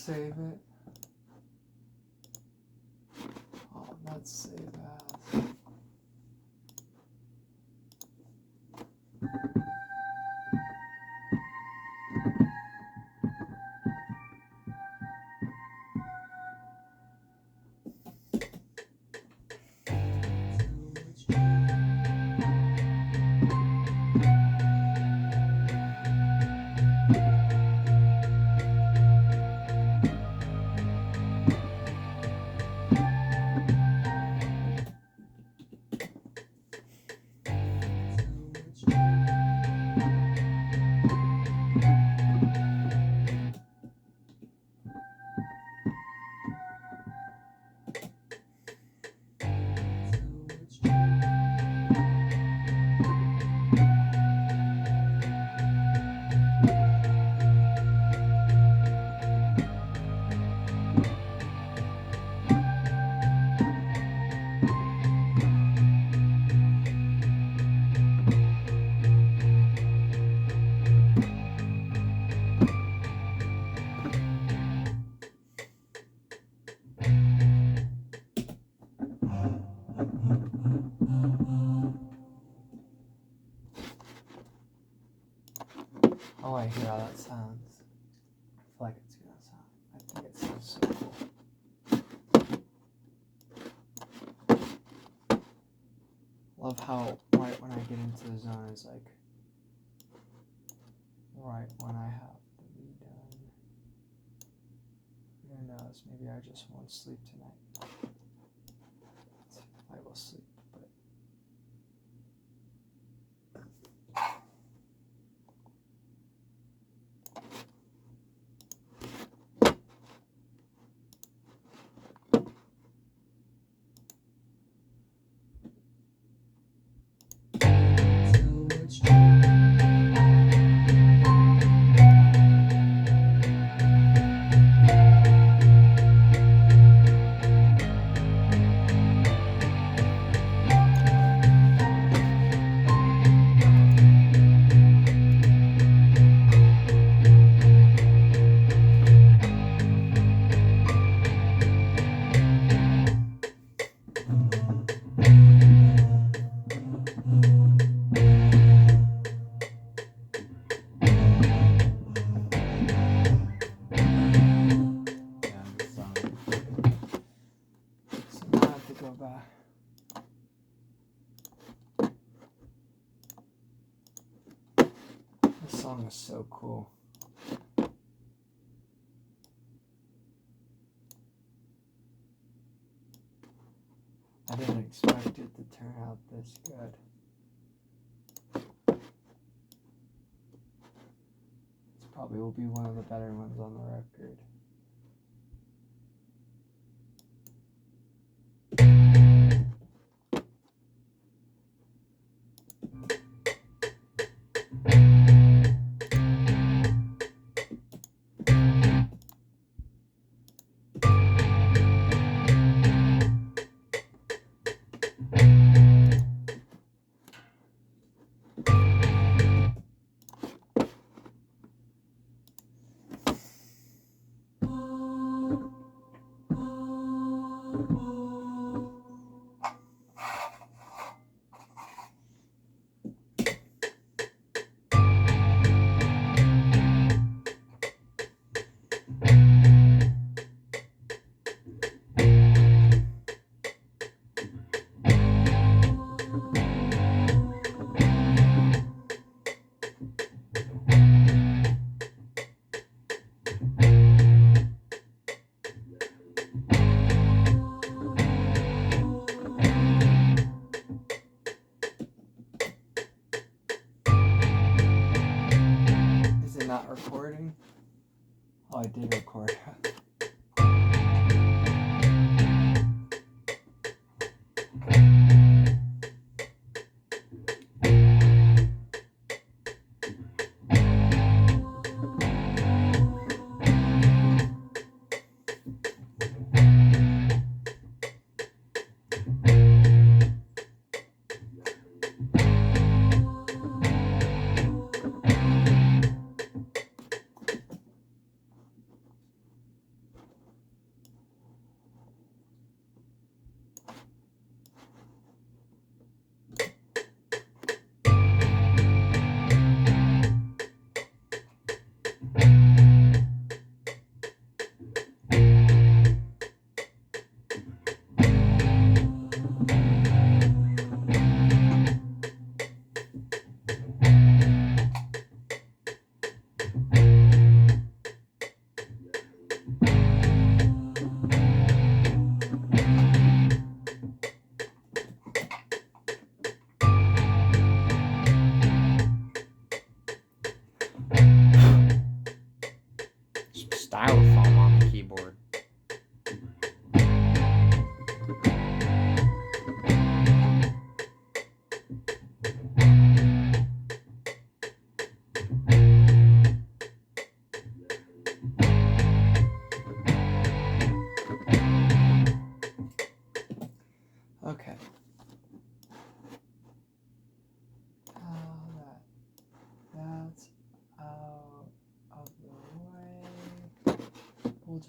save it. Oh, let's save as. Oh, I hear how that sounds. I feel like it's gonna sound. I think it sounds so cool. Love how right when I get into the zone is like right when I have to be done. Who knows? Maybe I just won't sleep tonight. I will sleep, but. This song is so cool. I didn't expect it to turn out this good. This probably will be one of the better ones on the record. Not recording? Oh, I did record.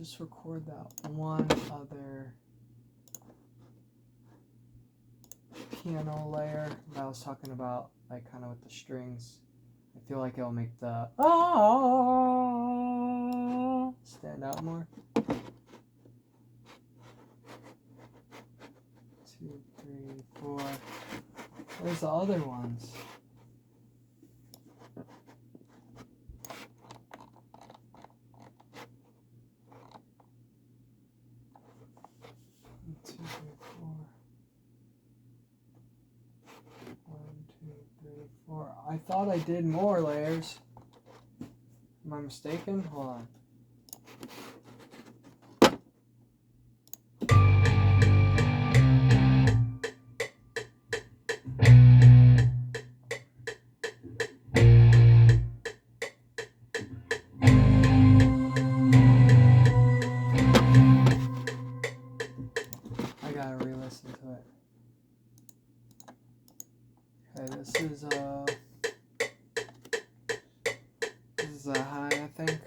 just record that one other piano layer that I was talking about, like kind of with the strings. I feel like it'll make the stand out more. 2, 3, 4. Where's the other ones? One, 2, 3, 4. 1, 2, 3, 4. I thought I did more layers. Am I mistaken? Hold on. I gotta re-listen to it. Okay, this is a high, I think.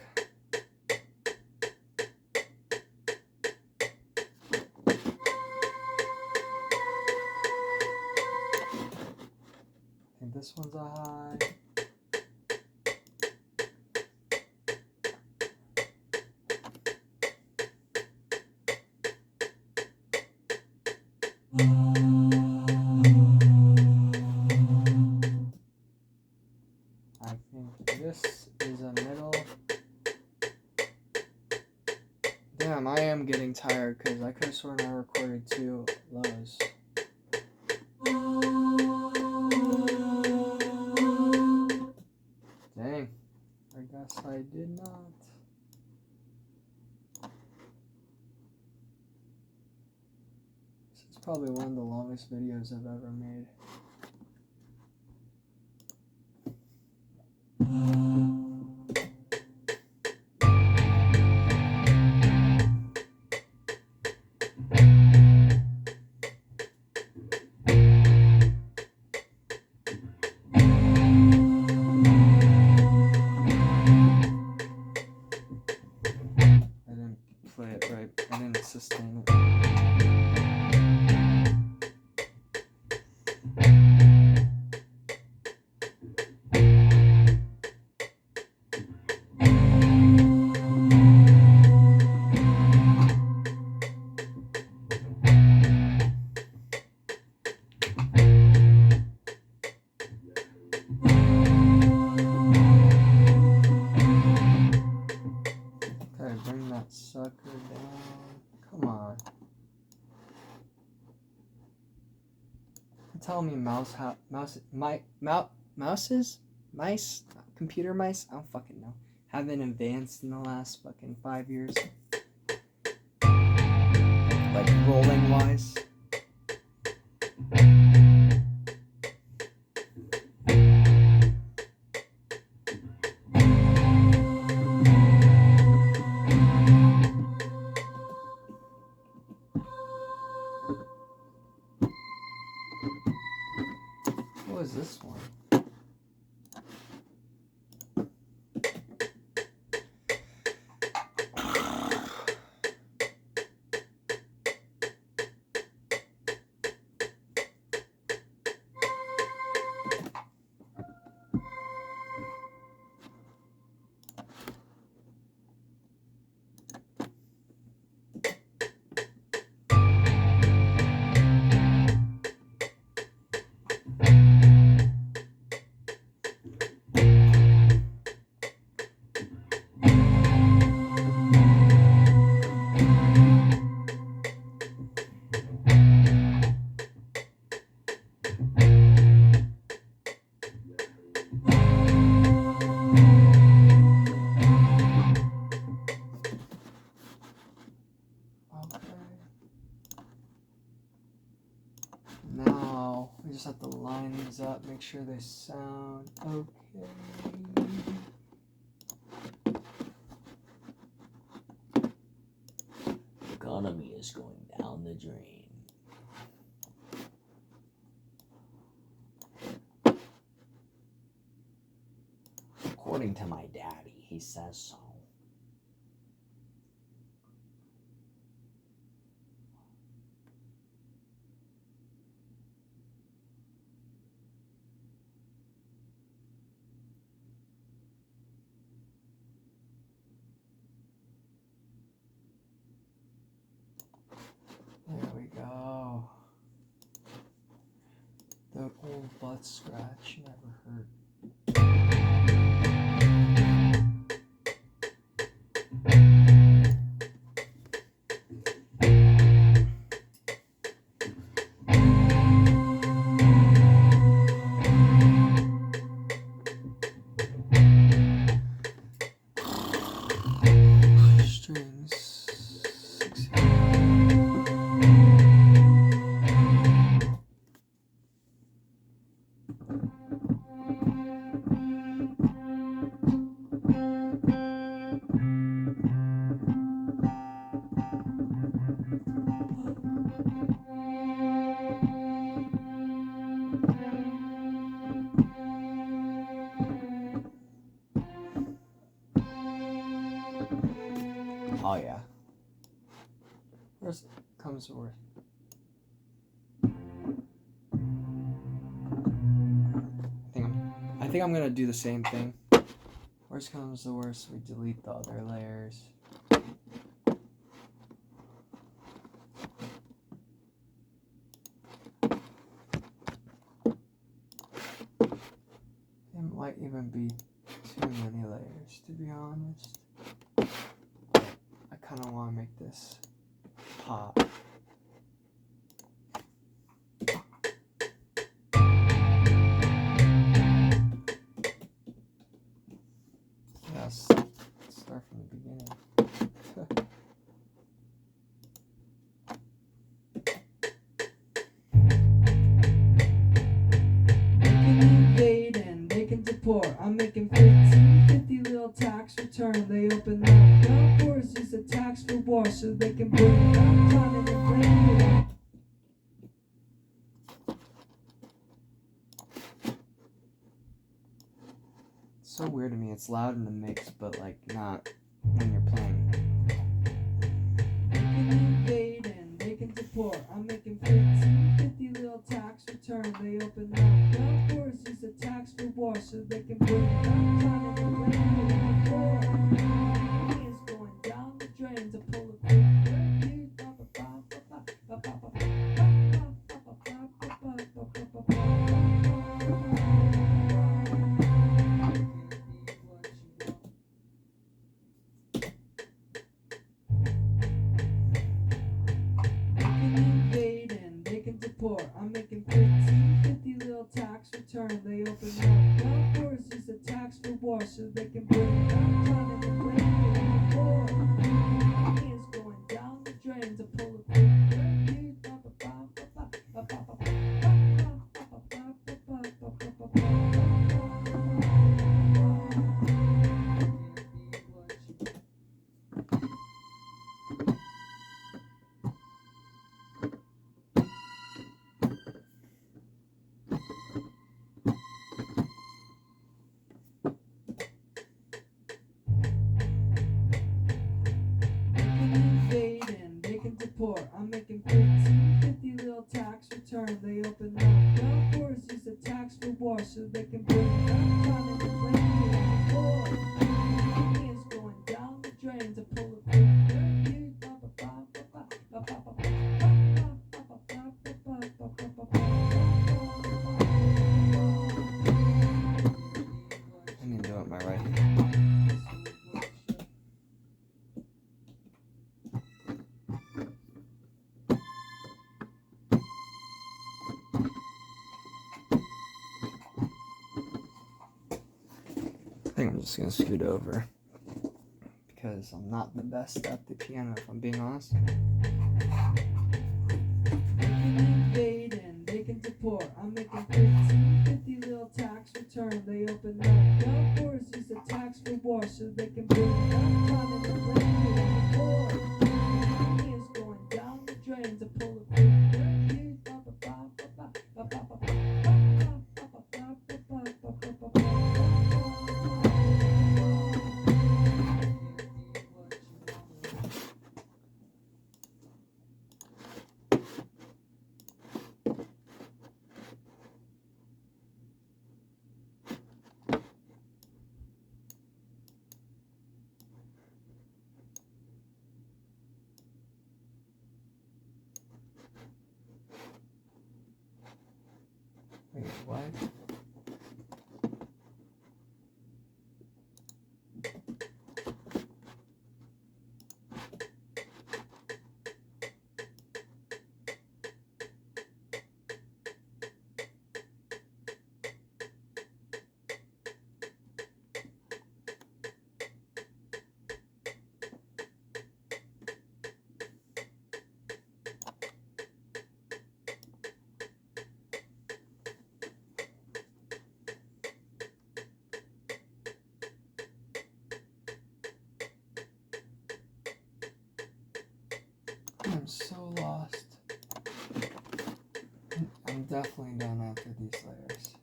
I think this one's a high. I think this is a middle. Damn, I am getting tired because I could have sworn I recorded 2 lows. Dang, I guess I did not. This is probably one of the longest videos I've ever made. I didn't play it right. I didn't sustain it. Okay, bring that sucker down. Come on. You're telling me computer mice? I don't fucking know. Haven't advanced in the last fucking 5 years. Like rolling wise. What was this one? Now, we just have to line these up, make sure they sound okay. Economy is going down the drain. According to my daddy, he says so. little butt scratch never hurt. Strings. 6. Oh yeah. Worst comes to worst. I think I'm gonna do the same thing. Worst comes to worst, we delete the other layers. It might even be too many layers, to be honest. I kind of want to make this pop. Yes, let's start from the beginning. Invade and they can deport. I'm making 50 little tax return. They open up the doors, use a tax for war so they can bring up time in the rain. It's so weird to me. It's loud in the mix, but like not when you're playing. Invade and they can deport. I'm making 50 little tax return. They open up the doors, use a tax for war so they can bring up time in the rain. Money is going down the drain to pull a quick review. Invade and they can deport. I'm making 50 little tax return. They open up the doors, use a tax for war so they can bring up time in the rain. Money is going down the drain to pull a quick review. Invade and they can deport. I'm making 50 little tax return. They open up the doors, use a tax for war so they can bring up time in the rain. Money is going down the drain to pull a quick review. I need to do it my right hand. I think I'm just gonna scoot over because I'm not the best at the piano, if I'm being honest. Invade and they can deport. I'm making 50 little tax return. They open up the doors, use a tax for war so they can bring up time in the rain. Money is going down the drain to pull a quick review. what? I'm so lost. I'm definitely done after these layers.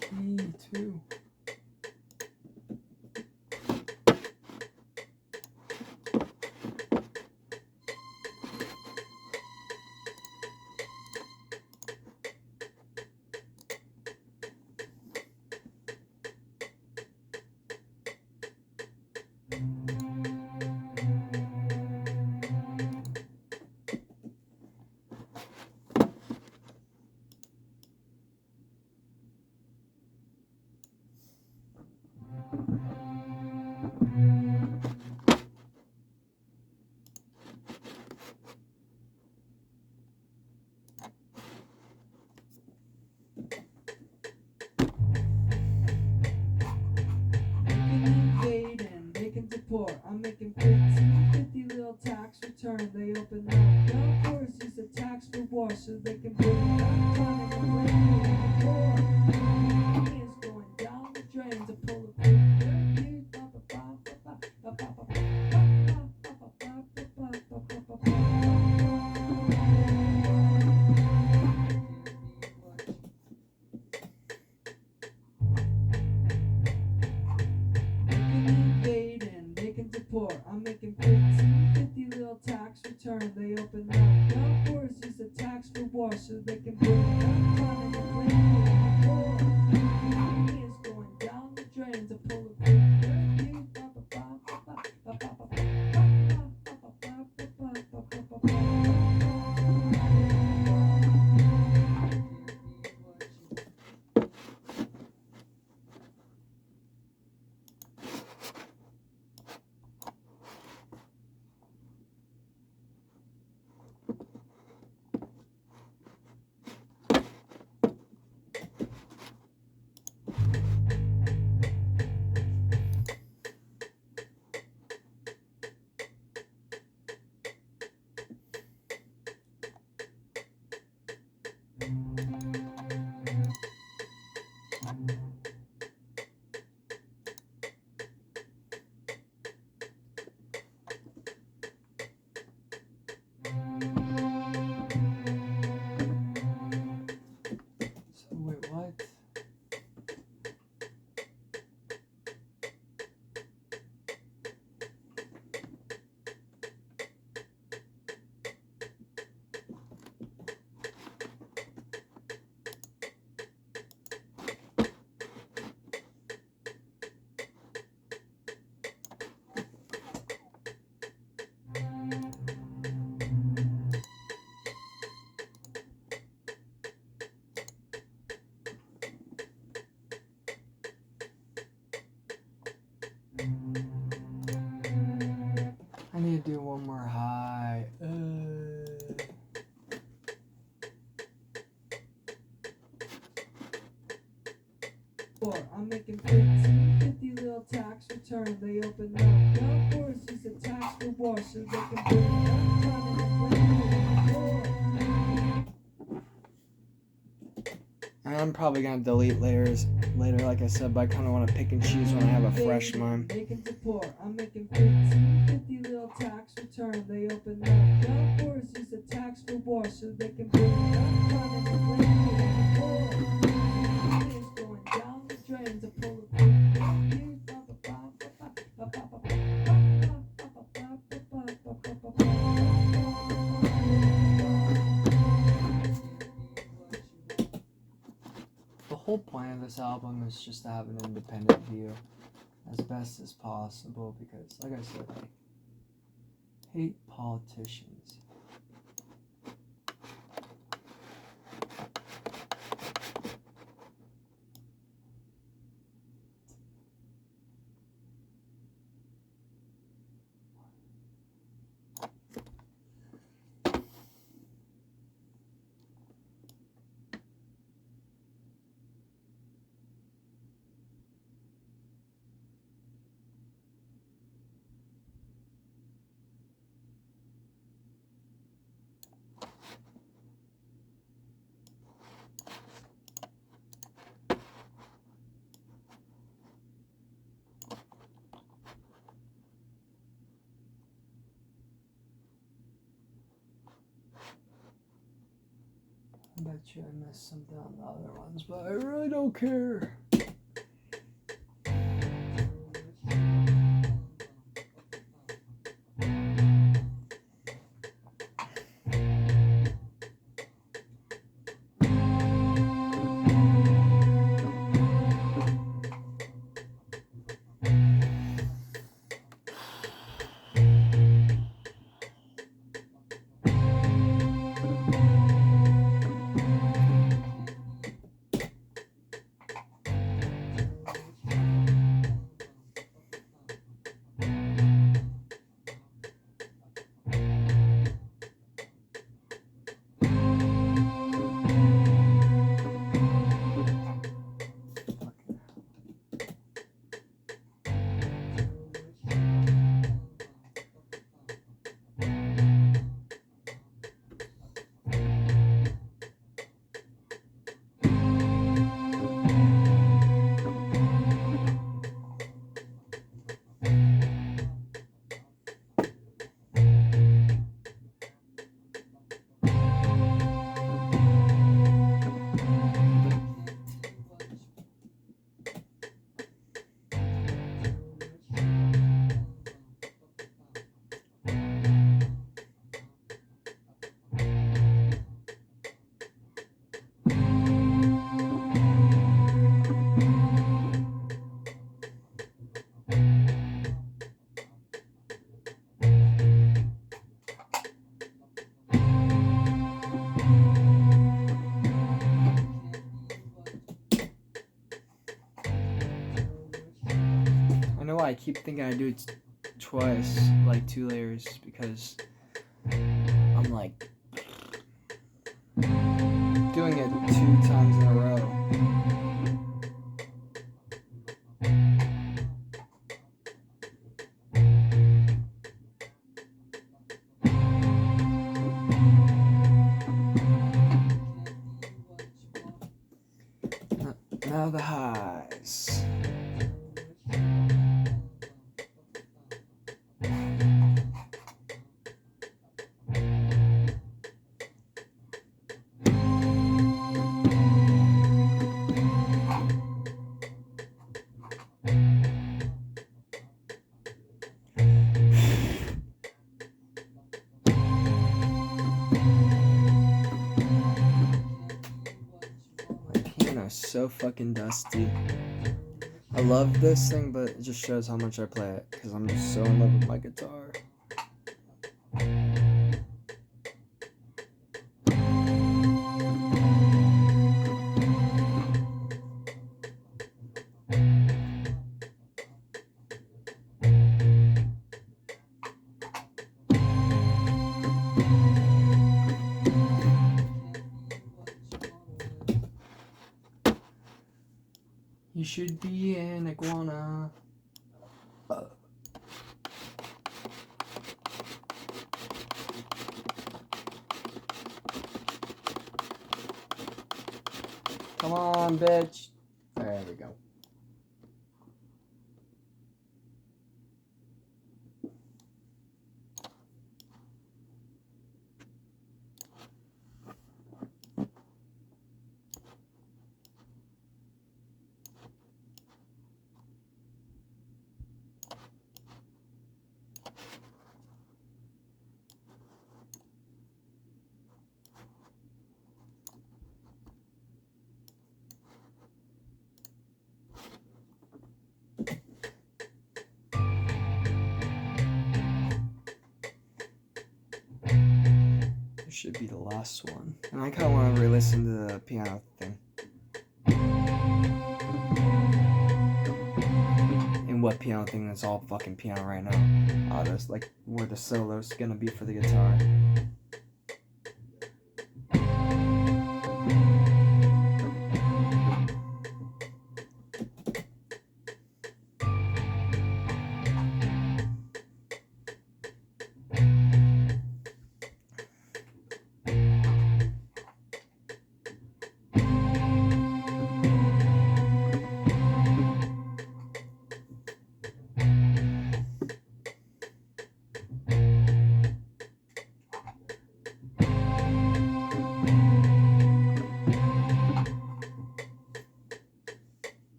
P too. I'm making 50 little tax return. They open up the doors, use the tax for wash so they can bring it back on and rain. Is going down the drain to pull a I'm making 50 little tax return. They open up the doors, use the tax for wash so they can bring it back on and rain. Is going down the drain to pull a Wait, what? I need to do one more high. I'm making 50 little tax return. They open up the doors, use the tax for wash so they can bring it back on And I'm probably gonna delete layers later, like I said, but I kind of want to pick and choose when I have a fresh one. I'm making 50 little tax return. They open up the doors, use the tax for wash so they can bring it back on and is going down the drain to pull a The whole point of this album is just to have an independent view as best as possible because, like I said, I hate politicians. I bet you I missed something on the other ones, but I really don't care. I know why I keep thinking I do it twice, like 2 layers, because I'm like doing it 2 times in a row. Now the highs. So fucking dusty. I love this thing, but it just shows how much I play it because I'm just so in love with my guitar. You should be an iguana. Come on, bitch. There we go. Should be the last one. And I kind of want to re-listen to the piano thing. And what piano thing that's all fucking piano right now. Just like where the solo's gonna be for the guitar.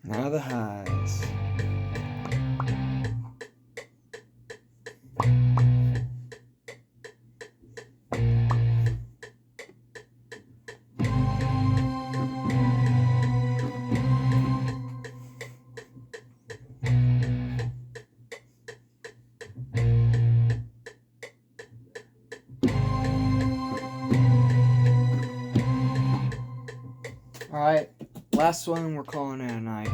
Now the highs. Alright, last one, we're calling it a night.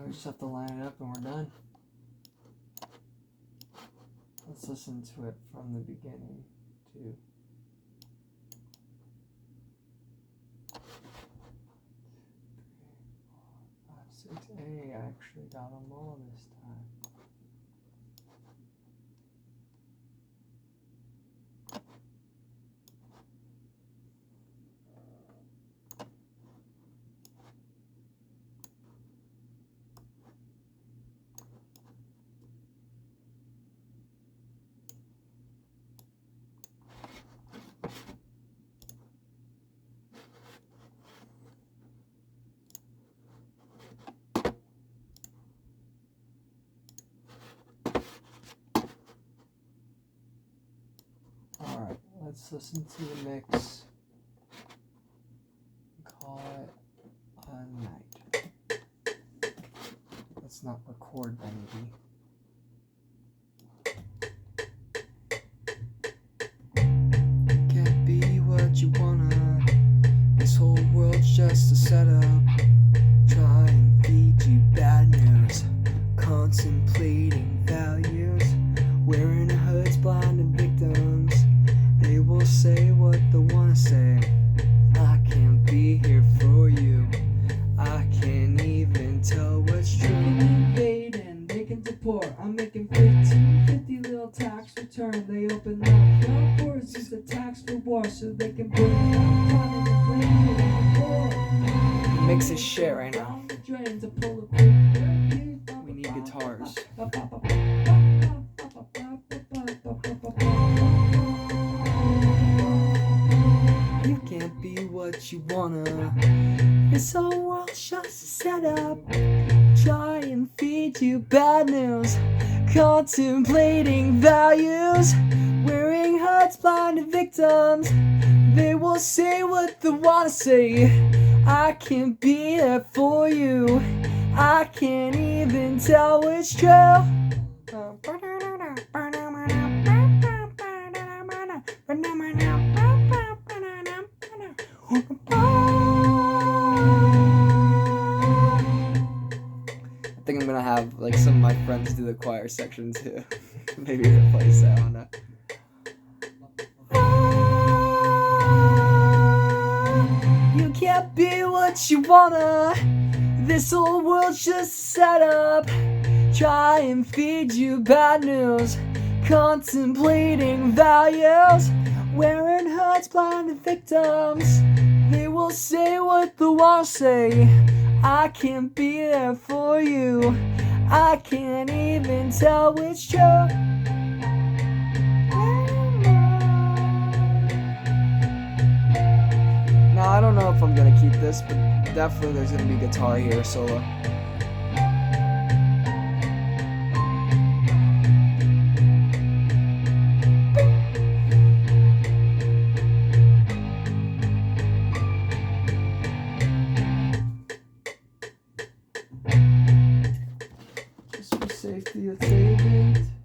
We just have to line it up and we're done. Let's listen to it from the beginning too. 6A, I actually got them all this time. Alright, let's listen to the mix. Call it a night. Let's not record baby. Can't be what you wanna. This whole world's just a setup. Try and feed you bad news. Contemplating values. Wearing hoods, blinding victims. They will say what they wanna say. I can't be here for you. I can't even tell what's They true. can invade and they can deport. I'm making 1550 little tax return. They open up the doors, use the tax for war, so they can bring up money and blame it on the poor. Mix is shit right now. Down the drain to pull a quick. We need guitars. You can't be what you wanna. This whole world's just a setup. Try and feed you bad news. Contemplating values. Wearing hoods, blinded victims. They will say what they wanna say. I can't be there for you. I can't even tell what's true. just do the choir section too. Maybe replace that one. You can't be what you wanna. This whole world's just set up. Try and feed you bad news. Contemplating values. Wearing hurts, blinded victims. They will say what they want to say. I can't be there for you. I can't even tell which true. Now I don't know if I'm gonna keep this, but definitely there's gonna be guitar here solo. Just for safety, let's save it.